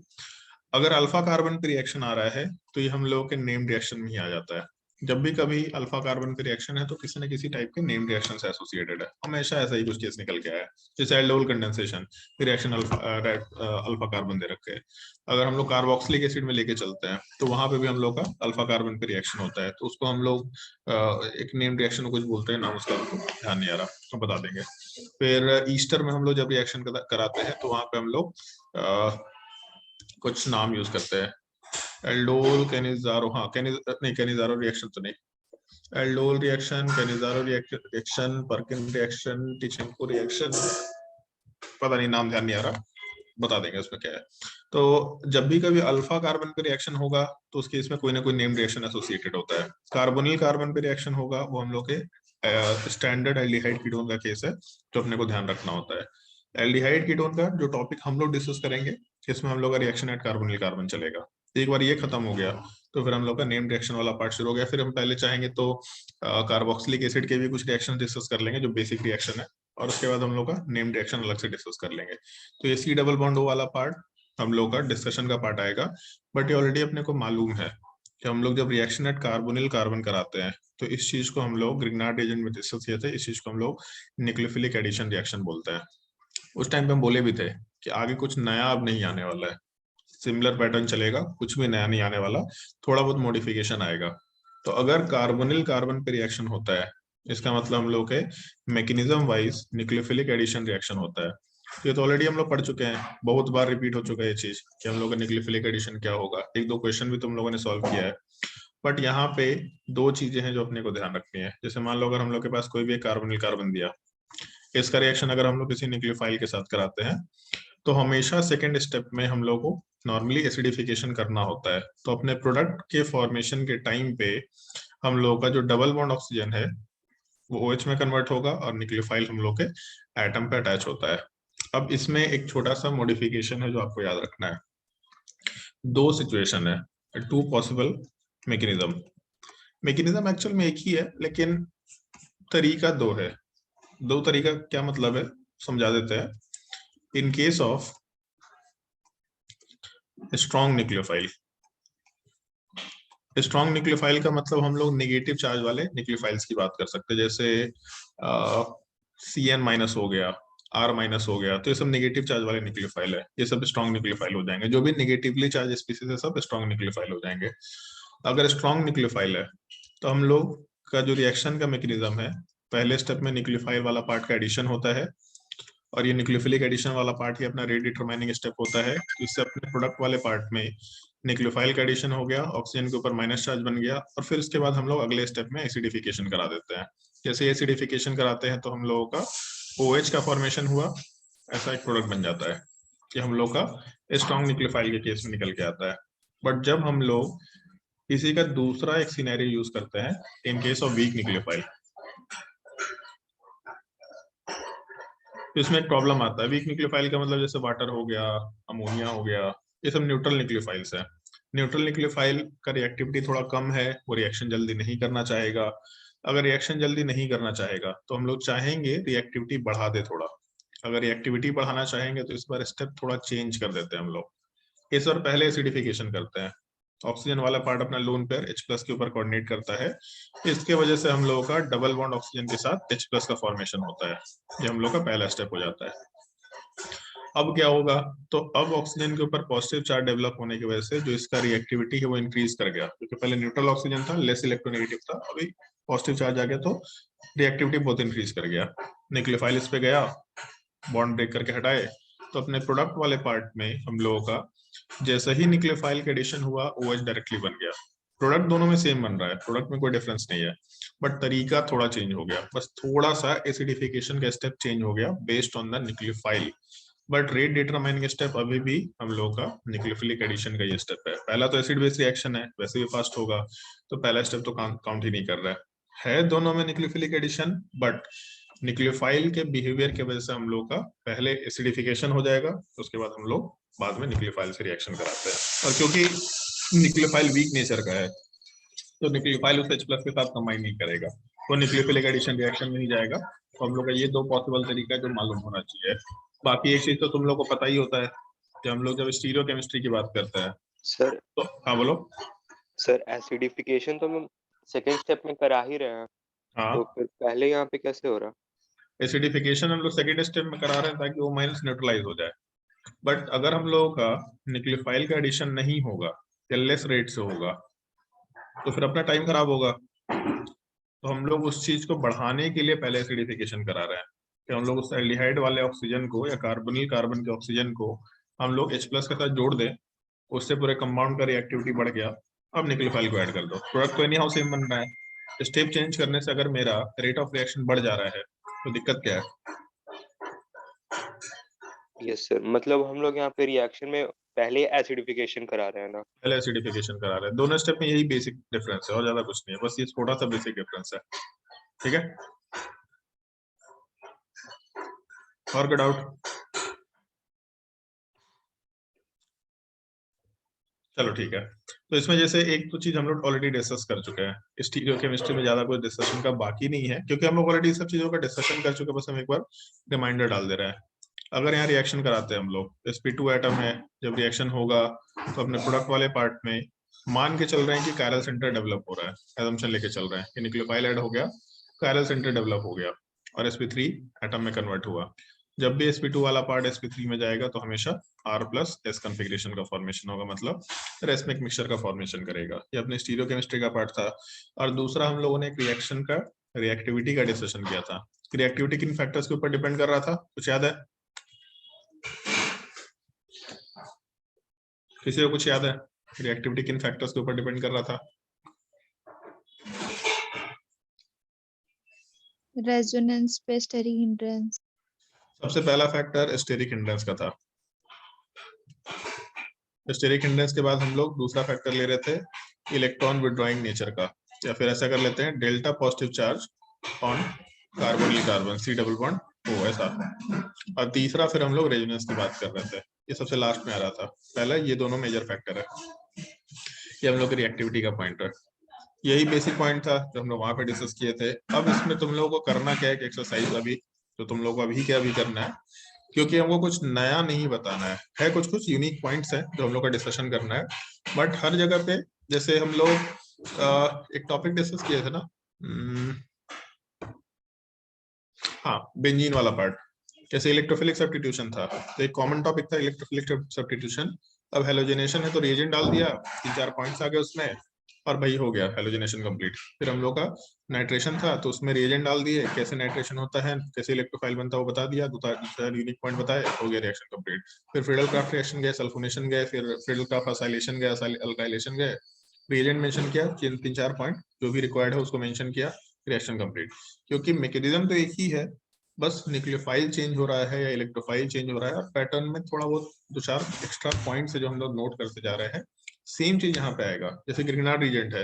अगर अल्फा कार्बन पे रिएक्शन आ रहा है तो ये हम लोगों के नेम्ड रिएक्शन में ही आ जाता है। जब भी कभी अल्फा कार्बन पे रिएक्शन है तो किसी न किसी टाइप के नेम्ड रिएक्शन से एसोसिएटेड है, हमेशा ऐसा ही कुछ केस निकल के आया है। जैसे aldol condensation reaction alpha carbon दे रखे हैं। अगर हम लोग कार्बोक्सिलिक एसिड में लेके चलते हैं तो वहां पे भी हम लोग का अल्फा कार्बन पे रिएक्शन होता है, तो उसको हम लोग एक नेम्ड रिएक्शन कुछ बोलते हैं, नाम उसका ध्यान नहीं आ रहा तो बता देंगे। फिर ईस्टर में हम लोग जब रिएक्शन कराते हैं तो वहां पे हम लोग कुछ नाम यूज करते हैं, एल्डोल कैनिजारो, हाँ कैनिजारो रिएक्शन तो नहीं, aldol reaction, Cannizzaro reaction, Perkin reaction, Tishchenko reaction, पता नहीं, नाम ध्यान नहीं आ रहा, बता देंगे उसमें क्या है। तो जब भी कभी अल्फा कार्बन पे रिएक्शन होगा तो उस केस में कोई ना कोई नेम रिएक्शन एसोसिएटेड होता है। कार्बोनिल कार्बन पे रिएक्शन होगा वो हम लोग के स्टैंडर्ड एल्डिहाइड कीटोन का केस है, जो अपने को ध्यान रखना होता है। एल्डिहाइड कीटोन का जो टॉपिक हम लोग डिस्कस करेंगे, इसमें हम लोग का रिएक्शन एट कार्बोनिल कार्बन चलेगा। एक बार ये खत्म हो गया तो फिर हम लोग का नेम रिएक्शन वाला पार्ट शुरू हो गया। फिर हम पहले चाहेंगे तो कार्बोक्सिलिक एसिड के भी कुछ रिएक्शन डिस्कस कर लेंगे जो बेसिक रिएक्शन है, और उसके बाद हम लोग का नेम रिएक्शन अलग से डिस्कस कर लेंगे। तो ये सी डबल बॉन्ड वाला पार्ट हम लोग का डिस्कशन का पार्ट आएगा। बट ये ऑलरेडी अपने को मालूम है कि हम लोग जब रिएक्शन एट कार्बोनिल कार्बन कराते हैं तो इस चीज को हम लोग ग्रिग्नार्ड एजेंट में डिस्कस किए थे, इस चीज को हम लोग न्यूक्लियोफिलिक एडिशन रिएक्शन बोलते हैं। उस टाइम पे हम बोले भी थे कि आगे कुछ नया अब नहीं आने वाला है, सिमिलर पैटर्न चलेगा, कुछ भी नया नहीं आने वाला, थोड़ा बहुत मॉडिफिकेशन आएगा। तो अगर कार्बोनिल कार्बन पे रिएक्शन होता है, इसका मतलब हम लोग के mechanism wise nucleophilic addition reaction होता है। ये तो ऑलरेडी हम लोग पढ़ चुके हैं, बहुत बार रिपीट हो चुका है ये चीज कि हम लोग का न्यूक्लियोफिलिक एडिशन क्या होगा। एक दो क्वेश्चन भी तुम लोगों ने सॉल्व किया है। बट यहाँ पे दो चीजें हैं जो अपने को ध्यान रखनी है। जैसे मान लो अगर हम लोग के पास कोई भी कार्बोनिल कार्बन दिया, इसका रिएक्शन अगर हम लोग किसी न्यूक्लियोफाइल के साथ कराते हैं तो हमेशा सेकेंड स्टेप में हम लोग को नॉर्मली एसिडिफिकेशन करना होता है। तो अपने प्रोडक्ट के फॉर्मेशन के टाइम पे हम लोग का जो डबल बॉन्ड ऑक्सीजन है वो OH में कन्वर्ट होगा और न्यूक्लियोफाइल हम लोग के एटम पे अटैच होता है। अब इसमें एक छोटा सा मॉडिफिकेशन है जो आपको याद रखना है। दो सिचुएशन है, टू पॉसिबल मैकेनिज्म एक्चुअल में एक ही है लेकिन तरीका दो है। दो तरीका क्या मतलब है समझा देते हैं। In case of strong nucleophile, strong nucleophile का मतलब हम लोग नेगेटिव चार्ज वाले न्यूक्लियोफाइल्स की बात कर सकते हैं। जैसे CN माइनस हो गया, R माइनस हो गया, तो ये सब नेगेटिव चार्ज वाले न्यूक्लियोफाइल है, ये सब स्ट्रॉन्ग न्यूक्लियोफाइल हो जाएंगे। जो भी नेगेटिवली चार्ज स्पीसीज है सब स्ट्रॉन्ग न्यूक्लियोफाइल हो जाएंगे। अगर स्ट्रॉन्ग न्यूक्लियोफाइल है तो हम लोग का जो रिएक्शन का मैकेनिज्म है, पहले स्टेप में न्यूक्लियोफाइल वाला पार्ट का एडिशन होता है, और ये न्यूक्लियोफिलिक एडिशन वाला पार्ट ही अपना रेट डिटरमाइनिंग स्टेप होता है। इससे अपने प्रोडक्ट वाले पार्ट में न्यूक्लियोफाइल का एडिशन हो गया, ऑक्सीजन के ऊपर माइनस चार्ज बन गया, और फिर उसके बाद हम लोग अगले स्टेप में एसिडिफिकेशन करा देते हैं। जैसे एसिडिफिकेशन कराते हैं तो हम लोगों का OH का फॉर्मेशन हुआ, ऐसा एक प्रोडक्ट बन जाता है कि हम लोग का स्ट्रॉन्ग न्यूक्लियोफाइल के केस में निकल के आता है। बट जब हम लोग इसी का दूसरा एक सिनेरियो यूज करते हैं in case of weak nucleophile, तो इसमें एक प्रॉब्लम आता है। वीक न्यूक्लियोफाइल का मतलब जैसे वाटर हो गया, अमोनिया हो गया, ये सब न्यूट्रल न्यूक्लियोफाइल्स है। न्यूट्रल न्यूक्लियोफाइल का रिएक्टिविटी थोड़ा कम है, वो रिएक्शन जल्दी नहीं करना चाहेगा। अगर रिएक्शन जल्दी नहीं करना चाहेगा तो हम लोग चाहेंगे रिएक्टिविटी बढ़ा दे थोड़ा। अगर रिएक्टिविटी बढ़ाना चाहेंगे तो इस बार स्टेप थोड़ा चेंज कर देते हैं हम लोग। इस बार पहले एसिडिफिकेशन करते हैं, ऑक्सीजन वाला पार्ट अपना लोन पेयर H+ के ऊपर कोऑर्डिनेट करता है। इसके वजह से हम लोगों का डबल बॉन्ड ऑक्सीजन के साथ H+ का फॉर्मेशन होता है। ये हम लोग का पहला स्टेप हो जाता है। अब क्या होगा, तो अब ऑक्सीजन के ऊपर पॉजिटिव चार्ज डेवलप होने की वजह से जो इसका रिएक्टिविटी है वो इंक्रीज कर गया, क्योंकि पहले न्यूट्रल ऑक्सीजन था, लेस इलेक्ट्रोनेगेटिव था, अभी पॉजिटिव चार्ज आ गया तो रिएक्टिविटी बहुत इंक्रीज कर गया। न्यूक्लियोफाइल इस पे गया, बॉन्ड ब्रेक करके हटाए, तो अपने प्रोडक्ट वाले पार्ट में हम लोगों का जैसे ही न्यूक्लियोफाइल का एडिशन हुआ OH डायरेक्टली बन गया। प्रोडक्ट दोनों में सेम बन रहा है, प्रोडक्ट में कोई डिफरेंस नहीं है, बट तरीका थोड़ा चेंज हो गया। बस थोड़ा सा एसिडिफिकेशन का स्टेप चेंज हो गया based on the nucleophile, but rate determining step अभी भी हम लोगों का न्यूक्लियोफिलिक एडिशन का ये स्टेप है। पहला तो एसिड बेस रिएक्शन है, वैसे भी फास्ट होगा, तो पहला स्टेप तो काउंट ही नहीं कर रहा है दोनों में न्यूक्लियोफिलिक एडिशन। बट न्यूक्लियोफाइल के बिहेवियर की वजह से हम लोग का पहले एसिडिफिकेशन हो जाएगा, उसके बाद हम लोग बाद में न्यूक्लियोफाइल से रिएक्शन कराते हैं। और क्योंकि न्यूक्लियोफाइल वीक नेचर का है तो न्यूक्लियोफाइल उस H+ के साथ कंबाइन नहीं करेगा, तो न्यूक्लियोफिलिक एडिशन रिएक्शन में ही जाएगा। तो हम लोग का ये दो पॉसिबल तरीका जो मालूम होना चाहिए। बाकी एक चीज तो तुम लोग को पता ही होता है कि हम लोग जब स्टीरियो केमिस्ट्री की बात करते हैं सर तो हाँ बोलो। सर एसिडिफिकेशन तो हम सेकेंड स्टेप में करा ही रहे हैं, हाँ, तो फिर पहले यहाँ पे कैसे हो रहा? एसिडिफिकेशन हम लोग सेकेंड स्टेप में करा रहे हैं ताकि वो माइनस न्यूट्रलाइज हो जाए। बट अगर हम लोगों का न्यूक्लियोफाइल का एडिशन नहीं होगा या लेस रेट से होगा तो फिर अपना टाइम खराब होगा। तो हम लोग उस चीज को बढ़ाने के लिए पहले एसिडिफिकेशन करा रहे हैं कि हम लोग उस एल्डिहाइड वाले ऑक्सीजन को या कार्बोनिल कार्बन के ऑक्सीजन को हम लोग H+ के साथ जोड़ दें, उससे पूरे कंपाउंड का रिएक्टिविटी बढ़ गया। अब न्यूक्लियोफाइल को ऐड कर दो, प्रोडक्ट तो एनी हाउ सेम बन रहा है, स्टेप चेंज करने से अगर मेरा रेट ऑफ रिएक्शन बढ़ जा रहा है तो दिक्कत क्या है? यस सर, मतलब हम लोग यहाँ पे रिएक्शन में पहले एसिडिफिकेशन करा रहे हैं ना। पहले एसिडिफिकेशन करा रहे हैं। दोनों स्टेप में यही बेसिक डिफरेंस है और ज्यादा कुछ नहीं है, बस ये थोड़ा सा बेसिक डिफरेंस है। ठीक है, और कोई डाउट? चलो ठीक है। तो इसमें जैसे एक तो चीज हम लोग ऑलरेडी डिस्कस कर चुके हैं, स्टीरियोकेमिस्ट्री में ज्यादा कोई डिस्कशन का बाकी नहीं है क्योंकि हम लोग ऑलरेडी सब चीजों का डिस्कशन कर चुके हैं, बस हम एक बार रिमाइंडर डाल दे रहे हैं। अगर यहाँ रिएक्शन कराते हैं हम लोग, sp2 एटम है, जब रिएक्शन होगा तो अपने प्रोडक्ट वाले पार्ट में मान के चल रहे हैं कि कायरल सेंटर डेवलप हो रहा है, एजम्पशन लेके चल रहे हैं कि न्यूक्लियोफाइल ऐड हो गया, कायरल सेंटर डेवलप हो गया और sp3 एटम में कन्वर्ट हुआ। जब भी sp2 वाला पार्ट sp3 में जाएगा तो हमेशा R+S कॉन्फ़िगरेशन का फॉर्मेशन होगा, मतलब रेसमिक मिक्सचर का फॉर्मेशन करेगा। ये अपने स्टीरियोकेमिस्ट्री का पार्ट था। और दूसरा हम लोगों ने एक रिएक्शन का रिएक्टिविटी का डिस्कशन किया था। रिएक्टिविटी किन फैक्टर्स के ऊपर डिपेंड कर रहा था, कुछ याद है? किसी को कुछ याद है रिएक्टिविटी किन फैक्टर्स के ऊपर डिपेंड कर रहा था? रेजोनेंस पे स्टेरिक हिंड्रेंस। सबसे पहला फैक्टर स्टेरिक हिंड्रेंस का था। स्टेरिक हिंड्रेंस के बाद हम लोग दूसरा फैक्टर ले रहे थे इलेक्ट्रॉन विड्रॉइंग नेचर का, या फिर ऐसा कर लेते हैं delta positive charge on carbonyl carbon C double bond O ऐसा। और तीसरा फिर हम लोग रेजोनेंस की बात कर रहे थे, ये सबसे लास्ट में आ रहा था। पहला ये दोनों मेजर फैक्टर है, ये हम लोग की रिएक्टिविटी का पॉइंट है। यही बेसिक पॉइंट था जो हम लोग वहां पे डिस्कस किए थे। अब इसमें तुम लोगों को करना क्या है कि एक्सरसाइज अभी तो तुम लोग को अभी क्या भी करना है, क्योंकि हमको कुछ नया नहीं बताना है कुछ कुछ यूनिक पॉइंट्स है जो हम लोग का डिस्कशन करना है। बट हर जगह पे जैसे हम लोग एक टॉपिक डिस्कस किए थे ना, हाँ बेंजीन वाला पार्ट, जैसे इलेक्ट्रोफिलिक सब्स्टिट्यूशन था, तो एक कॉमन टॉपिक था इलेक्ट्रोफिलिक सब्स्टिट्यूशन। अब हेलोजनेशन है तो रिएजेंट डाल दिया, 3-4 पॉइंट्स आ गए उसमें और भाई हो गया हेलोजनेशन कंप्लीट। फिर हम लोग का नाइट्रेशन था तो उसमें रिएजेंट डाल दिए, कैसे नाइट्रेशन होता है, कैसे इलेक्ट्रोफाइल बनता है वो बता दिया, दूसरा यूनिक पॉइंट बताए, हो गया रिएक्शन कंप्लीट। फिर फ्रीडल क्राफ्ट रिएक्शन गए, सल्फोनेशन गए, फिर फ्रीडल क्राफ्ट असाइलेशन गए, अल्काइलेशन गए, रिएजेंट मेंशन किया, 3-4 पॉइंट जो भी रिक्वायर्ड है उसको मेंशन किया, रिएक्शन कंप्लीट। क्योंकि मैकेनिज्म तो एक ही है, बस न्यूक्लियोफाइल चेंज हो रहा है या इलेक्ट्रोफाइल चेंज हो रहा है, और पैटर्न में थोड़ा बहुत 2-4 एक्स्ट्रा पॉइंट्स है जो हम लोग नोट करते जा रहे हैं। सेम चीज यहाँ पे आएगा, जैसे ग्रिग्नार्ड रिएजेंट है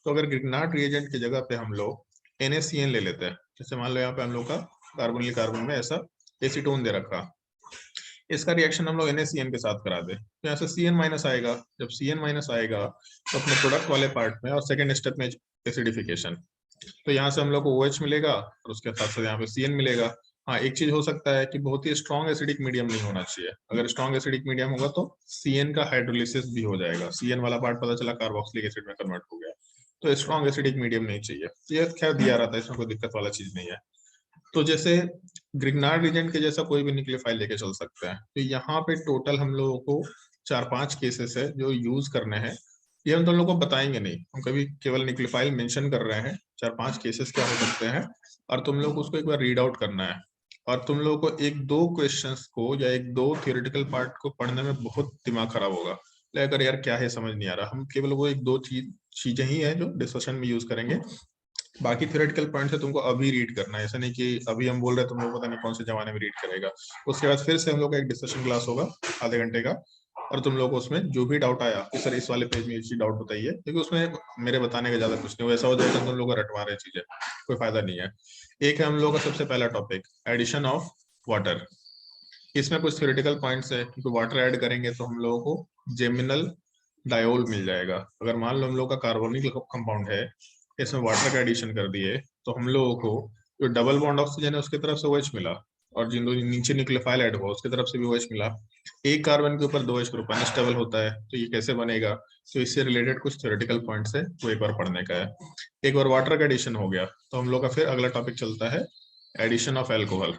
तो अगर ग्रिग्नार्ड रिएजेंट की जगह पे हम लोग NaCN ले लेते हैं, जैसे मान लो यहाँ पे हम लोग का कार्बोनिल कार्बन में ऐसा एसीटोन दे रखा, इसका रिएक्शन हम लोग NaCN के साथ करा दे तो यहाँ से CN- आएगा। जब CN- आएगा तो अपने प्रोडक्ट वाले पार्ट में और सेकेंड स्टेप में एसिडिफिकेशन, तो यहाँ से हम लोग को OH मिलेगा और उसके साथ साथ यहाँ पे CN मिलेगा। हाँ एक चीज हो सकता है कि बहुत ही स्ट्रॉन्ग एसिडिक मीडियम नहीं होना चाहिए, अगर स्ट्रॉन्ग एसिडिक मीडियम होगा तो CN का हाइड्रोलिसिस भी हो जाएगा, CN वाला पार्ट पता चला कार्बोक्सिलिक एसिड में कन्वर्ट हो गया, तो स्ट्रॉन्ग एसिडिक मीडियम नहीं चाहिए। ये खैर दिया रहता है, इसमें कोई दिक्कत वाला चीज नहीं है। तो जैसे ग्रिग्नार्ड रिएजेंट के जैसा कोई भी न्यूक्लियोफाइल लेके चल सकते हैं। तो यहाँ पे टोटल हम लोगों को 4-5 केसेस है जो यूज करने हैं, ये हम तुम लोग को बताएंगे नहीं, हम कभी केवल न्यूक्लियोफाइल मेंशन कर रहे हैं। 4-5 केसेस क्या हो सकते हैं और तुम लोग उसको एक बार रीड आउट करना है, और तुम लोगों को 1-2 क्वेश्चंस को या 1-2 थियोरेटिकल पार्ट को पढ़ने में बहुत दिमाग खराब होगा, अगर यार क्या है समझ नहीं आ रहा। हम केवल वो 1-2 चीजें ही है जो डिस्कशन में यूज करेंगे, बाकी थ्योरेटिकल पॉइंट है तुमको अभी रीड करना है, ऐसा नहीं कि अभी हम बोल रहे हैं तुम लोग पता नहीं कौन से जमाने में रीड करेगा। उसके बाद फिर से हम लोग का एक डिस्कशन क्लास होगा आधे घंटे का, और तुम लोग को उसमें जो भी डाउट आया कि सर इस वाले पेज में ये डाउट बताइए, क्योंकि उसमें मेरे बताने का ज्यादा कुछ नहीं, वैसा हो जाएगा तुम लोग का रटवा रहे चीजें, कोई फायदा नहीं है। एक है हम लोग का सबसे पहला टॉपिक एडिशन ऑफ वाटर, इसमें कुछ थ्योरेटिकल पॉइंट्स है, क्योंकि वाटर ऐड करेंगे तो हम लोगों को जेमिनल डायोल मिल जाएगा। अगर मान लो हम लोग का कार्बोनिक कंपाउंड है, इसमें वाटर का एडिशन कर दिए तो हम लोगों को जो डबल बॉन्ड ऑक्सीजन है उसकी तरफ से OH मिला, और जिन दो नीचे न्यूक्लियोफाइल ऐड हुआ उसकी तरफ से भी OH मिला। एक कार्बन के ऊपर 2 H ग्रुप अनस्टेबल होता है, तो ये कैसे बनेगा, तो इससे रिलेटेड कुछ थ्योरेटिकल पॉइंट्स है वो एक बार पढ़ने का है। एक बार वाटर का एडिशन हो गया तो हम लोग का फिर अगला टॉपिक चलता है एडिशन ऑफ एल्कोहल।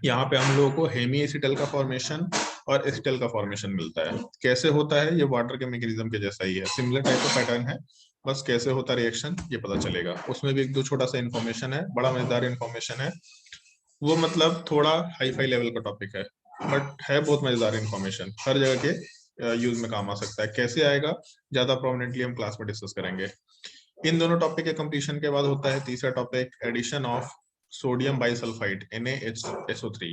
यहाँ पे हम लोगों को हेमी एसिटल का फॉर्मेशन और एसिटल का फॉर्मेशन मिलता है। कैसे होता है, ये वाटर के मैकेनिज्म के जैसा ही है, सिमिलर टाइप का पैटर्न है, बस कैसे होता है रिएक्शन ये पता चलेगा। उसमें भी 1-2 छोटा सा इन्फॉर्मेशन है, बड़ा मजेदार इन्फॉर्मेशन है वो, मतलब थोड़ा हाई फाई लेवल का टॉपिक है बट है बहुत मजेदार इन्फॉर्मेशन, हर जगह के यूज में काम आ सकता है। कैसे आएगा ज्यादा प्रोमिनेंटली हम क्लास में डिस्कस करेंगे। इन दोनों टॉपिक के कंप्लीशन के बाद होता है तीसरा topic, addition of sodium bisulphide NaHSO3।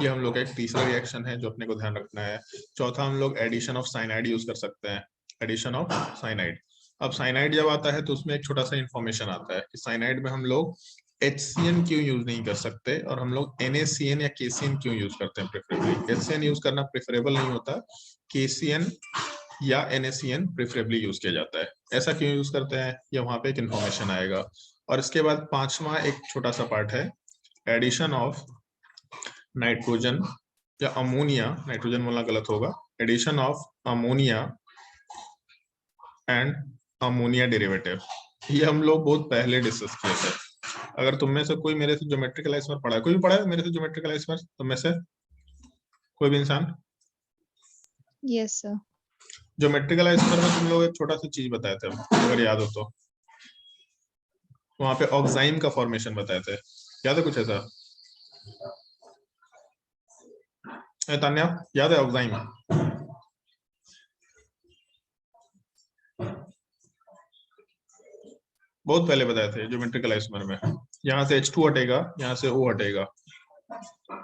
ये हम लोग का एक तीसरा रिएक्शन है जो अपने को ध्यान रखना है। चौथा हम लोग एडिशन ऑफ साइनाइड यूज कर सकते हैं, एडिशन ऑफ साइनाइड। अब साइनाइड जब आता है तो उसमें एक छोटा सा इंफॉर्मेशन आता है कि साइनाइड में हम लोग HCN क्यों यूज नहीं कर सकते और हम लोग NaCN या KCN क्यों यूज करते हैं प्रेफरेबली। HCN यूज करना प्रेफरेबल नहीं होता, KCN या NaCN प्रेफरेबली यूज किया जाता है। ऐसा क्यों यूज करते हैं, ये वहां पे एक इंफॉर्मेशन आएगा। और इसके बाद पांचवा एक छोटा सा पार्ट है, एडिशन ऑफ नाइट्रोजन या अमोनिया, नाइट्रोजन बोलना गलत होगा, addition of ammonia and ammonia derivative. ये हम लोग बहुत पहले डिस्कस किए थे। अगर तुम में से कोई मेरे से ज्योमेट्रिकल आइसोमर पढ़ा है, कोई भी पढ़ा है मेरे से ज्योमेट्रिकल आइसोमर तुम में से कोई भी इंसान? Yes, sir. ज्योमेट्रिकल आइसोमर में तुम लोग एक छोटा सा चीज बताए थे, अगर याद हो तो, वहां पे ऑक्साइम का फॉर्मेशन बताए थे, याद है कुछ ऐसा? तान्या याद है ऑक्साइम? बहुत पहले बताए थे ज्योमेट्रिकल आइसोमर में। यहाँ से H2 हटेगा, यहाँ से O हटेगा,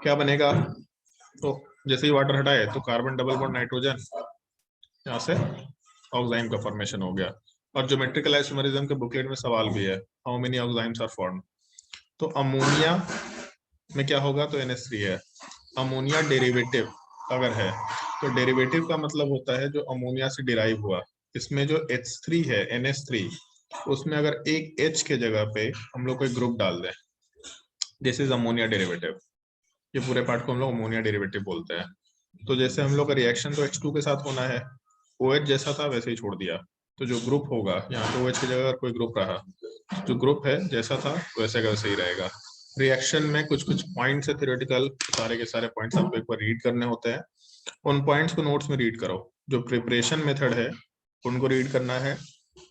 क्या बनेगा? तो जैसे ही वाटर हटाए तो कार्बन डबल बॉन्ड नाइट्रोजन, यहाँ से ऑक्साइम का फॉर्मेशन हो गया। और ज्योमेट्रिकल आइसोमरिज्म के बुकलेट में सवाल भी है, how many oximes are formed. तो अमोनिया में क्या होगा, तो NH3 है। अमोनिया डेरिवेटिव अगर है तो डेरिवेटिव का मतलब होता है जो अमोनिया से डिराइव हुआ। इसमें जो H3 है, NH3, उसमें अगर एक H के जगह पे हम लोग कोई ग्रुप डाल दें, दिस इज अमोनिया डेरिवेटिव। ये पूरे पार्ट को हम लोग अमोनिया डेरिवेटिव बोलते हैं। तो जैसे हम लोग का रिएक्शन तो H2 के साथ होना है, OH जैसा था वैसे ही छोड़ दिया, तो जो ग्रुप होगा यहाँ पे OH की जगह अगर कोई ग्रुप रहा, जो ग्रुप है जैसा था वैसे का वैसे ही रहेगा। रिएक्शन में कुछ कुछ पॉइंट्स है थ्योरेटिकल, सारे के सारे पॉइंट्स आपको एक बार रीड करने होते हैं। उन पॉइंट्स को नोट्स में रीड करो। जो प्रिपरेशन मेथड है उनको रीड करना है,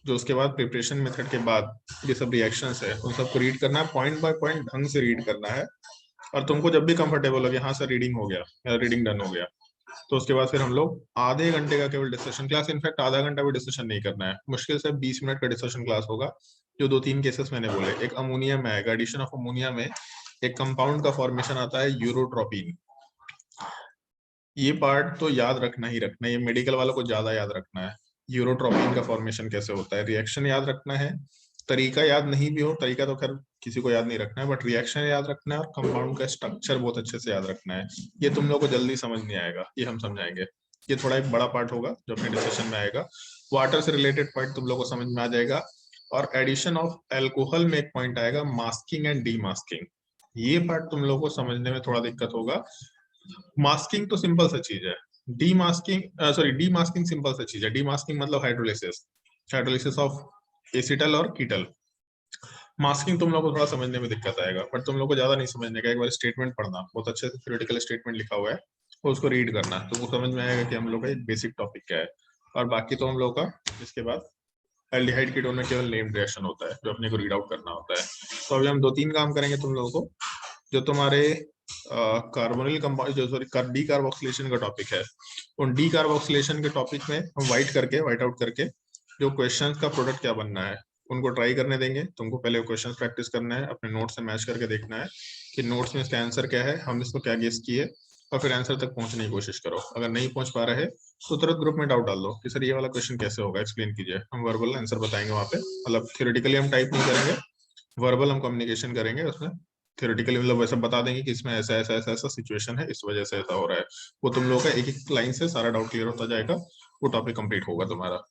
जो उसके बाद प्रिपरेशन मेथड के बाद ये सब रिएक्शंस है उन सबको रीड करना है, पॉइंट बाय पॉइंट ढंग से रीड करना है। और तुमको जब भी कंफर्टेबल हो, यहाँ से रीडिंग हो गया या रीडिंग डन हो गया, तो उसके बाद फिर हम लोग आधे घंटे का केवल डिस्कशन क्लास, इनफैक्ट आधा घंटा भी डिस्कशन नहीं करना है, मुश्किल से 20 मिनट का डिस्कशन क्लास होगा। जो 2-3 केसेस मैंने बोले, एक अमोनिया में आएगा, एडिशन ऑफ अमोनिया में एक कंपाउंड का फॉर्मेशन आता है यूरोट्रोपिन। ये पार्ट तो याद रखना ही रखना है, ये मेडिकल वालों को ज्यादा याद रखना है। यूरोट्रोपिन का फॉर्मेशन कैसे होता है, रिएक्शन याद रखना है, तरीका याद नहीं भी हो, तरीका तो खैर किसी को याद नहीं रखना है, बट रिएक्शन याद रखना है और कंपाउंड का स्ट्रक्चर बहुत अच्छे से याद रखना है। ये तुम लोग को जल्दी समझ नहीं आएगा, ये हम समझाएंगे। ये थोड़ा एक बड़ा पार्ट होगा जो अपने डिस्कशन में आएगा। वाटर से रिलेटेड पॉइंट तुम लोग को समझ में आ जाएगा। और एडिशन ऑफ एल्कोहल में एक पॉइंट आएगा, मास्किंग एंड डीमास्किंग। ये पार्ट तुम लोग को समझने में थोड़ा दिक्कत होगा। मास्किंग तो सिंपल सा चीज है, डीमास्किंग सिंपल सा चीज है। डीमास्किंग मतलब हाइड्रोलिसिस ऑफ एसिटल और कीटल। मास्किंग तुम लोग को थोड़ा समझने में दिक्कत आएगा, बट तुम लोग को ज्यादा नहीं समझने का, एक बार स्टेटमेंट पढ़ना, बहुत अच्छे से थ्योरेटिकल स्टेटमेंट लिखा हुआ है, तो उसको रीड करना, तो वो समझ में आएगा कि हम लोग का एक बेसिक टॉपिक क्या है। और बाकी तो हम लोग का इसके बाद एल्डिहाइड कीटोन में केवल नेम्ड रिएक्शन होता है जो अपने को रीड आउट करना होता है। तो अभी हम 2-3 काम करेंगे तुम लोगों को। जो तुम्हारे कार्बोनिल कंपाउंड, जो सॉरी डी कार्बोक्सिलेशन का टॉपिक है, उन डी कार्बोक्सिलेशन के टॉपिक में हम वाइट आउट करके जो क्वेश्चंस का प्रोडक्ट क्या बनना है उनको ट्राई करने देंगे। तुमको पहले क्वेश्चंस प्रैक्टिस करना है, अपने नोट से मैच करके देखना है कि नोट्स में इसका आंसर क्या है, हम इसको क्या गेस किए, और फिर आंसर तक पहुंचने की कोशिश करो। अगर नहीं पहुंच पा रहे तो तुरंत ग्रुप में डाउट डाल दो कि सर ये वाला क्वेश्चन कैसे होगा, एक्सप्लेन कीजिए। हम वर्बल आंसर बताएंगे वहाँ पे, मतलब थ्योरेटिकली हम टाइप नहीं करेंगे, वर्बल हम कम्युनिकेशन करेंगे। उसमें थ्योरेटिकली मतलब वैसा बता देंगे कि इसमें ऐसा ऐसा ऐसा ऐसा सिचुएशन है, इस वजह से ऐसा हो रहा है। वो तुम लोगों का एक एक लाइन से सारा डाउट क्लियर होता जाएगा, वो टॉपिक कंप्लीट होगा तुम्हारा।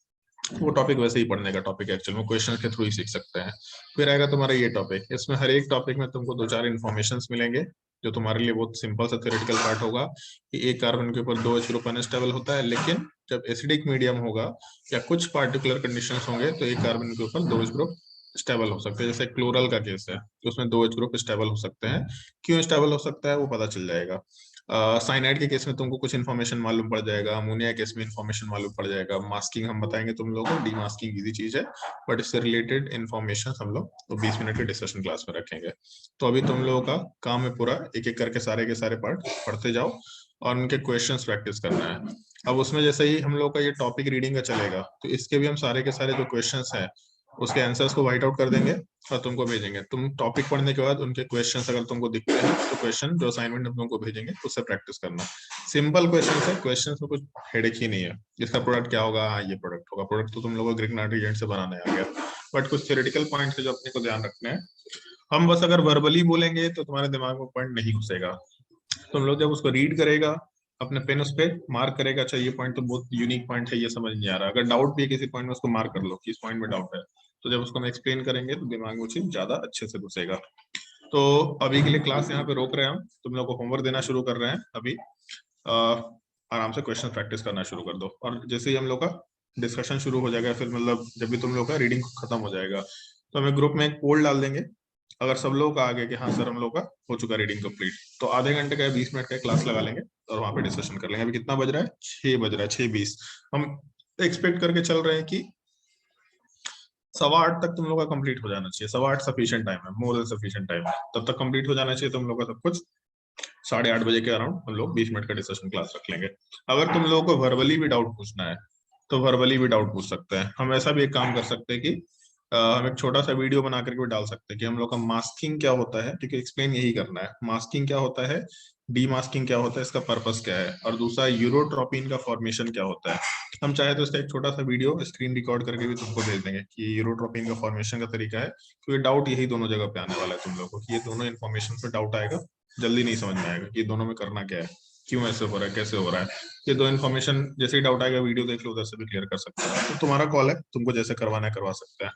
वो टॉपिक वैसे ही पढ़ने का टॉपिक है, एक्चुअल में क्वेश्चन के थ्रू ही सीख सकते हैं। फिर आएगा तुम्हारा ये टॉपिक, इसमें हर एक टॉपिक में तुमको 2-4 इन्फॉर्मेशन मिलेंगे जो तुम्हारे लिए बहुत सिंपल सा थ्योरेटिकल पार्ट होगा कि एक कार्बन के ऊपर 2 H ग्रुप अनस्टेबल होता है, लेकिन जब एसिडिक मीडियम होगा या कुछ पार्टिकुलर कंडीशंस होंगे तो एक कार्बन के ऊपर 2 H ग्रुप स्टेबल हो सकते हैं। जैसे क्लोरल का केस है तो उसमें 2 H ग्रुप स्टेबल हो सकते हैं। क्यों स्टेबल हो सकता है वो पता चल जाएगा। साइनाइड के केस में तुमको कुछ इन्फॉर्मेशन मालूम पड़ जाएगा, अमोनिया केस में इन्फॉर्मेशन मालूम पड़ जाएगा। मास्किंग हम बताएंगे तुम लोगों को, डीमास्किंग इजी चीज है, बट इससे रिलेटेड इन्फॉर्मेशन हम लोग तो 20 मिनट के डिस्कशन क्लास में रखेंगे। तो अभी तुम लोगों का काम है पूरा एक एक करके सारे के सारे पार्ट पढ़ते जाओ और उनके क्वेश्चंस प्रैक्टिस करना है। अब उसमें जैसे ही हम लोग का ये टॉपिक रीडिंग का चलेगा तो इसके भी हम सारे के सारे जो क्वेश्चंस हैं उसके आंसर्स को व्हाइट आउट कर देंगे और तुमको भेजेंगे। तुम टॉपिक पढ़ने के बाद उनके क्वेश्चंस अगर तुमको दिखते हैं तो क्वेश्चन जो असाइनमेंट हम तुमको भेजेंगे उससे प्रैक्टिस करना। सिंपल क्वेश्चन है, क्वेश्चन में कुछ हेडेक ही नहीं है। इसका प्रोडक्ट क्या होगा, हाँ ये प्रोडक्ट होगा। प्रोडक्ट तो तुम लोगों को ग्रिग्नार्ड रिएजेंट से बनाने आ गया, बट कुछ थ्योरेटिकल पॉइंट्स है जो अपने को ध्यान रखने हैं। हम बस अगर वर्बली बोलेंगे तो तुम्हारे दिमाग में पॉइंट नहीं घुसेगा। तुम लोग जब उसको रीड करेगा, अपने पेन उस पे मार्क करेगा, अच्छा ये पॉइंट तो बहुत यूनिक पॉइंट है, ये समझ नहीं आ रहा। अगर डाउट भी है किसी पॉइंट में, उसको मार्क कर लो कि इस पॉइंट में डाउट है। तो जब उसको हम एक्सप्लेन करेंगे तो दिमाग में वो चीज ज्यादा अच्छे से घुसेगा। तो अभी के लिए क्लास यहाँ पे रोक रहे हैं हम। तुम लोग को होमवर्क देना शुरू कर रहे हैं अभी। आराम से क्वेश्चन प्रैक्टिस करना शुरू कर दो, और जैसे ही हम लोग का डिस्कशन शुरू हो जाएगा, फिर मतलब जब भी तुम लोग का रीडिंग खत्म हो जाएगा तो हमें ग्रुप में एक पोल डाल देंगे। अगर सब लोग का आ गया कि हाँ सर हम लोग का हो चुका रीडिंग कंप्लीट, तो आधे घंटे का 20 मिनट का क्लास लगा लेंगे और वहां पे डिस्कशन कर लेंगे। अभी कितना बज रहा है, 6 बज रहा है, 6:20। हम एक्सपेक्ट करके चल रहे हैं कि 7:15 तक तुम लोग का कंप्लीट हो जाना चाहिए। 7:15 सफिशिएंट टाइम है, मोर देन सफिशिएंट टाइम है। तब तक कंप्लीट हो जाना चाहिए तुम लोग का सब कुछ। 8:30 बजे के अराउंड हम लोग 20 मिनट का डिस्कशन क्लास रख लेंगे। अगर तुम लोगों को वर्बली भी डाउट पूछना है तो वर्बली भी डाउट पूछ सकते हैं। हम ऐसा भी एक काम कर सकते हैं कि हम एक छोटा सा वीडियो बना करके भी डाल सकते हैं कि हम लोग का मास्किंग क्या होता है। ठीक है, एक्सप्लेन यही करना है, मास्किंग क्या होता है, डीमास्किंग क्या होता है, इसका पर्पस क्या है, और दूसरा यूरोट्रोपिन का फॉर्मेशन क्या होता है। हम चाहे तो इसका एक छोटा सा वीडियो स्क्रीन रिकॉर्ड करके भी तुमको भेज देंगे कि यूरोट्रोपिन का फॉर्मेशन का तरीका है। क्योंकि डाउट यही दोनों जगह पे आने वाला है तुम लोगों को, कि ये दोनों इन्फॉर्मेशन पे डाउट आएगा। जल्दी नहीं समझ में आएगा कि ये दोनों में करना क्या है, क्यों ऐसे हो रहा है, कैसे हो रहा है। ये दो इन्फॉर्मेशन जैसे ही डाउट आएगा वीडियो देख लो, उधर से भी क्लियर कर सकते हैं। तो तुम्हारा कॉल है, तुमको जैसे करवाना है करवा सकते हैं।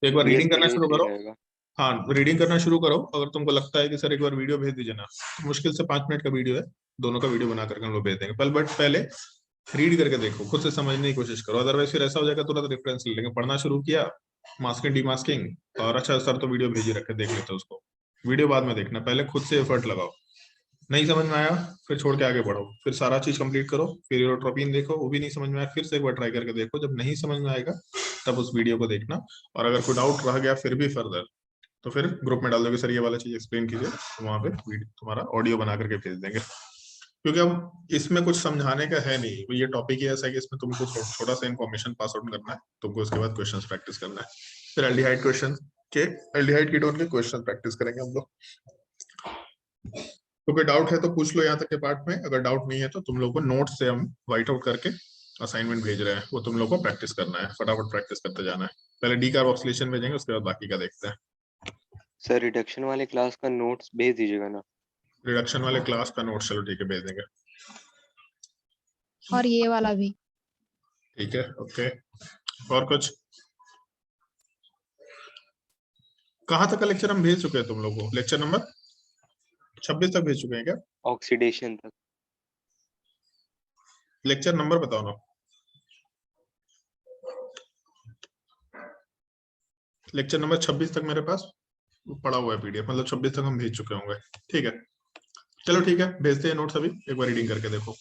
तो एक बार यस रीडिंग सर, करना यही शुरू सही करो। रहेगा। हाँ, रीडिंग करना शुरू करो। अगर तुमको लगता है कि सर एक बार वीडियो भेज दीजिए ना, मुश्किल से 5 मिनट का वीडियो है, दोनों का वीडियो बना करके हम लोग भेज देंगे। बट पहले रीड करके देखो, खुद से समझने की कोशिश करो। अदरवाइज फिर ऐसा हो जाएगा तुरंत रेफरेंस ले लेंगे। पढ़ना शुरू किया, मास्किंग डीमास्किंग, और अच्छा सर तो वीडियो भेज ही रखे, देख लेते उसको। वीडियो बाद में देखना, पहले खुद से एफर्ट लगाओ। नहीं समझ में आया फिर छोड़ के आगे बढ़ो, फिर सारा चीज कंप्लीट करो, फिर यूरोट्रोपिन देखो, वो भी नहीं समझ में आया, फिर से एक बार ट्राई करके देखो। जब नहीं समझ में आएगा तब उस वीडियो को देखना। और अगर कोई डाउट रह गया फिर भी फर्दर, तो फिर ग्रुप में डाल दोगे सर ये वाला चीज एक्सप्लेन कीजिए, तो वहां पे तुम्हारा ऑडियो बना करके भेज देंगे। क्योंकि अब इसमें कुछ समझाने का है नहीं, ये टॉपिक ही ऐसा है कि इसमें तुमको छोटा सा इन्फॉर्मेशन पास आउट करना है तुमको, उसके बाद क्वेश्चंस प्रैक्टिस करना है। फिर एल्डिहाइड क्वेश्चन के, एल्डिहाइड कीटोन के क्वेश्चन प्रैक्टिस करेंगे हम लोग। तो कोई डाउट है तो पूछ लो यहाँ तक के पार्ट में। अगर डाउट नहीं है तो तुम लोग को नोट से हम व्हाइट आउट करके असाइनमेंट भेज रहे हैं, वो तुम लोग को प्रैक्टिस करना है, फटाफट प्रैक्टिस करते जाना है। पहले डीकार्बोक्सिलेशन भेजेंगे, उसके बाद बाकी का देखते हैं। सर रिडक्शन वाले क्लास का नोट्स भेज दीजिएगा ना। रिडक्शन वाले क्लास का नोट, चलो ठीक है भेज देंगे। और ये वाला भी। ठीक है, ओके। और कुछ? कहाँ तक का लेक्चर हम भेज चुके हैं तुम लोगों को? लेक्चर नंबर 26 तक भेज चुके हैं क्या? ऑक्सीडेशन तक। लेक्चर नंबर बताओ ना। लेक्चर नंबर 26 तक मेरे पास पड़ा हुआ है पीडीएफ, मतलब 26 तक हम भेज चुके होंगे। ठीक है, चलो ठीक है, भेजते हैं नोट्स अभी, एक बार रीडिंग करके देखो।